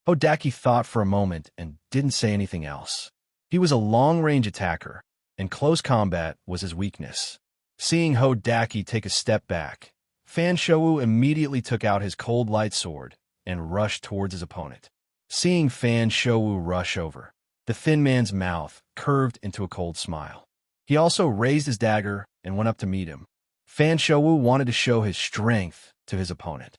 Hodaki thought for a moment and didn't say anything else. He was a long-range attacker, and close combat was his weakness. Seeing Hodaki take a step back, Fan Shou immediately took out his cold light sword and rushed towards his opponent. Seeing Fan Shou rush over, the thin man's mouth curved into a cold smile. He also raised his dagger and went up to meet him. Fan Shou wanted to show his strength to his opponent.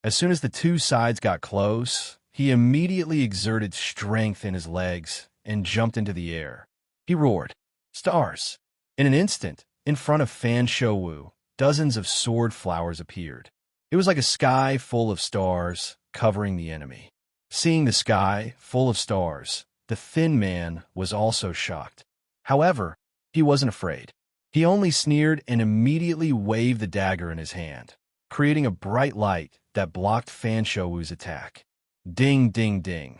As soon as the two sides got close, he immediately exerted strength in his legs and jumped into the air. He roared, "Stars!" In an instant, in front of Fan Shou, dozens of sword flowers appeared. It was like a sky full of stars covering the enemy. Seeing the sky full of stars, the thin man was also shocked. However, He wasn't afraid. He only sneered and immediately waved the dagger in his hand, creating a bright light that blocked Fan Shouwu's attack. Ding, ding, ding.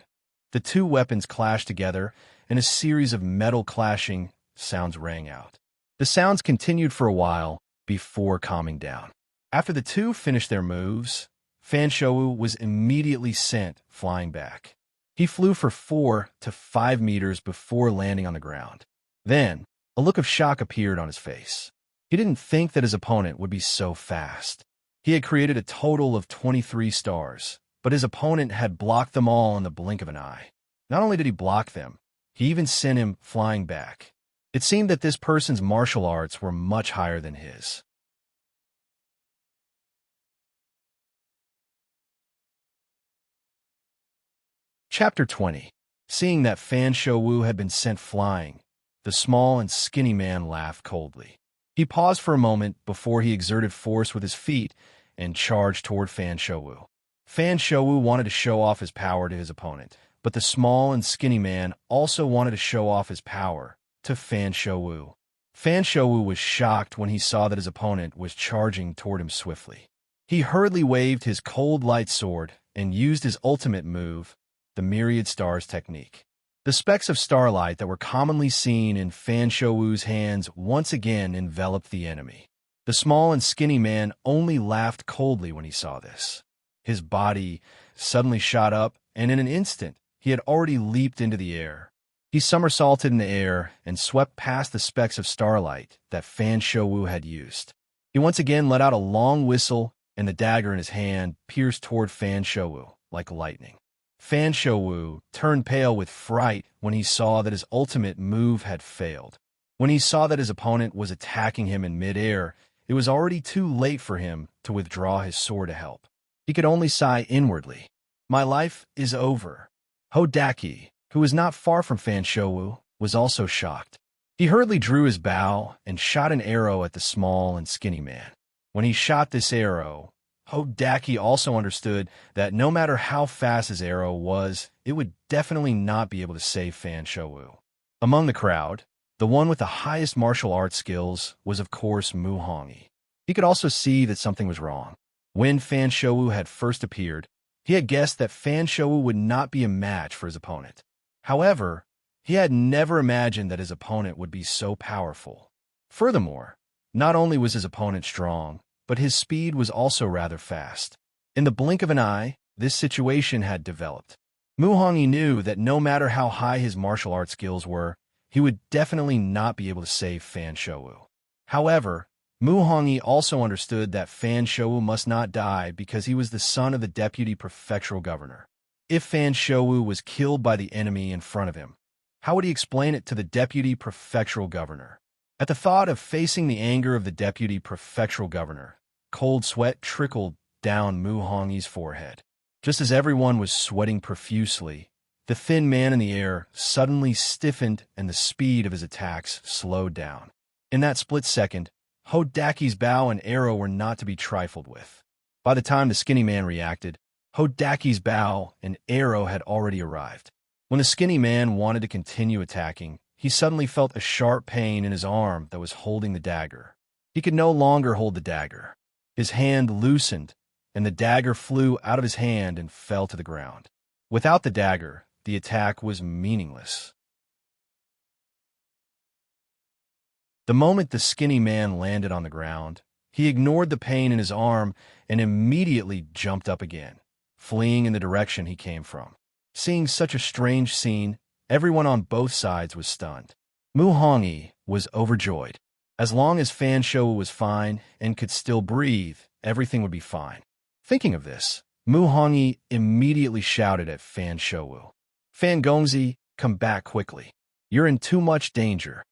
The two weapons clashed together, and a series of metal clashing sounds rang out. The sounds continued for a while before calming down. After the two finished their moves, Fan Shouwu was immediately sent flying back. He flew for 4 to 5 meters before landing on the ground. Then, a look of shock appeared on his face. He didn't think that his opponent would be so fast. He had created a total of 23 stars, but his opponent had blocked them all in the blink of an eye. Not only did he block them, he even sent him flying back. It seemed that this person's martial arts were much higher than his. Chapter 20. Seeing that Fan Shouwu had been sent flying, the small and skinny man laughed coldly. He paused for a moment before he exerted force with his feet and charged toward Fan Shouwu. Fan Shouwu wanted to show off his power to his opponent, but the small and skinny man also wanted to show off his power to Fan Shouwu. Fan Shouwu was shocked when he saw that his opponent was charging toward him swiftly. He hurriedly waved his cold light sword and used his ultimate move, the Myriad Stars technique. The specks of starlight that were commonly seen in Fan Shouwu's hands once again enveloped the enemy. The small and skinny man only laughed coldly when he saw this. His body suddenly shot up, and in an instant, he had already leaped into the air. He somersaulted in the air and swept past the specks of starlight that Fan Shouwu had used. He once again let out a long whistle, and the dagger in his hand pierced toward Fan Shouwu like lightning. Fan Shouwu turned pale with fright when he saw that his ultimate move had failed. When he saw that his opponent was attacking him in midair, it was already too late for him to withdraw his sword to help. He could only sigh inwardly. My life is over. Hodaki, who was not far from Fan Shouwu, was also shocked. He hurriedly drew his bow and shot an arrow at the small and skinny man. When he shot this arrow, Hodaki also understood that no matter how fast his arrow was, it would definitely not be able to save Fan Shouwu. Among the crowd, the one with the highest martial arts skills was of course Mu Hongi. He could also see that something was wrong. When Fan Shouwu had first appeared, he had guessed that Fan Shouwu would not be a match for his opponent. However, he had never imagined that his opponent would be so powerful. Furthermore, not only was his opponent strong, but his speed was also rather fast. In the blink of an eye, this situation had developed. Mu Hongi knew that no matter how high his martial arts skills were, he would definitely not be able to save Fan Shouwu. However, Mu Hongi also understood that Fan Shouwu must not die because he was the son of the deputy prefectural governor. If Fan Shouwu was killed by the enemy in front of him, how would he explain it to the deputy prefectural governor? At the thought of facing the anger of the deputy prefectural governor, cold sweat trickled down Mu Hongi's forehead. Just as everyone was sweating profusely, the thin man in the air suddenly stiffened and the speed of his attacks slowed down. In that split second, Hodaki's bow and arrow were not to be trifled with. By the time the skinny man reacted, Hodaki's bow and arrow had already arrived. When the skinny man wanted to continue attacking, he suddenly felt a sharp pain in his arm that was holding the dagger. He could no longer hold the dagger. His hand loosened, and the dagger flew out of his hand and fell to the ground. Without the dagger, the attack was meaningless. The moment the skinny man landed on the ground, he ignored the pain in his arm and immediately jumped up again, fleeing in the direction he came from. Seeing such a strange scene, everyone on both sides was stunned. Mu Hongi was overjoyed. As long as Fan Shouwu was fine and could still breathe, everything would be fine. Thinking of this, Mu Hongi immediately shouted at Fan Shouwu. Fan Gongzi, come back quickly. You're in too much danger.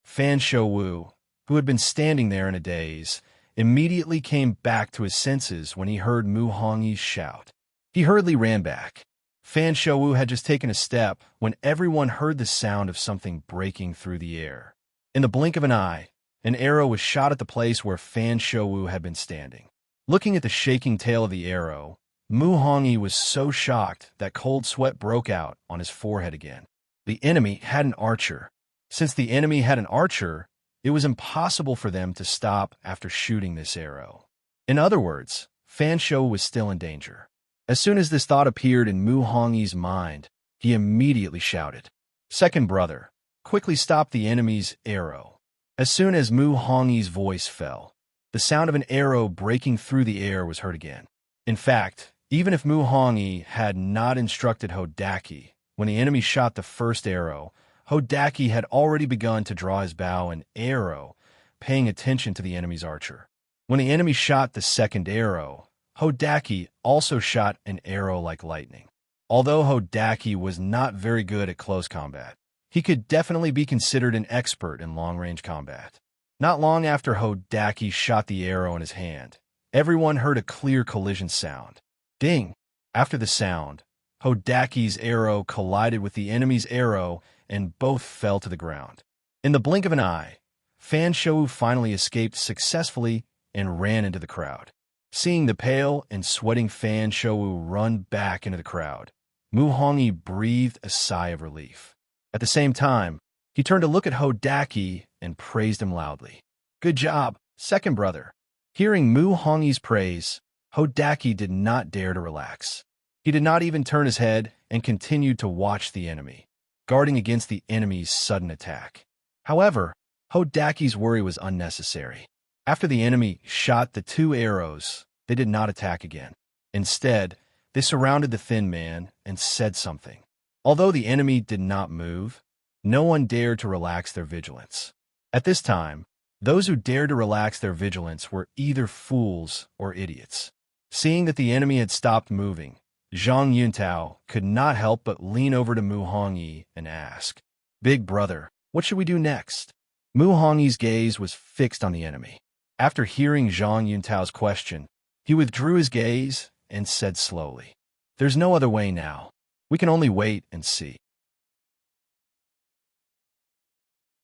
Fan Shouwu, who had been standing there in a daze, immediately came back to his senses when he heard Mu Hongi's shout. He hurriedly ran back. Fan Shouwu had just taken a step when everyone heard the sound of something breaking through the air. In the blink of an eye, an arrow was shot at the place where Fan Shouwu had been standing. Looking at the shaking tail of the arrow, Mu Hongi was so shocked that cold sweat broke out on his forehead again. The enemy had an archer. Since the enemy had an archer, it was impossible for them to stop after shooting this arrow. In other words, Fan Shou was still in danger. As soon as this thought appeared in Mu Hongyi's mind, he immediately shouted, "Second brother, quickly stop the enemy's arrow." As soon as Mu Hongyi's voice fell, the sound of an arrow breaking through the air was heard again. In fact, even if Mu Hongyi had not instructed Hodaki, when the enemy shot the first arrow, Hodaki had already begun to draw his bow and arrow, paying attention to the enemy's archer. When the enemy shot the second arrow, Hodaki also shot an arrow like lightning. Although Hodaki was not very good at close combat, he could definitely be considered an expert in long-range combat. Not long after Hodaki shot the arrow in his hand, everyone heard a clear collision sound. Ding! After the sound, Hodaki's arrow collided with the enemy's arrow and both fell to the ground. In the blink of an eye, Fan Shou finally escaped successfully and ran into the crowd. Seeing the pale and sweating Fan Shou run back into the crowd, Mu Hongyi breathed a sigh of relief. At the same time, he turned to look at Hodaki and praised him loudly. "Good job, second brother." Hearing Mu Hongyi's praise, Hodaki did not dare to relax. He did not even turn his head and continued to watch the enemy, guarding against the enemy's sudden attack. However, Hodaki's worry was unnecessary. After the enemy shot the two arrows, they did not attack again. Instead, they surrounded the thin man and said something. Although the enemy did not move, no one dared to relax their vigilance. At this time, those who dared to relax their vigilance were either fools or idiots. Seeing that the enemy had stopped moving, Zhang Yuntao could not help but lean over to Mu Hongyi and ask, "Big brother, what should we do next?" Mu Hongyi's gaze was fixed on the enemy. After hearing Zhang Yuntao's question, he withdrew his gaze and said slowly, "There's no other way now. We can only wait and see."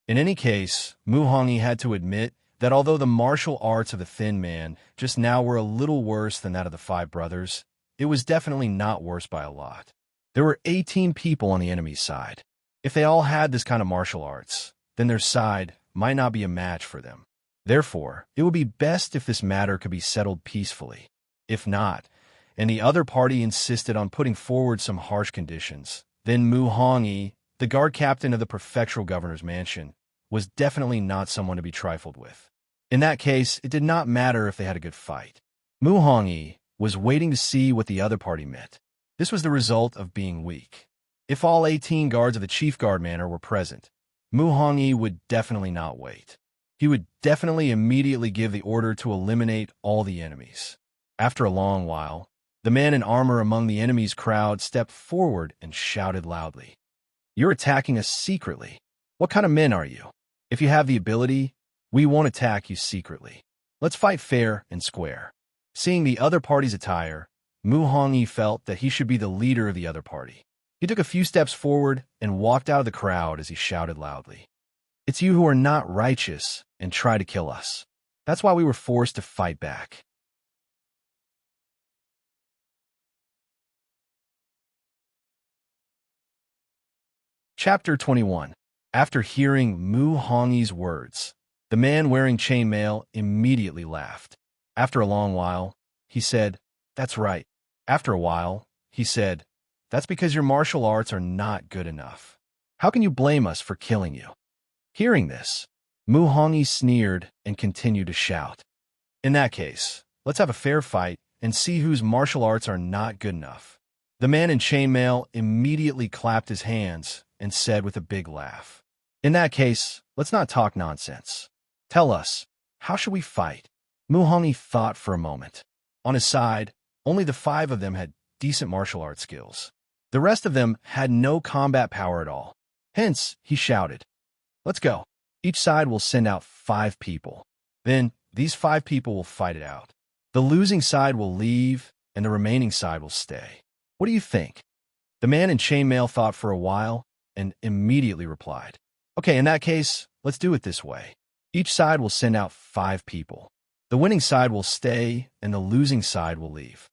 In any case, Mu Hongyi had to admit that although the martial arts of the thin man just now were a little worse than that of the five brothers, it was definitely not worse by a lot. There were 18 people on the enemy's side. If they all had this kind of martial arts, then their side might not be a match for them. Therefore, it would be best if this matter could be settled peacefully. If not, and the other party insisted on putting forward some harsh conditions, then Mu Hongyi, the guard captain of the prefectural governor's mansion, was definitely not someone to be trifled with. In that case, it did not matter if they had a good fight. Mu Hongyi was waiting to see what the other party meant. This was the result of being weak. If all 18 guards of the chief guard manor were present, Mu Hongyi would definitely not wait. He would definitely immediately give the order to eliminate all the enemies. After a long while, the man in armor among the enemy's crowd stepped forward and shouted loudly, "You're attacking us secretly. What kind of men are you? If you have the ability, we won't attack you secretly. Let's fight fair and square." Seeing the other party's attire, Mu Hongyi felt that he should be the leader of the other party. He took a few steps forward and walked out of the crowd as he shouted loudly, "It's you who are not righteous and try to kill us. That's why we were forced to fight back." Chapter 21. After hearing Mu Hongyi's words, the man wearing chainmail immediately laughed. After a long while, he said, "That's right." After a while, he said, "That's because your martial arts are not good enough. How can you blame us for killing you?" Hearing this, Mu Hongyi sneered and continued to shout, "In that case, let's have a fair fight and see whose martial arts are not good enough." The man in chainmail immediately clapped his hands and said with a big laugh, "In that case, let's not talk nonsense. Tell us, how should we fight?" Mu Hongyi thought for a moment. On his side, only the 5 of them had decent martial arts skills. The rest of them had no combat power at all. Hence, he shouted, "Let's go. Each side will send out 5 people. Then, these 5 people will fight it out. The losing side will leave, and the remaining side will stay. What do you think?" The man in chainmail thought for a while and immediately replied, "Okay, in that case, let's do it this way. Each side will send out 5 people. The winning side will stay, and the losing side will leave."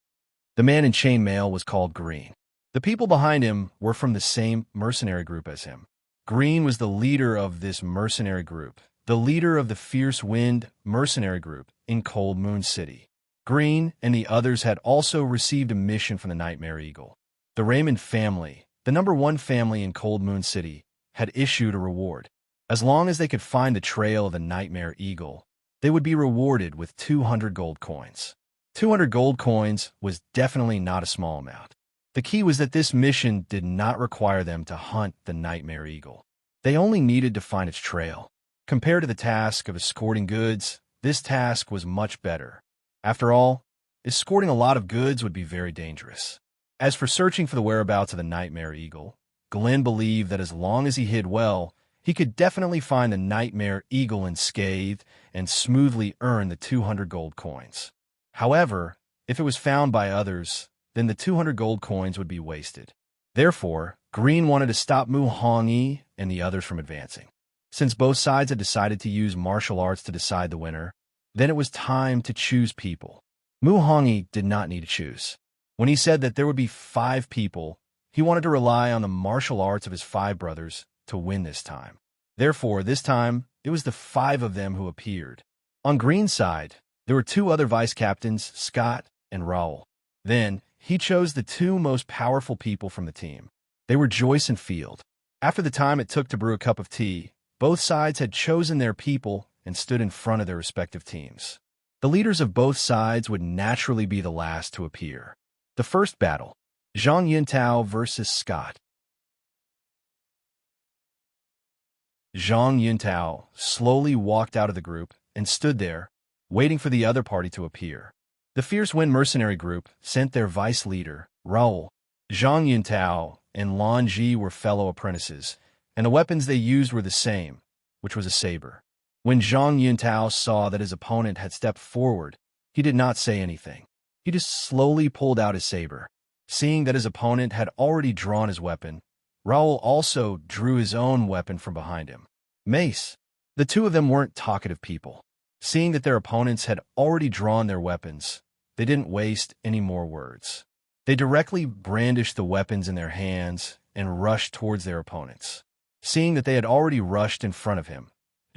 The man in chainmail was called Green. The people behind him were from the same mercenary group as him. Green was the leader of this mercenary group, the leader of the Fierce Wind mercenary group in Cold Moon City. Green and the others had also received a mission from the Nightmare Eagle. The Raymond family, the #1 family in Cold Moon City, had issued a reward. As long as they could find the trail of the Nightmare Eagle, they would be rewarded with 200 gold coins. 200 gold coins was definitely not a small amount. The key was that this mission did not require them to hunt the Nightmare Eagle. They only needed to find its trail. Compared to the task of escorting goods, this task was much better. After all, escorting a lot of goods would be very dangerous. As for searching for the whereabouts of the Nightmare Eagle, Glenn believed that as long as he hid well, he could definitely find the Nightmare Eagle unscathed and smoothly earn the 200 gold coins. However, if it was found by others, then the 200 gold coins would be wasted. Therefore, Green wanted to stop Mu Hongyi and the others from advancing. Since both sides had decided to use martial arts to decide the winner, then it was time to choose people. Mu Hongyi did not need to choose. When he said that there would be 5 people, he wanted to rely on the martial arts of his 5 brothers to win this time. Therefore, this time, it was the 5 of them who appeared. On Green's side, there were 2 other vice-captains, Scott and Raoul. Then, he chose the 2 most powerful people from the team. They were Joyce and Field. After the time it took to brew a cup of tea, both sides had chosen their people and stood in front of their respective teams. The leaders of both sides would naturally be the last to appear. The first battle, Zhang Yuntao versus Scott. Zhang Yuntao slowly walked out of the group and stood there, waiting for the other party to appear. The Fierce Wind mercenary group sent their vice leader, Raoul. Zhang Yuntao and Lan Ji were fellow apprentices, and the weapons they used were the same, which was a saber. When Zhang Yuntao saw that his opponent had stepped forward, he did not say anything. He just slowly pulled out his saber. Seeing that his opponent had already drawn his weapon, Raoul also drew his own weapon from behind him. Mace. The 2 of them weren't talkative people. Seeing that their opponents had already drawn their weapons, they didn't waste any more words. They directly brandished the weapons in their hands and rushed towards their opponents. Seeing that they had already rushed in front of him,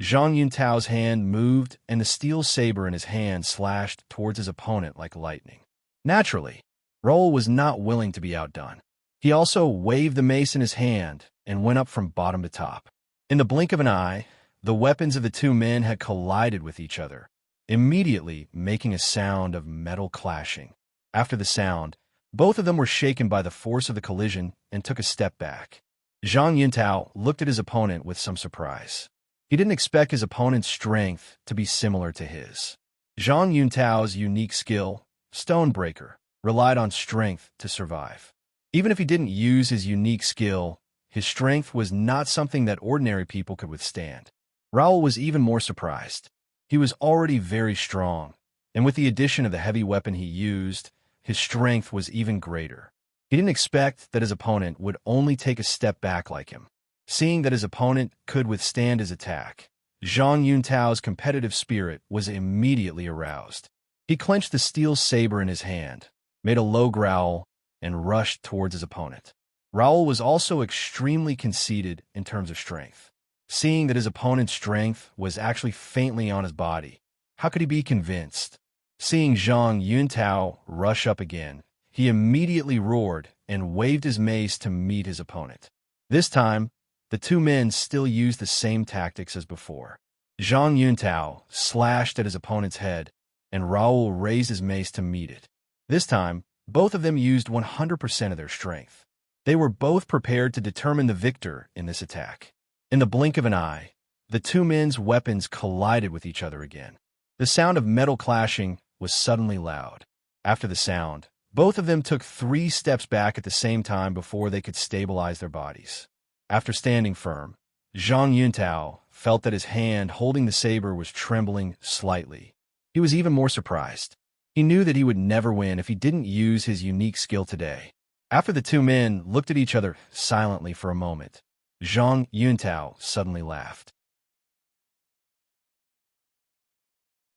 Zhang Yuntao's hand moved and the steel saber in his hand slashed towards his opponent like lightning. Naturally, Raoul was not willing to be outdone. He also waved the mace in his hand and went up from bottom to top. In the blink of an eye, the weapons of the 2 men had collided with each other, immediately making a sound of metal clashing. After the sound, both of them were shaken by the force of the collision and took a step back. Zhang Yuntao looked at his opponent with some surprise. He didn't expect his opponent's strength to be similar to his. Zhang Yuntao's unique skill, Stonebreaker, relied on strength to survive. Even if he didn't use his unique skill, his strength was not something that ordinary people could withstand. Raoul was even more surprised. He was already very strong, and with the addition of the heavy weapon he used, his strength was even greater. He didn't expect that his opponent would only take a step back like him. Seeing that his opponent could withstand his attack, Zhang Yuntao's competitive spirit was immediately aroused. He clenched the steel saber in his hand, made a low growl, and rushed towards his opponent. Raoul was also extremely conceited in terms of strength. Seeing that his opponent's strength was actually faintly on his body, how could he be convinced? Seeing Zhang Yuntao rush up again, he immediately roared and waved his mace to meet his opponent. This time, the 2 men still used the same tactics as before. Zhang Yuntao slashed at his opponent's head, and Raoul raised his mace to meet it. This time, both of them used 100% of their strength. They were both prepared to determine the victor in this attack. In the blink of an eye, the 2 men's weapons collided with each other again. The sound of metal clashing was suddenly loud. After the sound, both of them took 3 steps back at the same time before they could stabilize their bodies. After standing firm, Zhang Yuntao felt that his hand holding the saber was trembling slightly. He was even more surprised. He knew that he would never win if he didn't use his unique skill today. After the 2 men looked at each other silently for a moment, Zhang Yuntao suddenly laughed.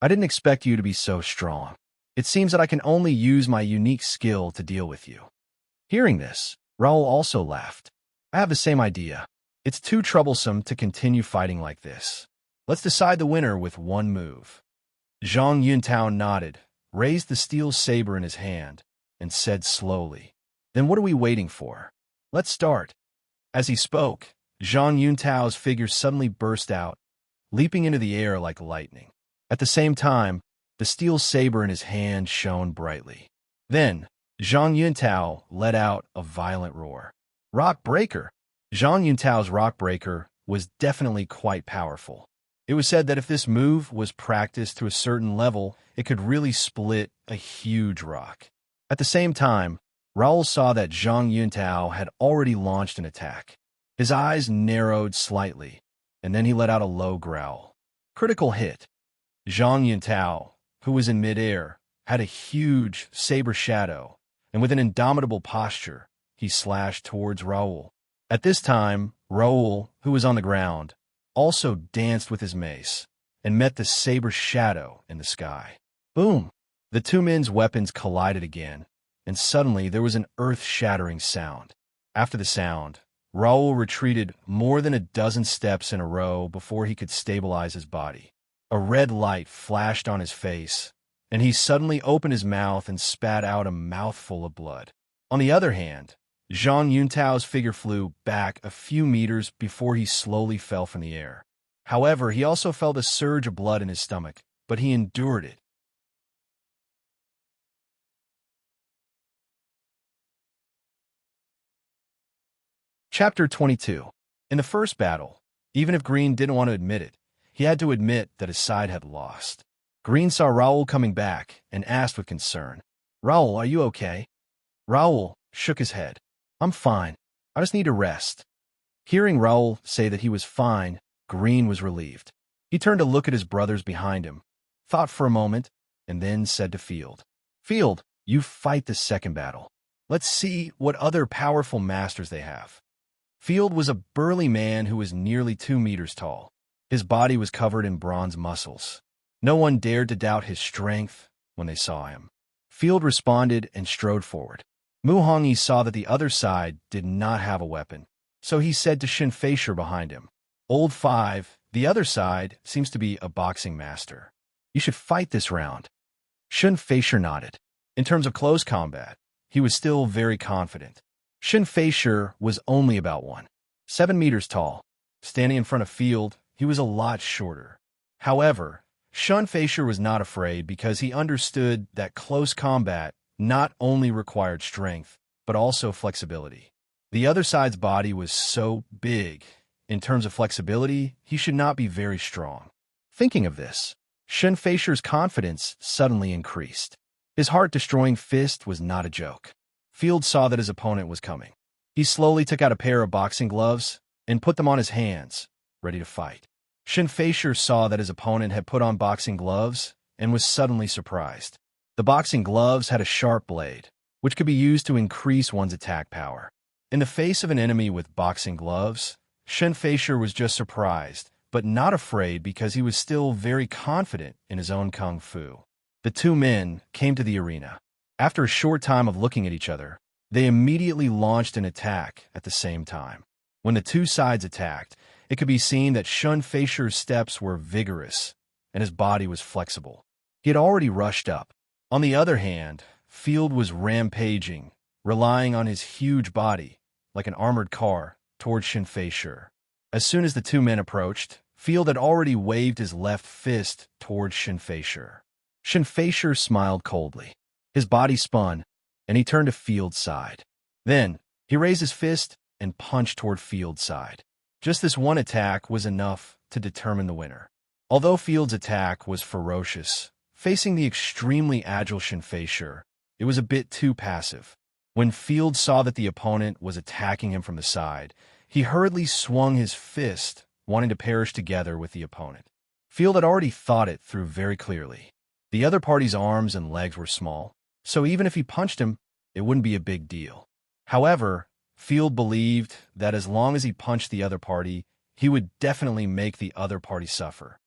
"I didn't expect you to be so strong. It seems that I can only use my unique skill to deal with you." Hearing this, Raoul also laughed. "I have the same idea. It's too troublesome to continue fighting like this. Let's decide the winner with one move. Zhang Yuntao nodded, raised the steel saber in his hand, and said slowly, "Then what are we waiting for? Let's start." As he spoke, Zhang Yuntao's figure suddenly burst out, leaping into the air like lightning. At the same time, the steel saber in his hand shone brightly. Then, Zhang Yuntao let out a violent roar. Rock Breaker! Zhang Yuntao's Rock Breaker was definitely quite powerful. It was said that if this move was practiced to a certain level, it could really split a huge rock. At the same time, Raoul saw that Zhang Yuntao had already launched an attack. His eyes narrowed slightly, and then he let out a low growl. Critical hit. Zhang Yuntao, who was in midair, had a huge saber shadow, and with an indomitable posture, he slashed towards Raoul. At this time, Raoul, who was on the ground, also danced with his mace and met the saber shadow in the sky. Boom! The two men's weapons collided again, and suddenly there was an earth-shattering sound. After the sound, Raoul retreated more than a dozen steps in a row before he could stabilize his body. A red light flashed on his face, and he suddenly opened his mouth and spat out a mouthful of blood. On the other hand, Zhang Yuntao's figure flew back a few meters before he slowly fell from the air. However, he also felt a surge of blood in his stomach, but he endured it. Chapter 22. In the first battle, even if Green didn't want to admit it, he had to admit that his side had lost. Green saw Raoul coming back and asked with concern, "Raoul, are you okay?" Raoul shook his head. "I'm fine. I just need to rest." Hearing Raoul say that he was fine, Green was relieved. He turned to look at his brothers behind him, thought for a moment, and then said to Field, "Field, you fight the second battle. Let's see what other powerful masters they have." Field was a burly man who was nearly 2 meters tall. His body was covered in bronze muscles. No one dared to doubt his strength when they saw him. Field responded and strode forward. Mu Hongyi saw that the other side did not have a weapon, so he said to Shin Feisher behind him, "Old 5, the other side seems to be a boxing master. You should fight this round." Shin Feisher nodded. In terms of close combat, he was still very confident. Shin Feisher was only about 1.7 meters tall. Standing in front of Field, he was a lot shorter. However, Shin Feisher was not afraid because he understood that close combat not only required strength, but also flexibility. The other side's body was so big. In terms of flexibility, he should not be very strong. Thinking of this, Shin Feisher's confidence suddenly increased. His heart-destroying fist was not a joke. Field saw that his opponent was coming. He slowly took out a pair of boxing gloves and put them on his hands, ready to fight. Shin Feisher saw that his opponent had put on boxing gloves and was suddenly surprised. The boxing gloves had a sharp blade, which could be used to increase one's attack power. In the face of an enemy with boxing gloves, Shin Feisher was just surprised, but not afraid because he was still very confident in his own kung fu. The two men came to the arena. After a short time of looking at each other, they immediately launched an attack at the same time. When the two sides attacked, it could be seen that Shin Feisher's steps were vigorous, and his body was flexible. He had already rushed up. On the other hand, Field was rampaging, relying on his huge body, like an armored car, towards Shin Feisher. As soon as the two men approached, Field had already waved his left fist towards Shin Feisher. Shin Feisher smiled coldly. His body spun, and he turned to Field's side. Then, he raised his fist and punched toward Field's side. Just this one attack was enough to determine the winner. Although Field's attack was ferocious, facing the extremely agile Shin Feisher, it was a bit too passive. When Field saw that the opponent was attacking him from the side, he hurriedly swung his fist, wanting to perish together with the opponent. Field had already thought it through very clearly. The other party's arms and legs were small, so even if he punched him, it wouldn't be a big deal. However, Field believed that as long as he punched the other party, he would definitely make the other party suffer.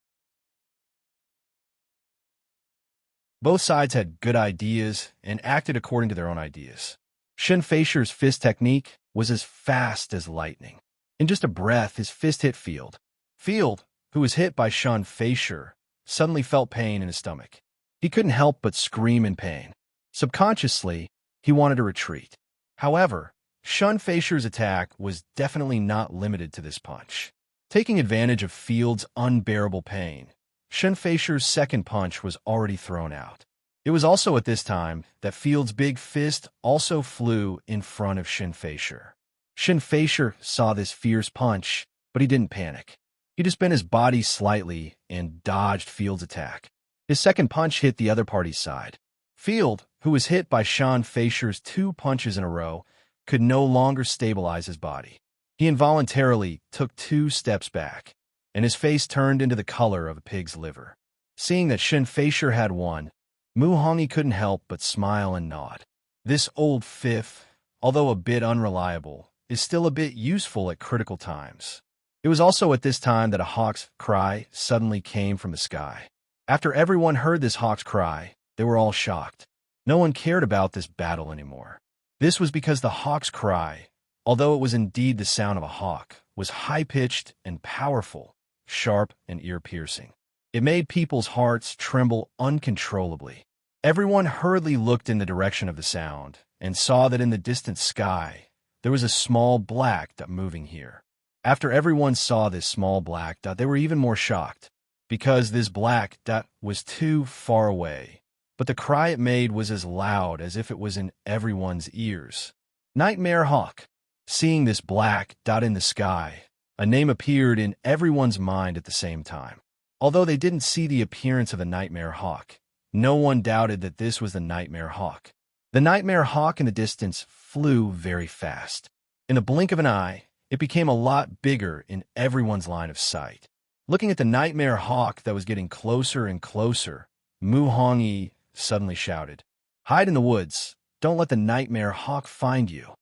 Both sides had good ideas and acted according to their own ideas. Shin Feisher's fist technique was as fast as lightning. In just a breath, his fist hit Field. Field, who was hit by Sean Fisher, suddenly felt pain in his stomach. He couldn't help but scream in pain. Subconsciously, he wanted to retreat. However, Sean Fisher's attack was definitely not limited to this punch. Taking advantage of Field's unbearable pain, Sean Fisher's second punch was already thrown out. It was also at this time that Field's big fist also flew in front of Sean Fisher. Sean Fisher saw this fierce punch, but he didn't panic. He just bent his body slightly and dodged Field's attack. His second punch hit the other party's side. Field, who was hit by Sean Fisher's 2 punches in a row, could no longer stabilize his body. He involuntarily took 2 steps back, and his face turned into the color of a pig's liver. Seeing that Sean Fisher had won, Muhangi couldn't help but smile and nod. This old fifth, although a bit unreliable, is still a bit useful at critical times. It was also at this time that a hawk's cry suddenly came from the sky. After everyone heard this hawk's cry, they were all shocked. No one cared about this battle anymore. This was because the hawk's cry, although it was indeed the sound of a hawk, was high-pitched and powerful, sharp and ear-piercing. It made people's hearts tremble uncontrollably. Everyone hurriedly looked in the direction of the sound and saw that in the distant sky there was a small black dot moving here. After everyone saw this small black dot, they were even more shocked, because this black dot was too far away, but the cry it made was as loud as if it was in everyone's ears. Nightmare Hawk. Seeing this black dot in the sky, a name appeared in everyone's mind at the same time. Although they didn't see the appearance of a Nightmare Hawk, no one doubted that this was the Nightmare Hawk. The Nightmare Hawk in the distance flew very fast. In the blink of an eye, it became a lot bigger in everyone's line of sight. Looking at the Nightmare Hawk that was getting closer and closer, Muhangi suddenly shouted, "Hide in the woods. Don't let the Nightmare Hawk find you."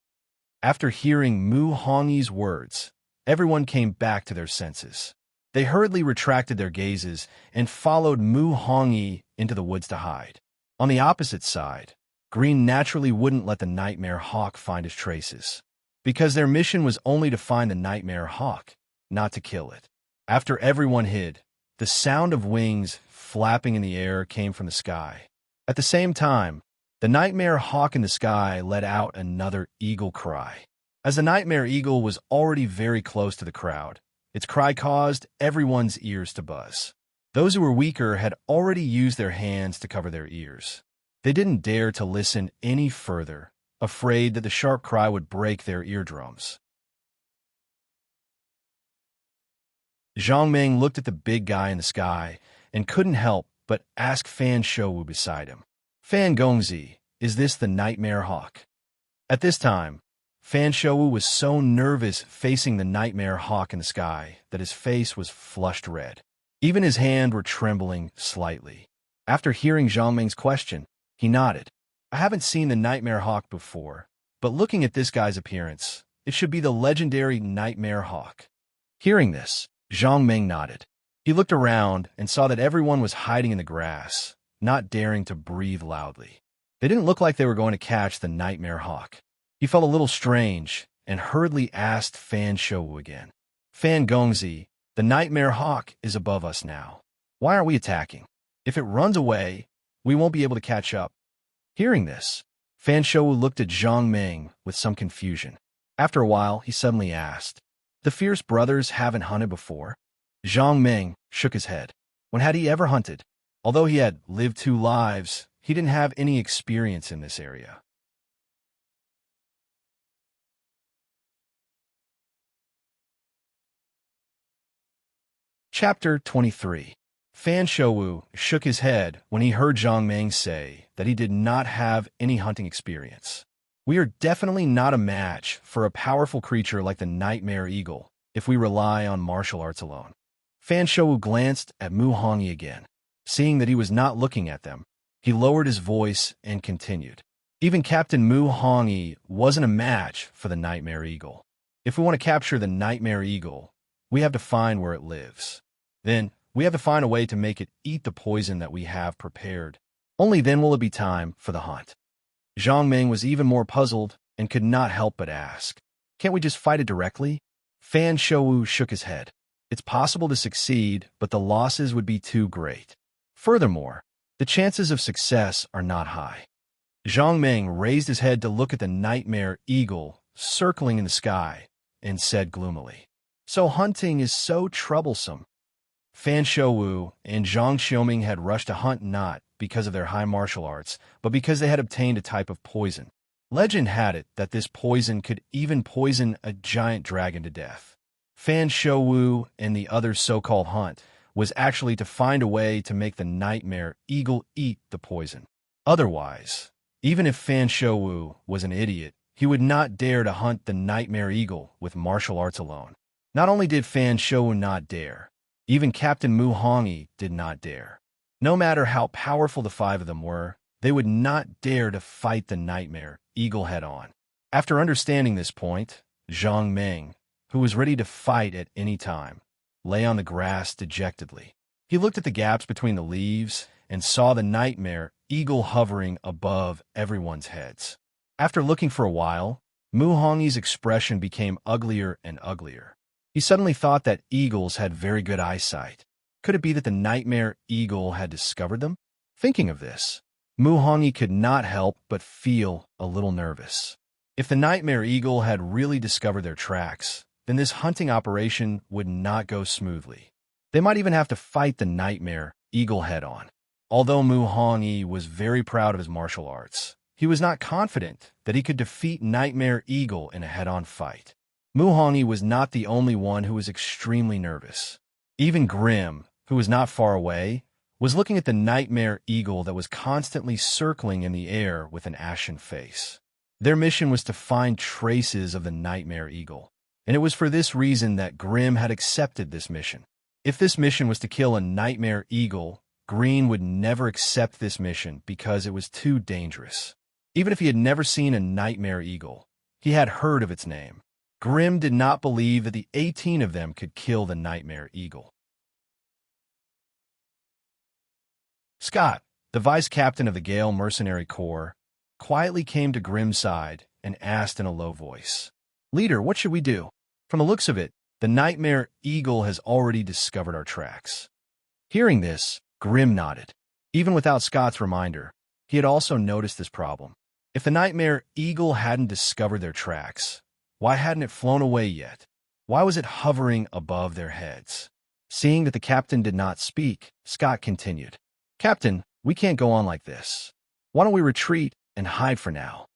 After hearing Muhangi's words, everyone came back to their senses. They hurriedly retracted their gazes and followed Muhangi into the woods to hide. On the opposite side, Green naturally wouldn't let the Nightmare Hawk find his traces, because their mission was only to find the Nightmare Hawk, not to kill it. After everyone hid, the sound of wings flapping in the air came from the sky. At the same time, the Nightmare Hawk in the sky let out another eagle cry. As the Nightmare Eagle was already very close to the crowd, its cry caused everyone's ears to buzz. Those who were weaker had already used their hands to cover their ears. They didn't dare to listen any further, afraid that the sharp cry would break their eardrums. Zhang Ming looked at the big guy in the sky and couldn't help but ask Fan Shouwu beside him, "Fan Gongzi, is this the Nightmare Hawk?" At this time, Fan Shouwu was so nervous facing the Nightmare Hawk in the sky that his face was flushed red. Even his hands were trembling slightly. After hearing Zhang Ming's question, he nodded. "I haven't seen the Nightmare Hawk before, but looking at this guy's appearance, it should be the legendary Nightmare Hawk." Hearing this, Zhang Ming nodded. He looked around and saw that everyone was hiding in the grass, not daring to breathe loudly. They didn't look like they were going to catch the Nightmare Hawk. He felt a little strange and hurriedly asked Fan Shouwu again, "Fan Gongzi, the Nightmare Hawk is above us now. Why aren't we attacking? If it runs away, we won't be able to catch up." Hearing this, Fan Shouwu looked at Zhang Ming with some confusion. After a while, he suddenly asked, "The Fierce Brothers haven't hunted before?" Zhang Ming shook his head. When had he ever hunted? Although he had lived 2 lives, he didn't have any experience in this area. Chapter 23. Fan Shouwu shook his head when he heard Zhang Ming say that he did not have any hunting experience. "We are definitely not a match for a powerful creature like the Nightmare Eagle if we rely on martial arts alone." Fan Shouwu glanced at Muhangi again. Seeing that he was not looking at them, he lowered his voice and continued. "Even Captain Muhangi wasn't a match for the Nightmare Eagle. If we want to capture the Nightmare Eagle, we have to find where it lives. Then, we have to find a way to make it eat the poison that we have prepared. Only then will it be time for the hunt." Zhang Ming was even more puzzled and could not help but ask, "Can't we just fight it directly?" Fan Shouwu shook his head. It's possible to succeed, but the losses would be too great. Furthermore, the chances of success are not high. Zhang Meng raised his head to look at the nightmare eagle circling in the sky and said gloomily, "So hunting is so troublesome." Fan Shouwu and Zhang Xiaoming had rushed to hunt not because of their high martial arts, but because they had obtained a type of poison. Legend had it that this poison could even poison a giant dragon to death. Fan Shouwu and the other so-called hunt was actually to find a way to make the nightmare eagle eat the poison. Otherwise, even if Fan Shouwu was an idiot, he would not dare to hunt the nightmare eagle with martial arts alone. Not only did Fan Shouwu not dare, even Captain Mu Hongyi did not dare. No matter how powerful the five of them were, they would not dare to fight the nightmare eagle head-on. After understanding this point, Zhang Meng, who was ready to fight at any time, lay on the grass dejectedly. He looked at the gaps between the leaves and saw the nightmare eagle hovering above everyone's heads. After looking for a while, Mu Hongyi's expression became uglier and uglier. He suddenly thought that eagles had very good eyesight. Could it be that the nightmare eagle had discovered them? Thinking of this, Mu Hongyi could not help but feel a little nervous. If the nightmare eagle had really discovered their tracks, then this hunting operation would not go smoothly. They might even have to fight the nightmare eagle head-on. Although Mu Hongyi was very proud of his martial arts, he was not confident that he could defeat nightmare eagle in a head-on fight. Mu Hongyi was not the only one who was extremely nervous. Even Grim, who was not far away, was looking at the nightmare eagle that was constantly circling in the air with an ashen face. Their mission was to find traces of the nightmare eagle, and it was for this reason that Grim had accepted this mission. If this mission was to kill a nightmare eagle, Green would never accept this mission because it was too dangerous. Even if he had never seen a nightmare eagle, he had heard of its name. Grim did not believe that the 18 of them could kill the nightmare eagle. Scott, the vice captain of the Gale Mercenary Corps, quietly came to Grim's side and asked in a low voice, "Leader, what should we do? From the looks of it, the nightmare eagle has already discovered our tracks." Hearing this, Grim nodded. Even without Scott's reminder, he had also noticed this problem. If the nightmare eagle hadn't discovered their tracks, why hadn't it flown away yet? Why was it hovering above their heads? Seeing that the captain did not speak, Scott continued, "Captain, we can't go on like this. Why don't we retreat and hide for now?"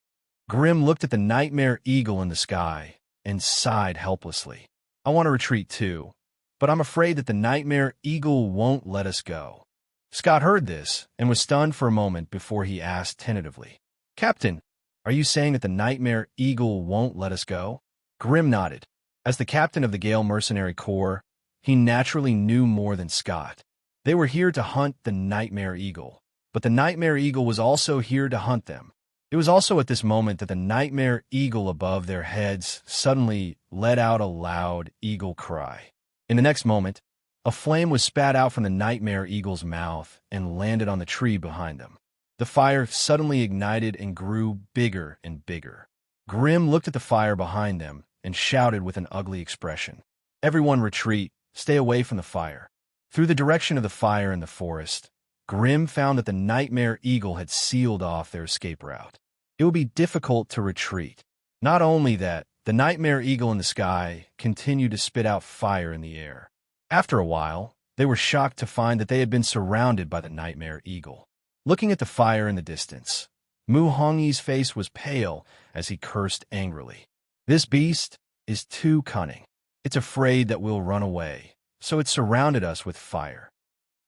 Grim looked at the nightmare eagle in the sky and sighed helplessly. "I want to retreat too, but I'm afraid that the nightmare eagle won't let us go." Scott heard this and was stunned for a moment before he asked tentatively, "Captain, are you saying that the nightmare eagle won't let us go?" Grim nodded. As the captain of the Gale Mercenary Corps, he naturally knew more than Scott. They were here to hunt the nightmare eagle, but the nightmare eagle was also here to hunt them. It was also at this moment that the nightmare eagle above their heads suddenly let out a loud eagle cry. In the next moment, a flame was spat out from the nightmare eagle's mouth and landed on the tree behind them. The fire suddenly ignited and grew bigger and bigger. Grim looked at the fire behind them and shouted with an ugly expression, "Everyone retreat, stay away from the fire." Through the direction of the fire in the forest, Grim found that the nightmare eagle had sealed off their escape route. It would be difficult to retreat. Not only that, the nightmare eagle in the sky continued to spit out fire in the air. After a while, they were shocked to find that they had been surrounded by the nightmare eagle. Looking at the fire in the distance, Mu Hongyi's face was pale as he cursed angrily. "This beast is too cunning. It's afraid that we'll run away, so it surrounded us with fire."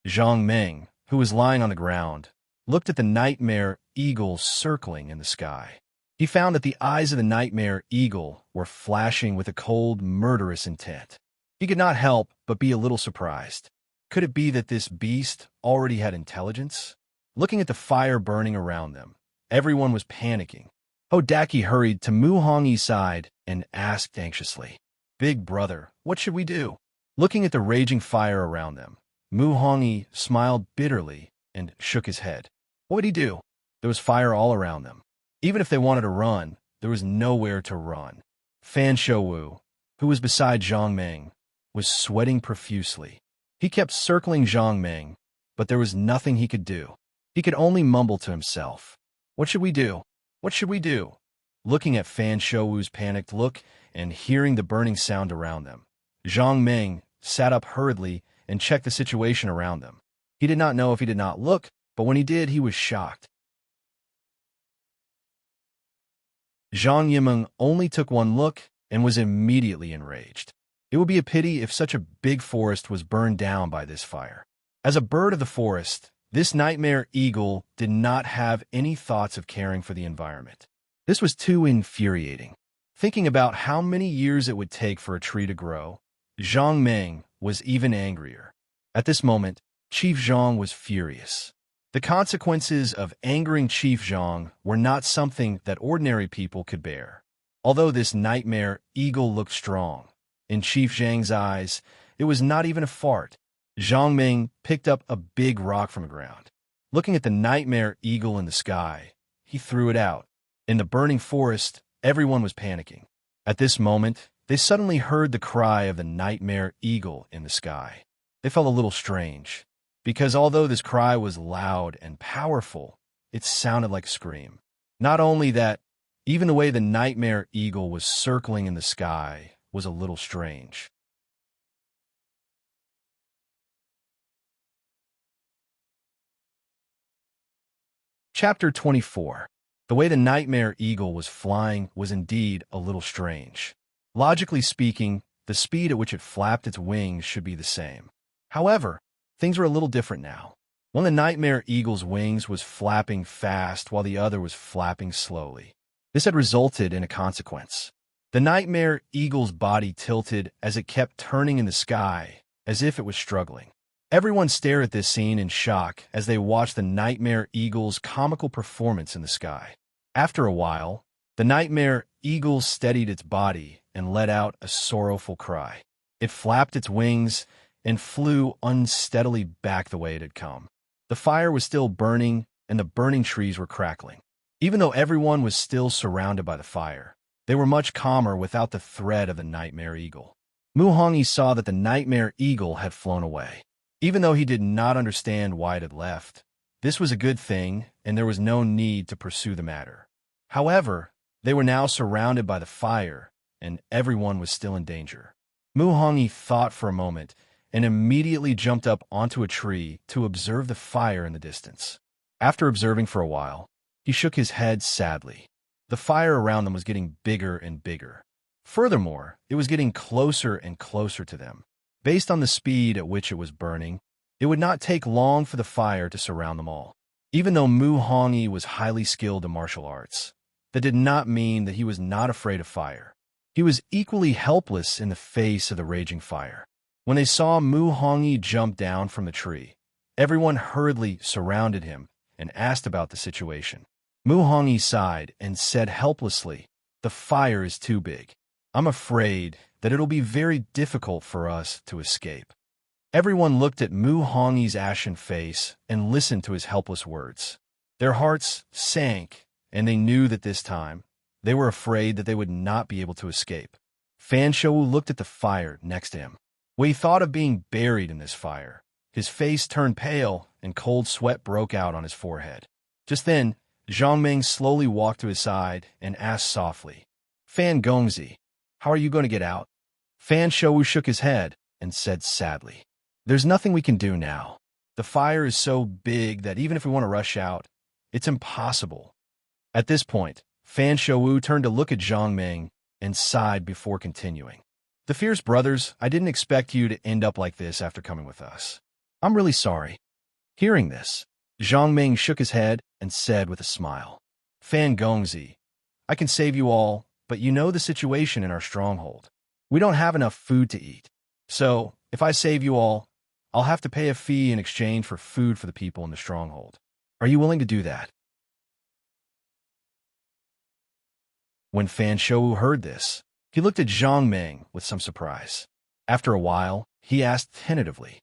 Zhang Meng, who was lying on the ground, looked at the nightmare eagle circling in the sky. He found that the eyes of the nightmare eagle were flashing with a cold, murderous intent. He could not help but be a little surprised. Could it be that this beast already had intelligence? Looking at the fire burning around them, everyone was panicking. Hodaki hurried to Mu Hongyi's side and asked anxiously, "Big brother, what should we do?" Looking at the raging fire around them, Mu Hongyi smiled bitterly and shook his head. What would he do? There was fire all around them. Even if they wanted to run, there was nowhere to run. Fan Shouwu, who was beside Zhang Meng, was sweating profusely. He kept circling Zhang Meng, but there was nothing he could do. He could only mumble to himself. What should we do? What should we do? Looking at Fan Shouwu's panicked look and hearing the burning sound around them, Zhang Meng sat up hurriedly and checked the situation around them. He did not know if he did not look, but when he did, he was shocked. Zhang Yimeng only took one look and was immediately enraged. It would be a pity if such a big forest was burned down by this fire. As a bird of the forest, this nightmare eagle did not have any thoughts of caring for the environment. This was too infuriating. Thinking about how many years it would take for a tree to grow, Zhang Meng was even angrier. At this moment, Chief Zhang was furious. The consequences of angering Chief Zhang were not something that ordinary people could bear. Although this nightmare eagle looked strong, in Chief Zhang's eyes, it was not even a fart. Zhang Meng picked up a big rock from the ground. Looking at the nightmare eagle in the sky, he threw it out. In the burning forest, everyone was panicking. At this moment, they suddenly heard the cry of the nightmare eagle in the sky. They felt a little strange, because although this cry was loud and powerful, it sounded like a scream. Not only that, even the way the nightmare eagle was circling in the sky was a little strange. Chapter 24. The way the nightmare eagle was flying was indeed a little strange. Logically speaking, the speed at which it flapped its wings should be the same. However, things were a little different now. One of the nightmare eagle's wings was flapping fast while the other was flapping slowly. This had resulted in a consequence. The nightmare eagle's body tilted as it kept turning in the sky, as if it was struggling. Everyone stared at this scene in shock as they watched the nightmare eagle's comical performance in the sky. After a while, the nightmare eagle steadied its body and let out a sorrowful cry. It flapped its wings and flew unsteadily back the way it had come. The fire was still burning, and the burning trees were crackling. Even though everyone was still surrounded by the fire, they were much calmer without the threat of the nightmare eagle. Mu Hongyi saw that the nightmare eagle had flown away. Even though he did not understand why it had left, this was a good thing, and there was no need to pursue the matter. However, they were now surrounded by the fire, and everyone was still in danger. Mu Hongyi thought for a moment and immediately jumped up onto a tree to observe the fire in the distance. After observing for a while, he shook his head sadly. The fire around them was getting bigger and bigger. Furthermore, it was getting closer and closer to them. Based on the speed at which it was burning, it would not take long for the fire to surround them all. Even though Mu Hongyi was highly skilled in martial arts, that did not mean that he was not afraid of fire. He was equally helpless in the face of the raging fire. When they saw Mu Hongyi jump down from the tree, everyone hurriedly surrounded him and asked about the situation. Mu Hongyi sighed and said helplessly, "The fire is too big. I'm afraid that it'll be very difficult for us to escape." Everyone looked at Mu Hongyi's ashen face and listened to his helpless words. Their hearts sank, and they knew that this time, they were afraid that they would not be able to escape. Fan Shouwu looked at the fire next to him. When he thought of being buried in this fire, his face turned pale and cold sweat broke out on his forehead. Just then, Zhang Meng slowly walked to his side and asked softly, "Fan Gongzi, how are you going to get out?" Fan Shouwu shook his head and said sadly, "There's nothing we can do now. The fire is so big that even if we want to rush out, it's impossible." At this point, Fan Shouwu turned to look at Zhang Meng and sighed before continuing. "The fierce brothers, I didn't expect you to end up like this after coming with us. I'm really sorry." Hearing this, Zhang Meng shook his head and said with a smile, "Fan Gongzi, I can save you all, but you know the situation in our stronghold. We don't have enough food to eat. So, if I save you all, I'll have to pay a fee in exchange for food for the people in the stronghold. Are you willing to do that?" When Fan Shouwu heard this, he looked at Zhang Meng with some surprise. After a while, he asked tentatively,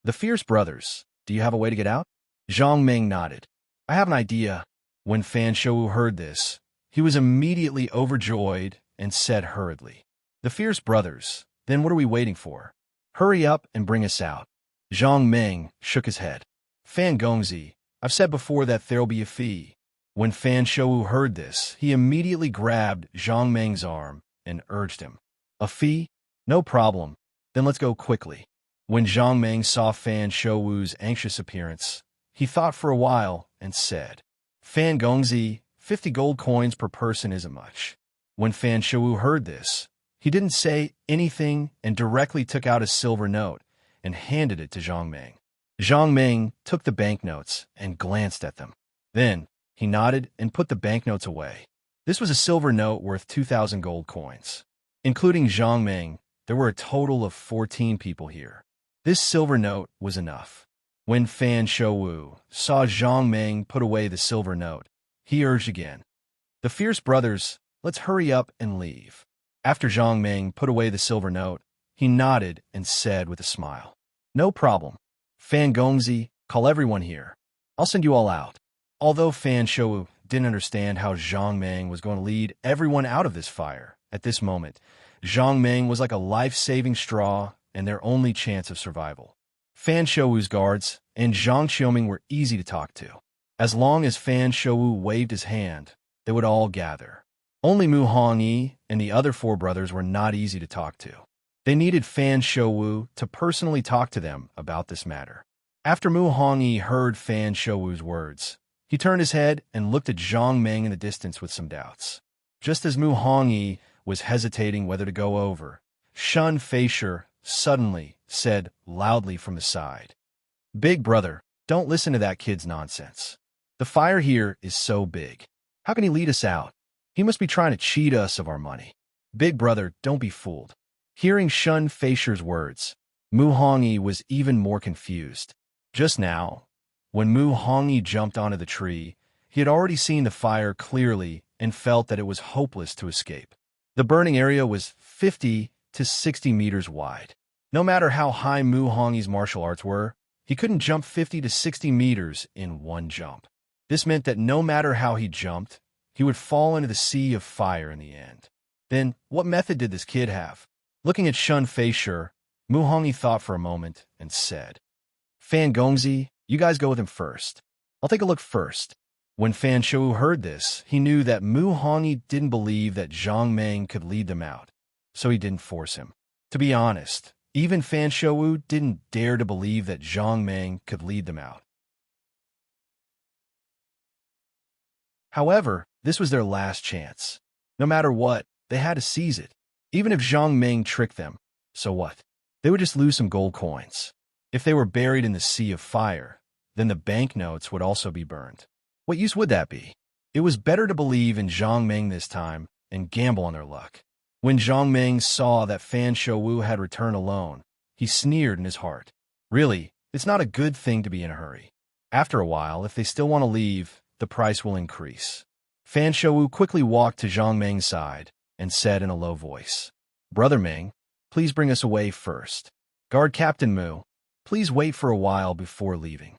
"The fierce brothers, do you have a way to get out?" Zhang Meng nodded. "I have an idea." When Fan Shouwu heard this, he was immediately overjoyed and said hurriedly, The fierce brothers, then what are we waiting for? Hurry up and bring us out. Zhang Meng shook his head. Fan Gongzi, I've said before that there'll be a fee. When Fan Shouwu heard this, he immediately grabbed Zhang Meng's arm and urged him. A fee? No problem. Then let's go quickly. When Zhang Meng saw Fan Shouwu's anxious appearance, he thought for a while and said, Fan Gongzi, 50 gold coins per person isn't much. When Fan Shouwu heard this, he didn't say anything and directly took out a silver note and handed it to Zhang Meng. Zhang Meng took the banknotes and glanced at them. Then, he nodded and put the banknotes away. This was a silver note worth 2,000 gold coins. Including Zhang Meng, there were a total of 14 people here. This silver note was enough. When Fan Shouwu saw Zhang Meng put away the silver note, he urged again. The fierce brothers, let's hurry up and leave. After Zhang Meng put away the silver note, he nodded and said with a smile, No problem. Fan Gongzi, call everyone here. I'll send you all out. Although Fan Shouwu didn't understand how Zhang Meng was going to lead everyone out of this fire, at this moment, Zhang Meng was like a life-saving straw and their only chance of survival. Fan Shouwu's guards and Zhang Xiaoming were easy to talk to. As long as Fan Shouwu waved his hand, they would all gather. Only Mu Hongyi and the other four brothers were not easy to talk to. They needed Fan Shouwu to personally talk to them about this matter. After Mu Hongyi heard Fan Shouwu's words, he turned his head and looked at Zhang Meng in the distance with some doubts. Just as Mu Hongyi was hesitating whether to go over, Shun Feisher suddenly said loudly from the side, Big brother, don't listen to that kid's nonsense. The fire here is so big. How can he lead us out? He must be trying to cheat us of our money. Big brother, don't be fooled. Hearing Shun Feisher's words, Mu Hongyi was even more confused. Just now, when Mu Hongyi jumped onto the tree, he had already seen the fire clearly and felt that it was hopeless to escape. The burning area was 50 to 60 meters wide. No matter how high Mu Hongyi's martial arts were, he couldn't jump 50 to 60 meters in one jump. This meant that no matter how he jumped, he would fall into the sea of fire in the end. Then, what method did this kid have? Looking at Shun Feisher, Mu Hongyi thought for a moment and said, Fan Gongzi, you guys go with him first. I'll take a look first. When Fan Shouwu heard this, he knew that Mu Hongyi didn't believe that Zhang Meng could lead them out, so he didn't force him. To be honest, even Fan Shouwu didn't dare to believe that Zhang Meng could lead them out. However, this was their last chance. No matter what, they had to seize it. Even if Zhang Meng tricked them, so what? They would just lose some gold coins. If they were buried in the sea of fire, then the banknotes would also be burned. What use would that be? It was better to believe in Zhang Meng this time and gamble on their luck. When Zhang Meng saw that Fan Shouwu had returned alone, he sneered in his heart. Really, it's not a good thing to be in a hurry. After a while, if they still want to leave, the price will increase. Fan Shouwu quickly walked to Zhang Meng's side and said in a low voice, Brother Meng, please bring us away first. Guard Captain Mu, please wait for a while before leaving.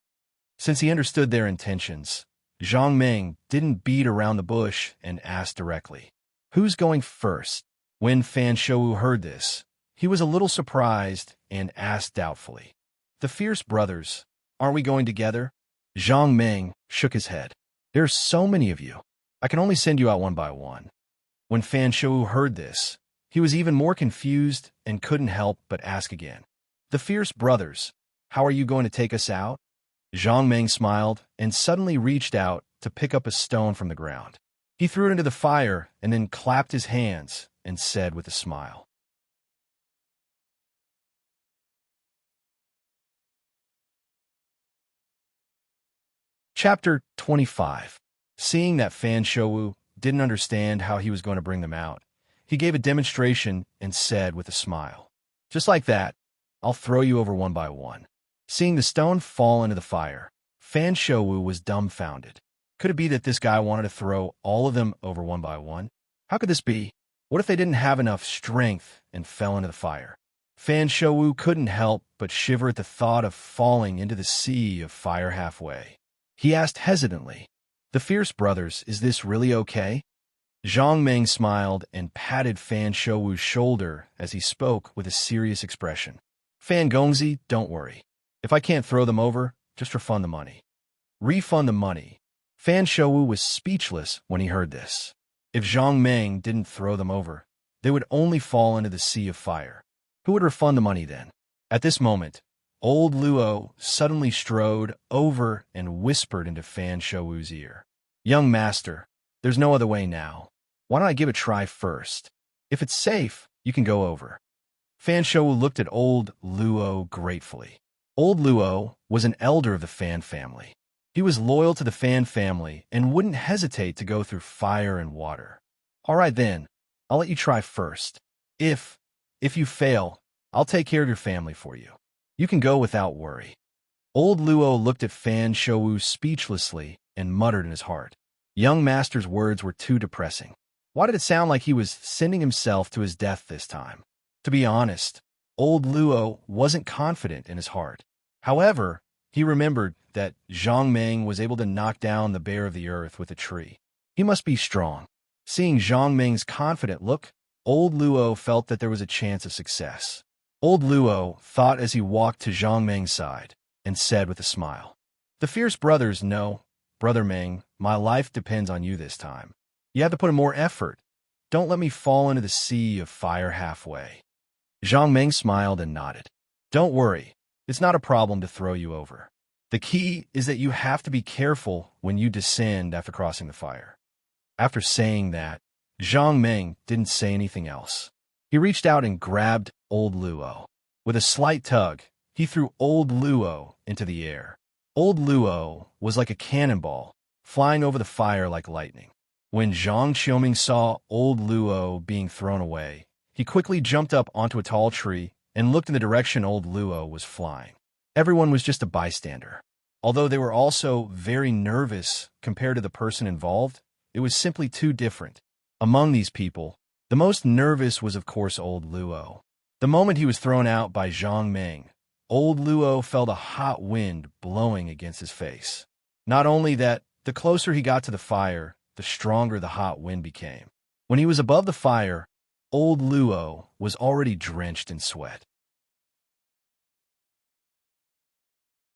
Since he understood their intentions, Zhang Meng didn't beat around the bush and asked directly, Who's going first? When Fan Shouwu heard this, he was a little surprised and asked doubtfully, The fierce brothers, aren't we going together? Zhang Meng shook his head. There's so many of you. I can only send you out one by one. When Fan Shouwu heard this, he was even more confused and couldn't help but ask again. The fierce brothers, how are you going to take us out? Zhang Meng smiled and suddenly reached out to pick up a stone from the ground. He threw it into the fire and then clapped his hands and said with a smile, Chapter 25. Seeing that Fan Shouwu didn't understand how he was going to bring them out, he gave a demonstration and said with a smile, Just like that, I'll throw you over one by one. Seeing the stone fall into the fire, Fan Shouwu was dumbfounded. Could it be that this guy wanted to throw all of them over one by one? How could this be? What if they didn't have enough strength and fell into the fire? Fan Shouwu couldn't help but shiver at the thought of falling into the sea of fire halfway. He asked hesitantly, The fierce brothers, is this really okay? Zhang Meng smiled and patted Fan Shouwu's shoulder as he spoke with a serious expression. Fan Gongzi, don't worry. If I can't throw them over, just refund the money. Refund the money. Fan Shouwu was speechless when he heard this. If Zhang Meng didn't throw them over, they would only fall into the sea of fire. Who would refund the money then? At this moment, old Luo suddenly strode over and whispered into Fan Shouwu's ear. Young master, there's no other way now. Why don't I give it a try first? If it's safe, you can go over. Fan Shouwu looked at old Luo gratefully. Old Luo was an elder of the Fan family. He was loyal to the Fan family and wouldn't hesitate to go through fire and water. All right then, I'll let you try first. If you fail, I'll take care of your family for you. You can go without worry. Old Luo looked at Fan Shouwu speechlessly and muttered in his heart. Young master's words were too depressing. Why did it sound like he was sending himself to his death this time? To be honest, old Luo wasn't confident in his heart. However, he remembered that Zhang Meng was able to knock down the bear of the earth with a tree. He must be strong. Seeing Zhang Meng's confident look, old Luo felt that there was a chance of success. Old Luo thought as he walked to Zhang Meng's side and said with a smile, The fierce brothers know, Brother Meng, my life depends on you this time. You have to put in more effort. Don't let me fall into the sea of fire halfway. Zhang Meng smiled and nodded. Don't worry, it's not a problem to throw you over. The key is that you have to be careful when you descend after crossing the fire. After saying that, Zhang Meng didn't say anything else. He reached out and grabbed old Luo. With a slight tug, he threw old Luo into the air. Old Luo was like a cannonball, flying over the fire like lightning. When Zhang Qiuming saw old Luo being thrown away, he quickly jumped up onto a tall tree and looked in the direction old Luo was flying. Everyone was just a bystander. Although they were also very nervous compared to the person involved, it was simply too different. Among these people, the most nervous was of course old Luo. The moment he was thrown out by Zhang Meng, old Luo felt a hot wind blowing against his face. Not only that, the closer he got to the fire, the stronger the hot wind became. When he was above the fire, old Luo was already drenched in sweat.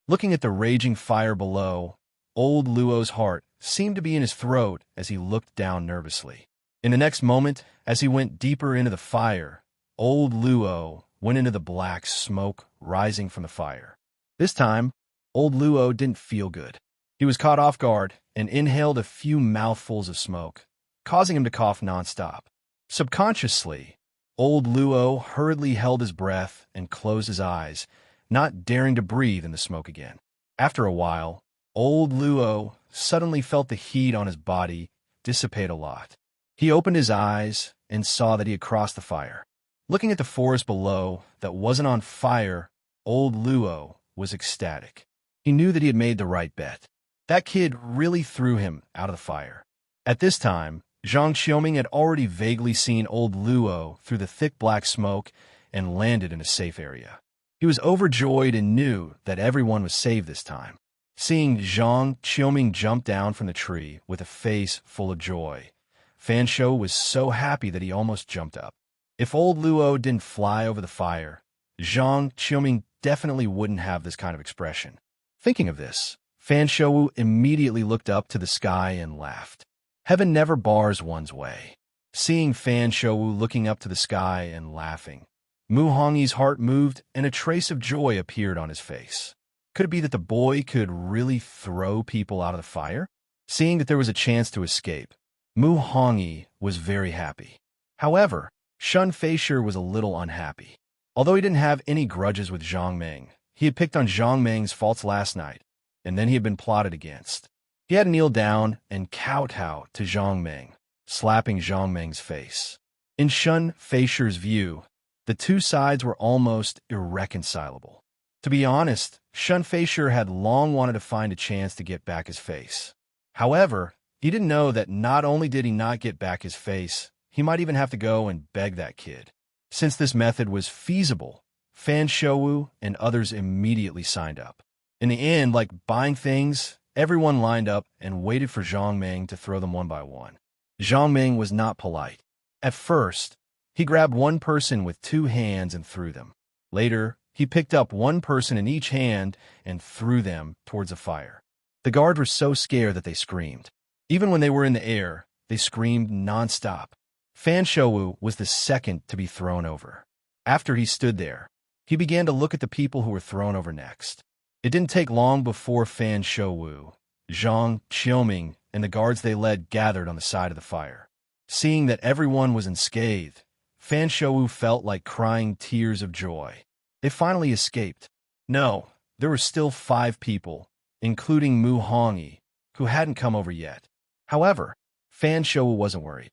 Looking at the raging fire below, old Luo's heart seemed to be in his throat as he looked down nervously. In the next moment, as he went deeper into the fire, old Luo went into the black smoke rising from the fire. This time, old Luo didn't feel good. He was caught off guard and inhaled a few mouthfuls of smoke, causing him to cough nonstop. Subconsciously, old Luo hurriedly held his breath and closed his eyes, not daring to breathe in the smoke again. After a while, old Luo suddenly felt the heat on his body dissipate a lot. He opened his eyes and saw that he had crossed the fire. Looking at the forest below that wasn't on fire, old Luo was ecstatic. He knew that he had made the right bet. That kid really threw him out of the fire. At this time, Zhang Qiuming had already vaguely seen old Luo through the thick black smoke and landed in a safe area. He was overjoyed and knew that everyone was saved this time. Seeing Zhang Qiuming jump down from the tree with a face full of joy, Fan Shou was so happy that he almost jumped up. If old Luo didn't fly over the fire, Zhang Qiuming definitely wouldn't have this kind of expression. Thinking of this, Fan Shou immediately looked up to the sky and laughed. Heaven never bars one's way. Seeing Fan Shou looking up to the sky and laughing, Mu Hongyi's heart moved and a trace of joy appeared on his face. Could it be that the boy could really throw people out of the fire? Seeing that there was a chance to escape, Mu Hongyi was very happy. However, Shun Feisher was a little unhappy. Although he didn't have any grudges with Zhang Meng, he had picked on Zhang Meng's faults last night, and then he had been plotted against. He had to kneel down and kowtow to Zhang Meng, slapping Zhang Meng's face. In Shun Feisher's view, the two sides were almost irreconcilable. To be honest, Shun Feisher had long wanted to find a chance to get back his face. However, he didn't know that not only did he not get back his face, he might even have to go and beg that kid. Since this method was feasible, Fan Shou and others immediately signed up. In the end, like buying things, everyone lined up and waited for Zhang Meng to throw them one by one. Zhang Ming was not polite. At first, he grabbed one person with 2 hands and threw them. Later, he picked up one person in each hand and threw them towards a fire. The guards were so scared that they screamed. Even when they were in the air, they screamed non-stop. Fan Shouwu was the second to be thrown over. After he stood there, he began to look at the people who were thrown over next. It didn't take long before Fan Shouwu, Zhang Qiuming, and the guards they led gathered on the side of the fire. Seeing that everyone was unscathed, Fan Shouwu felt like crying tears of joy. They finally escaped. No, there were still 5 people, including Mu Hongyi, who hadn't come over yet. However, Fan Shouwu wasn't worried.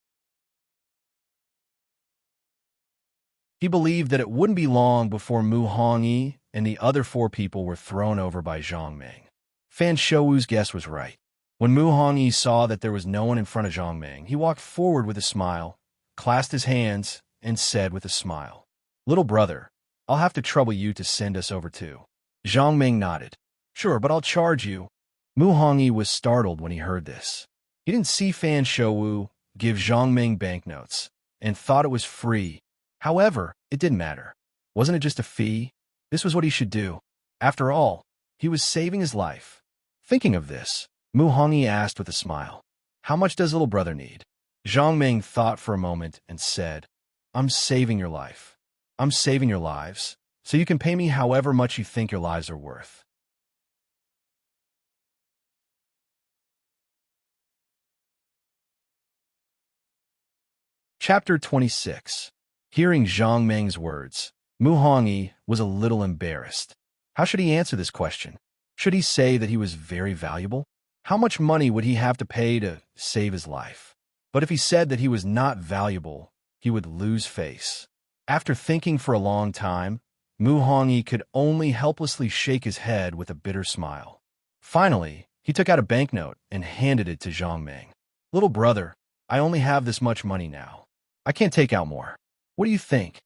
He believed that it wouldn't be long before Mu Hongyi and the other 4 people were thrown over by Zhang Ming. Fan Shouwu's guess was right. When Mu Hongyi saw that there was no one in front of Zhang Ming, he walked forward with a smile, clasped his hands, and said with a smile, "Little brother, I'll have to trouble you to send us over too." Zhang Ming nodded. "Sure, but I'll charge you." Mu Hongyi was startled when he heard this. He didn't see Fan Shouwu give Zhang Ming banknotes and thought it was free. However, it didn't matter. Wasn't it just a fee? This was what he should do. After all, he was saving his life. Thinking of this, Mu Hongyi asked with a smile, "How much does little brother need?" Zhang Ming thought for a moment and said, "I'm saving your life. I'm saving your lives, so you can pay me however much you think your lives are worth." Chapter 26. Hearing Zhang Ming's words, Mu Hongyi was a little embarrassed. How should he answer this question? Should he say that he was very valuable? How much money would he have to pay to save his life? But if he said that he was not valuable, he would lose face. After thinking for a long time, Mu Hongyi could only helplessly shake his head with a bitter smile. Finally, he took out a banknote and handed it to Zhang Ming. "Little brother, I only have this much money now. I can't take out more. What do you think?"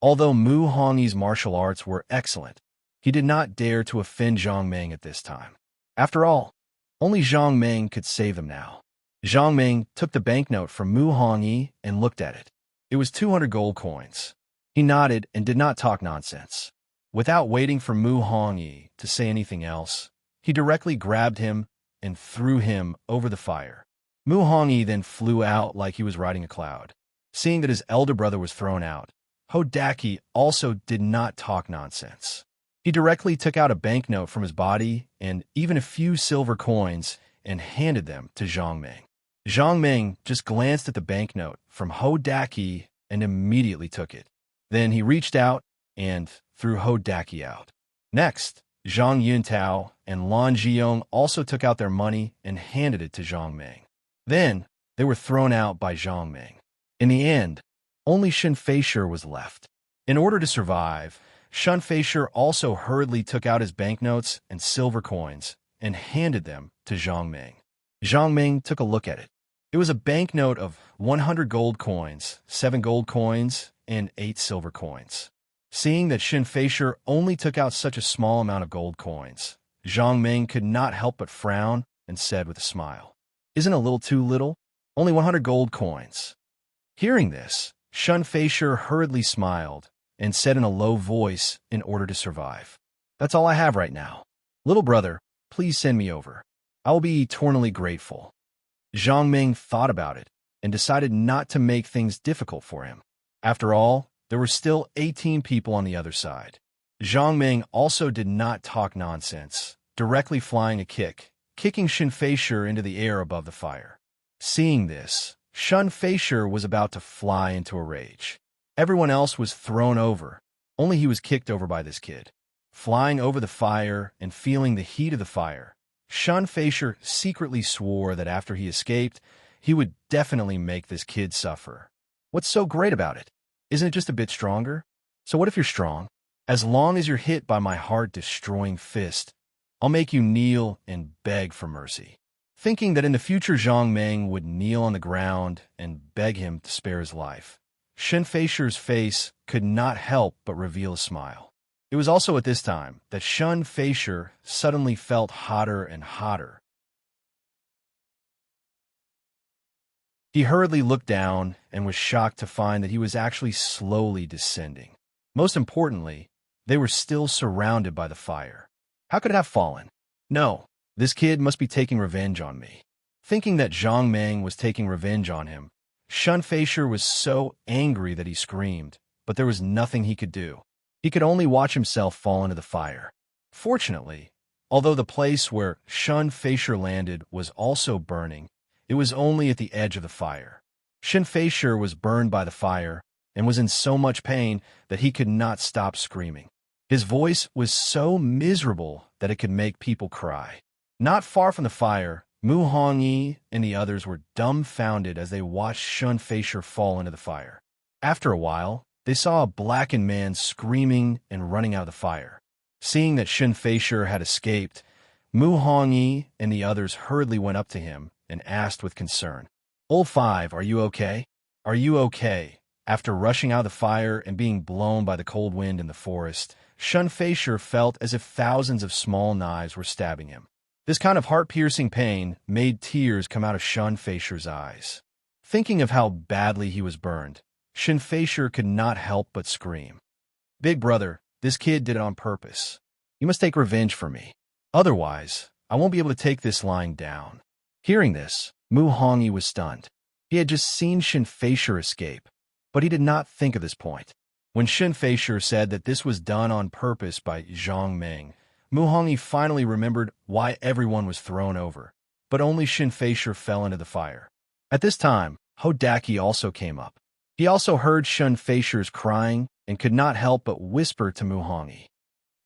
Although Mu Hongyi's martial arts were excellent, he did not dare to offend Zhang Ming at this time. After all, only Zhang Ming could save them now. Zhang Ming took the banknote from Mu Hongyi and looked at it. It was 200 gold coins. He nodded and did not talk nonsense. Without waiting for Mu Hongyi to say anything else, he directly grabbed him and threw him over the fire. Mu Hongyi then flew out like he was riding a cloud. Seeing that his elder brother was thrown out, Hodaki also did not talk nonsense. He directly took out a banknote from his body and even a few silver coins and handed them to Zhang Ming. Zhang Ming just glanced at the banknote from Hodaki and immediately took it. Then he reached out and threw Hodaki out. Next, Zhang Yuntao and Lan Zhiyong also took out their money and handed it to Zhang Ming. Then, they were thrown out by Zhang Ming. In the end, only Shen Feisher was left. In order to survive, Shen Feisher also hurriedly took out his banknotes and silver coins and handed them to Zhang Ming. Zhang Ming took a look at it. It was a banknote of 100 gold coins, 7 gold coins, and 8 silver coins. Seeing that Shen Feisher only took out such a small amount of gold coins, Zhang Ming could not help but frown and said with a smile, "Isn't a little too little? Only 100 gold coins." Hearing this, Shen Feisher hurriedly smiled and said in a low voice in order to survive, "That's all I have right now. Little brother, please send me over. I will be eternally grateful." Zhang Ming thought about it and decided not to make things difficult for him. After all, there were still 18 people on the other side. Zhang Ming also did not talk nonsense, directly flying a kick, kicking Shen Feisher into the air above the fire. Seeing this, Shen Feisher was about to fly into a rage. Everyone else was thrown over, only he was kicked over by this kid. Flying over the fire and feeling the heat of the fire, Shen Feisher secretly swore that after he escaped, he would definitely make this kid suffer. What's so great about it? Isn't it just a bit stronger? So what if you're strong? As long as you're hit by my heart-destroying fist, I'll make you kneel and beg for mercy. Thinking that in the future Zhang Ming would kneel on the ground and beg him to spare his life, Shen Feisher's face could not help but reveal a smile. It was also at this time that Shen Feisher suddenly felt hotter and hotter. He hurriedly looked down and was shocked to find that he was actually slowly descending. Most importantly, they were still surrounded by the fire. How could it have fallen? No, this kid must be taking revenge on me. Thinking that Zhang Meng was taking revenge on him, Shunfeisher was so angry that he screamed, but there was nothing he could do. He could only watch himself fall into the fire. Fortunately, although the place where Shunfeisher landed was also burning, it was only at the edge of the fire. Shunfeisher was burned by the fire and was in so much pain that he could not stop screaming. His voice was so miserable that it could make people cry. Not far from the fire, Mu Hongyi and the others were dumbfounded as they watched Shunfeisher fall into the fire. After a while, they saw a blackened man screaming and running out of the fire. Seeing that Shunfeisher had escaped, Mu Hongyi and the others hurriedly went up to him and asked with concern, "Old Five, are you okay? Are you okay?" After rushing out of the fire and being blown by the cold wind in the forest, Shunfeisher felt as if thousands of small knives were stabbing him. This kind of heart-piercing pain made tears come out of Shunfeisher's eyes. Thinking of how badly he was burned, Shunfeisher could not help but scream. "Big brother, this kid did it on purpose. You must take revenge for me. Otherwise, I won't be able to take this lying down." Hearing this, Mu Hongyi was stunned. He had just seen Shunfeisher escape, but he did not think of this point. When Shunfeisher said that this was done on purpose by Zhang Meng, Mu Hongyi finally remembered why everyone was thrown over, but only Shunfeisher fell into the fire. At this time, Hodaki also came up. He also heard Shunfeisher's crying and could not help but whisper to Mu Hongyi,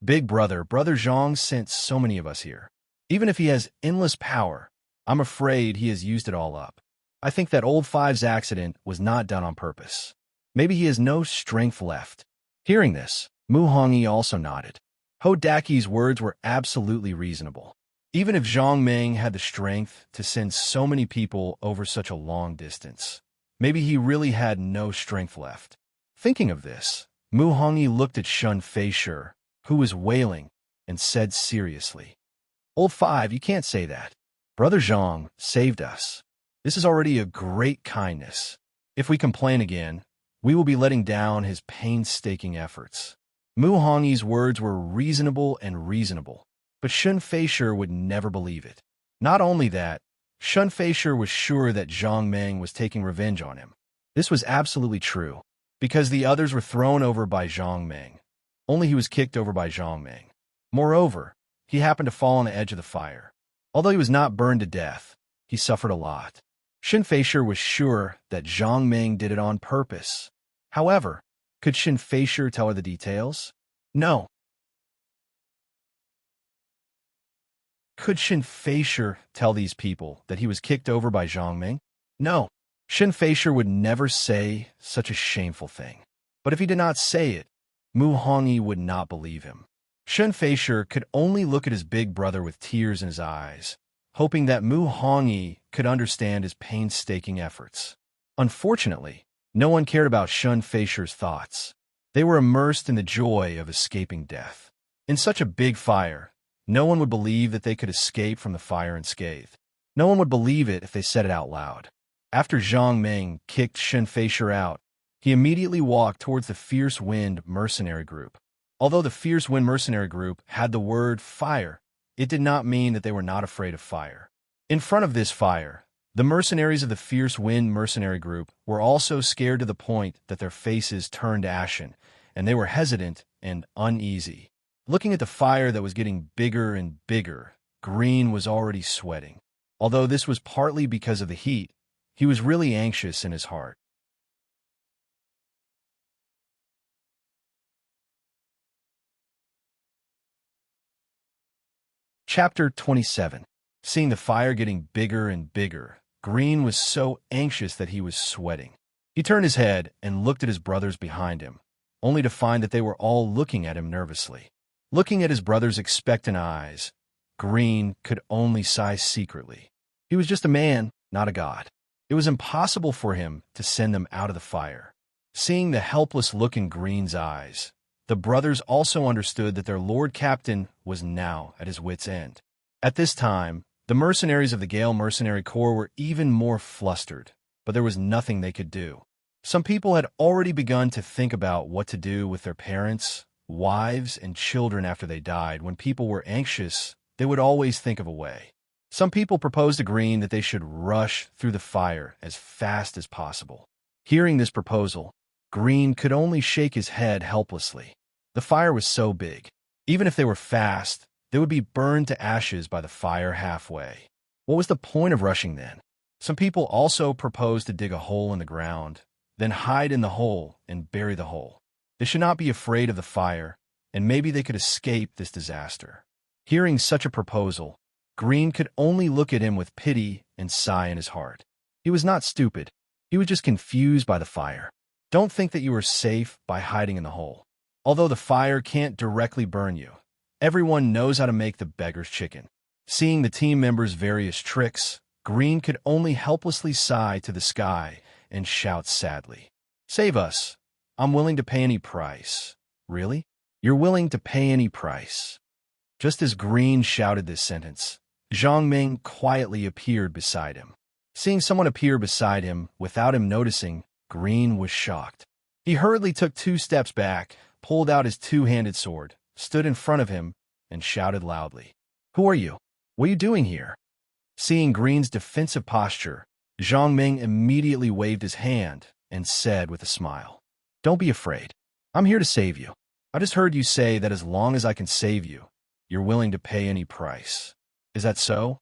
"Big brother, Brother Zhang sent so many of us here. Even if he has endless power, I'm afraid he has used it all up. I think that Old Five's accident was not done on purpose. Maybe he has no strength left." Hearing this, Mu Hongyi also nodded. Hodaki's words were absolutely reasonable. Even if Zhang Meng had the strength to send so many people over such a long distance, maybe he really had no strength left. Thinking of this, Mu Hongyi looked at Shunfeisher, who was wailing, and said seriously, "Old Five, you can't say that. Brother Zhang saved us. This is already a great kindness. If we complain again, we will be letting down his painstaking efforts." Mu Hongyi's words were reasonable, but Shunfeisher would never believe it. Not only that, Shunfeisher was sure that Zhang Meng was taking revenge on him. This was absolutely true, because the others were thrown over by Zhang Meng. Only he was kicked over by Zhang Meng. Moreover, he happened to fall on the edge of the fire. Although he was not burned to death, he suffered a lot. Shunfeisher was sure that Zhang Meng did it on purpose. However, could Shunfeisher tell her the details? No. Could Shunfeisher tell these people that he was kicked over by Zhang Meng? No. Shunfeisher would never say such a shameful thing. But if he did not say it, Mu Hongyi would not believe him. Shunfeisher could only look at his big brother with tears in his eyes, hoping that Mu Hongyi could understand his painstaking efforts. Unfortunately, no one cared about Shunfeisher's thoughts. They were immersed in the joy of escaping death. In such a big fire, no one would believe that they could escape from the fire unscathed. No one would believe it if they said it out loud. After Zhang Meng kicked Shunfeisher out, he immediately walked towards the Fierce Wind mercenary group. Although the Fierce Wind mercenary group had the word fire, it did not mean that they were not afraid of fire. In front of this fire, the mercenaries of the Fierce Wind mercenary group were also scared to the point that their faces turned ashen, and they were hesitant and uneasy. Looking at the fire that was getting bigger and bigger, Green was already sweating. Although this was partly because of the heat, he was really anxious in his heart. Chapter 27. Seeing the fire getting bigger and bigger, Green was so anxious that he was sweating. He turned his head and looked at his brothers behind him, only to find that they were all looking at him nervously. Looking at his brother's expectant eyes, Green could only sigh secretly. He was just a man, not a god. It was impossible for him to send them out of the fire. Seeing the helpless look in Green's eyes, the brothers also understood that their Lord Captain was now at his wit's end. At this time, the mercenaries of the Gale Mercenary Corps were even more flustered. but there was nothing they could do. Some people had already begun to think about what to do with their parents, wives, and children after they died. When people were anxious, they would always think of a way. Some people proposed to Green that they should rush through the fire as fast as possible. Hearing this proposal, Green could only shake his head helplessly. The fire was so big. Even if they were fast, they would be burned to ashes by the fire halfway. What was the point of rushing then? Some people also proposed to dig a hole in the ground, then hide in the hole and bury the hole. They should not be afraid of the fire, and maybe they could escape this disaster. Hearing such a proposal, Green could only look at him with pity and sigh in his heart. He was not stupid. He was just confused by the fire. Don't think that you are safe by hiding in the hole. Although the fire can't directly burn you, everyone knows how to make the beggar's chicken. Seeing the team members' various tricks, Green could only helplessly sigh to the sky and shout sadly, "Save us! I'm willing to pay any price." Really? You're willing to pay any price? Just as Green shouted this sentence, Zhang Ming quietly appeared beside him. Seeing someone appear beside him without him noticing, Green was shocked. He hurriedly took 2 steps back, pulled out his 2-handed sword, stood in front of him, and shouted loudly, "Who are you? What are you doing here?" Seeing Green's defensive posture, Zhang Ming immediately waved his hand and said with a smile, "Don't be afraid. I'm here to save you. I just heard you say that as long as I can save you, you're willing to pay any price. Is that so?"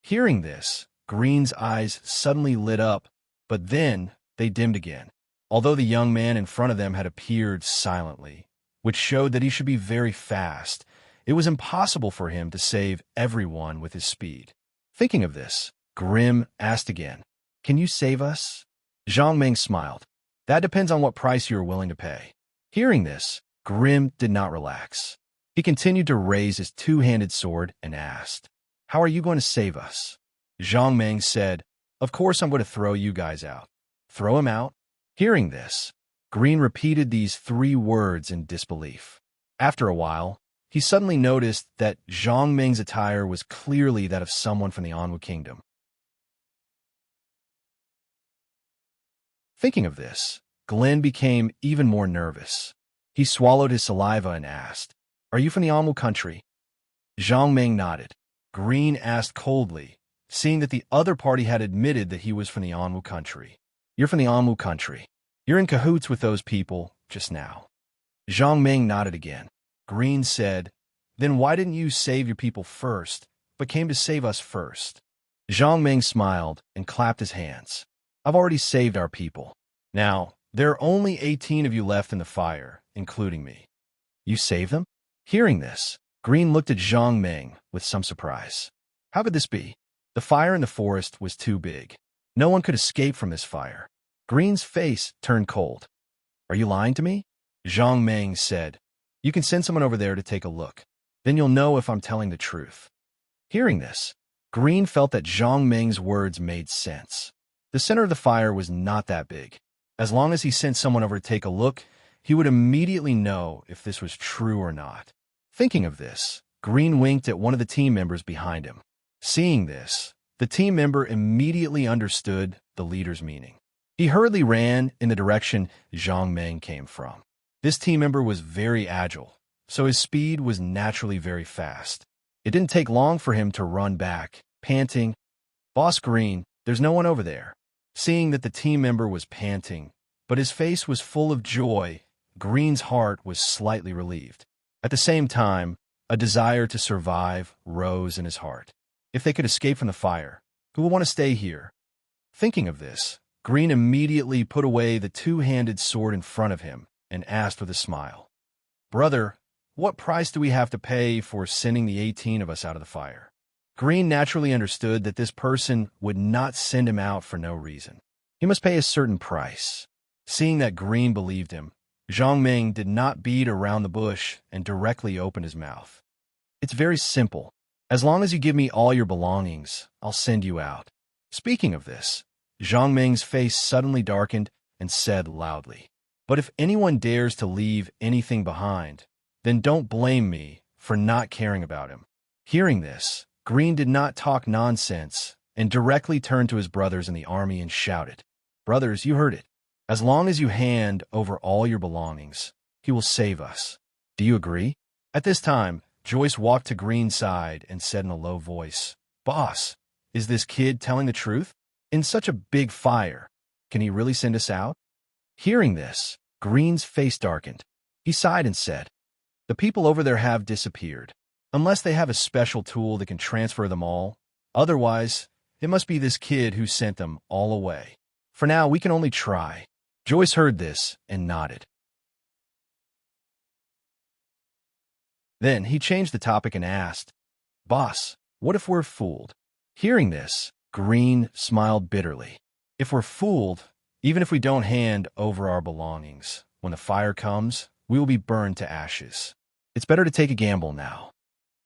Hearing this, Green's eyes suddenly lit up, but then they dimmed again. Although the young man in front of them had appeared silently, which showed that he should be very fast, it was impossible for him to save everyone with his speed. Thinking of this, Grim asked again, "Can you save us?" Zhang Ming smiled. "That depends on what price you are willing to pay." Hearing this, Grim did not relax. He continued to raise his 2-handed sword and asked, "How are you going to save us?" Zhang Ming said, "Of course I'm going to throw you guys out." "Throw him out?" Hearing this, Green repeated these 3 words in disbelief. After a while, he suddenly noticed that Zhang Ming's attire was clearly that of someone from the Anwu Kingdom. Thinking of this, Glenn became even more nervous. He swallowed his saliva and asked, "Are you from the Anwu country?" Zhang Ming nodded. Green asked coldly, seeing that the other party had admitted that he was from the Anwu country. "You're from the Anwu country. You're in cahoots with those people just now." Zhang Ming nodded again. Green said, "Then why didn't you save your people first, but came to save us first?" Zhang Ming smiled and clapped his hands. "I've already saved our people. Now, there are only 18 of you left in the fire, including me." "You saved them?" Hearing this, Green looked at Zhang Ming with some surprise. How could this be? The fire in the forest was too big. No one could escape from this fire. Green's face turned cold. "Are you lying to me?" Zhang Ming said, "You can send someone over there to take a look. Then you'll know if I'm telling the truth." Hearing this, Green felt that Zhang Ming's words made sense. The center of the fire was not that big. As long as he sent someone over to take a look, he would immediately know if this was true or not. Thinking of this, Green winked at one of the team members behind him. Seeing this, the team member immediately understood the leader's meaning. He hurriedly ran in the direction Zhang Ming came from. This team member was very agile, so his speed was naturally very fast. It didn't take long for him to run back, panting, "Boss Green, there's no one over there." Seeing that the team member was panting, but his face was full of joy, Green's heart was slightly relieved. At the same time, a desire to survive rose in his heart. If they could escape from the fire, who would want to stay here? Thinking of this, Green immediately put away the 2-handed sword in front of him and asked with a smile, "Brother, what price do we have to pay for sending the 18 of us out of the fire?" Green naturally understood that this person would not send him out for no reason. He must pay a certain price. Seeing that Green believed him, Zhang Ming did not beat around the bush and directly opened his mouth. "It's very simple. As long as you give me all your belongings, I'll send you out." Speaking of this, Zhang Ming's face suddenly darkened and said loudly, "But if anyone dares to leave anything behind, then don't blame me for not caring about him." Hearing this, Green did not talk nonsense and directly turned to his brothers in the army and shouted, Brothers, you heard it. As long as you hand over all your belongings, he will save us. Do you agree? At this time, Joyce walked to Green's side and said in a low voice, Boss, is this kid telling the truth? In such a big fire, can he really send us out? Hearing this, Green's face darkened. He sighed and said, The people over there have disappeared. Unless they have a special tool that can transfer them all. Otherwise, it must be this kid who sent them all away. For now, we can only try. Joyce heard this and nodded. Then he changed the topic and asked, Boss, what if we're fooled? Hearing this, Green smiled bitterly. If we're fooled, even if we don't hand over our belongings, when the fire comes, we will be burned to ashes. It's better to take a gamble now.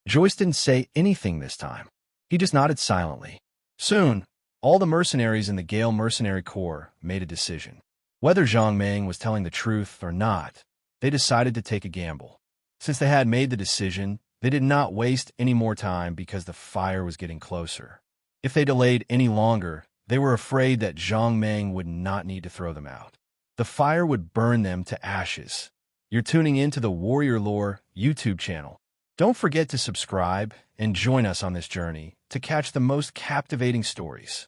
Joyce didn't say anything this time. He just nodded silently. Soon, all the mercenaries in the Gale Mercenary Corps made a decision. Whether Zhang Meng was telling the truth or not, they decided to take a gamble. Since they had made the decision, they did not waste any more time because the fire was getting closer. If they delayed any longer, they were afraid that Zhang Meng would not need to throw them out. The fire would burn them to ashes. You're tuning into the Warrior Lore YouTube channel. Don't forget to subscribe and join us on this journey to catch the most captivating stories.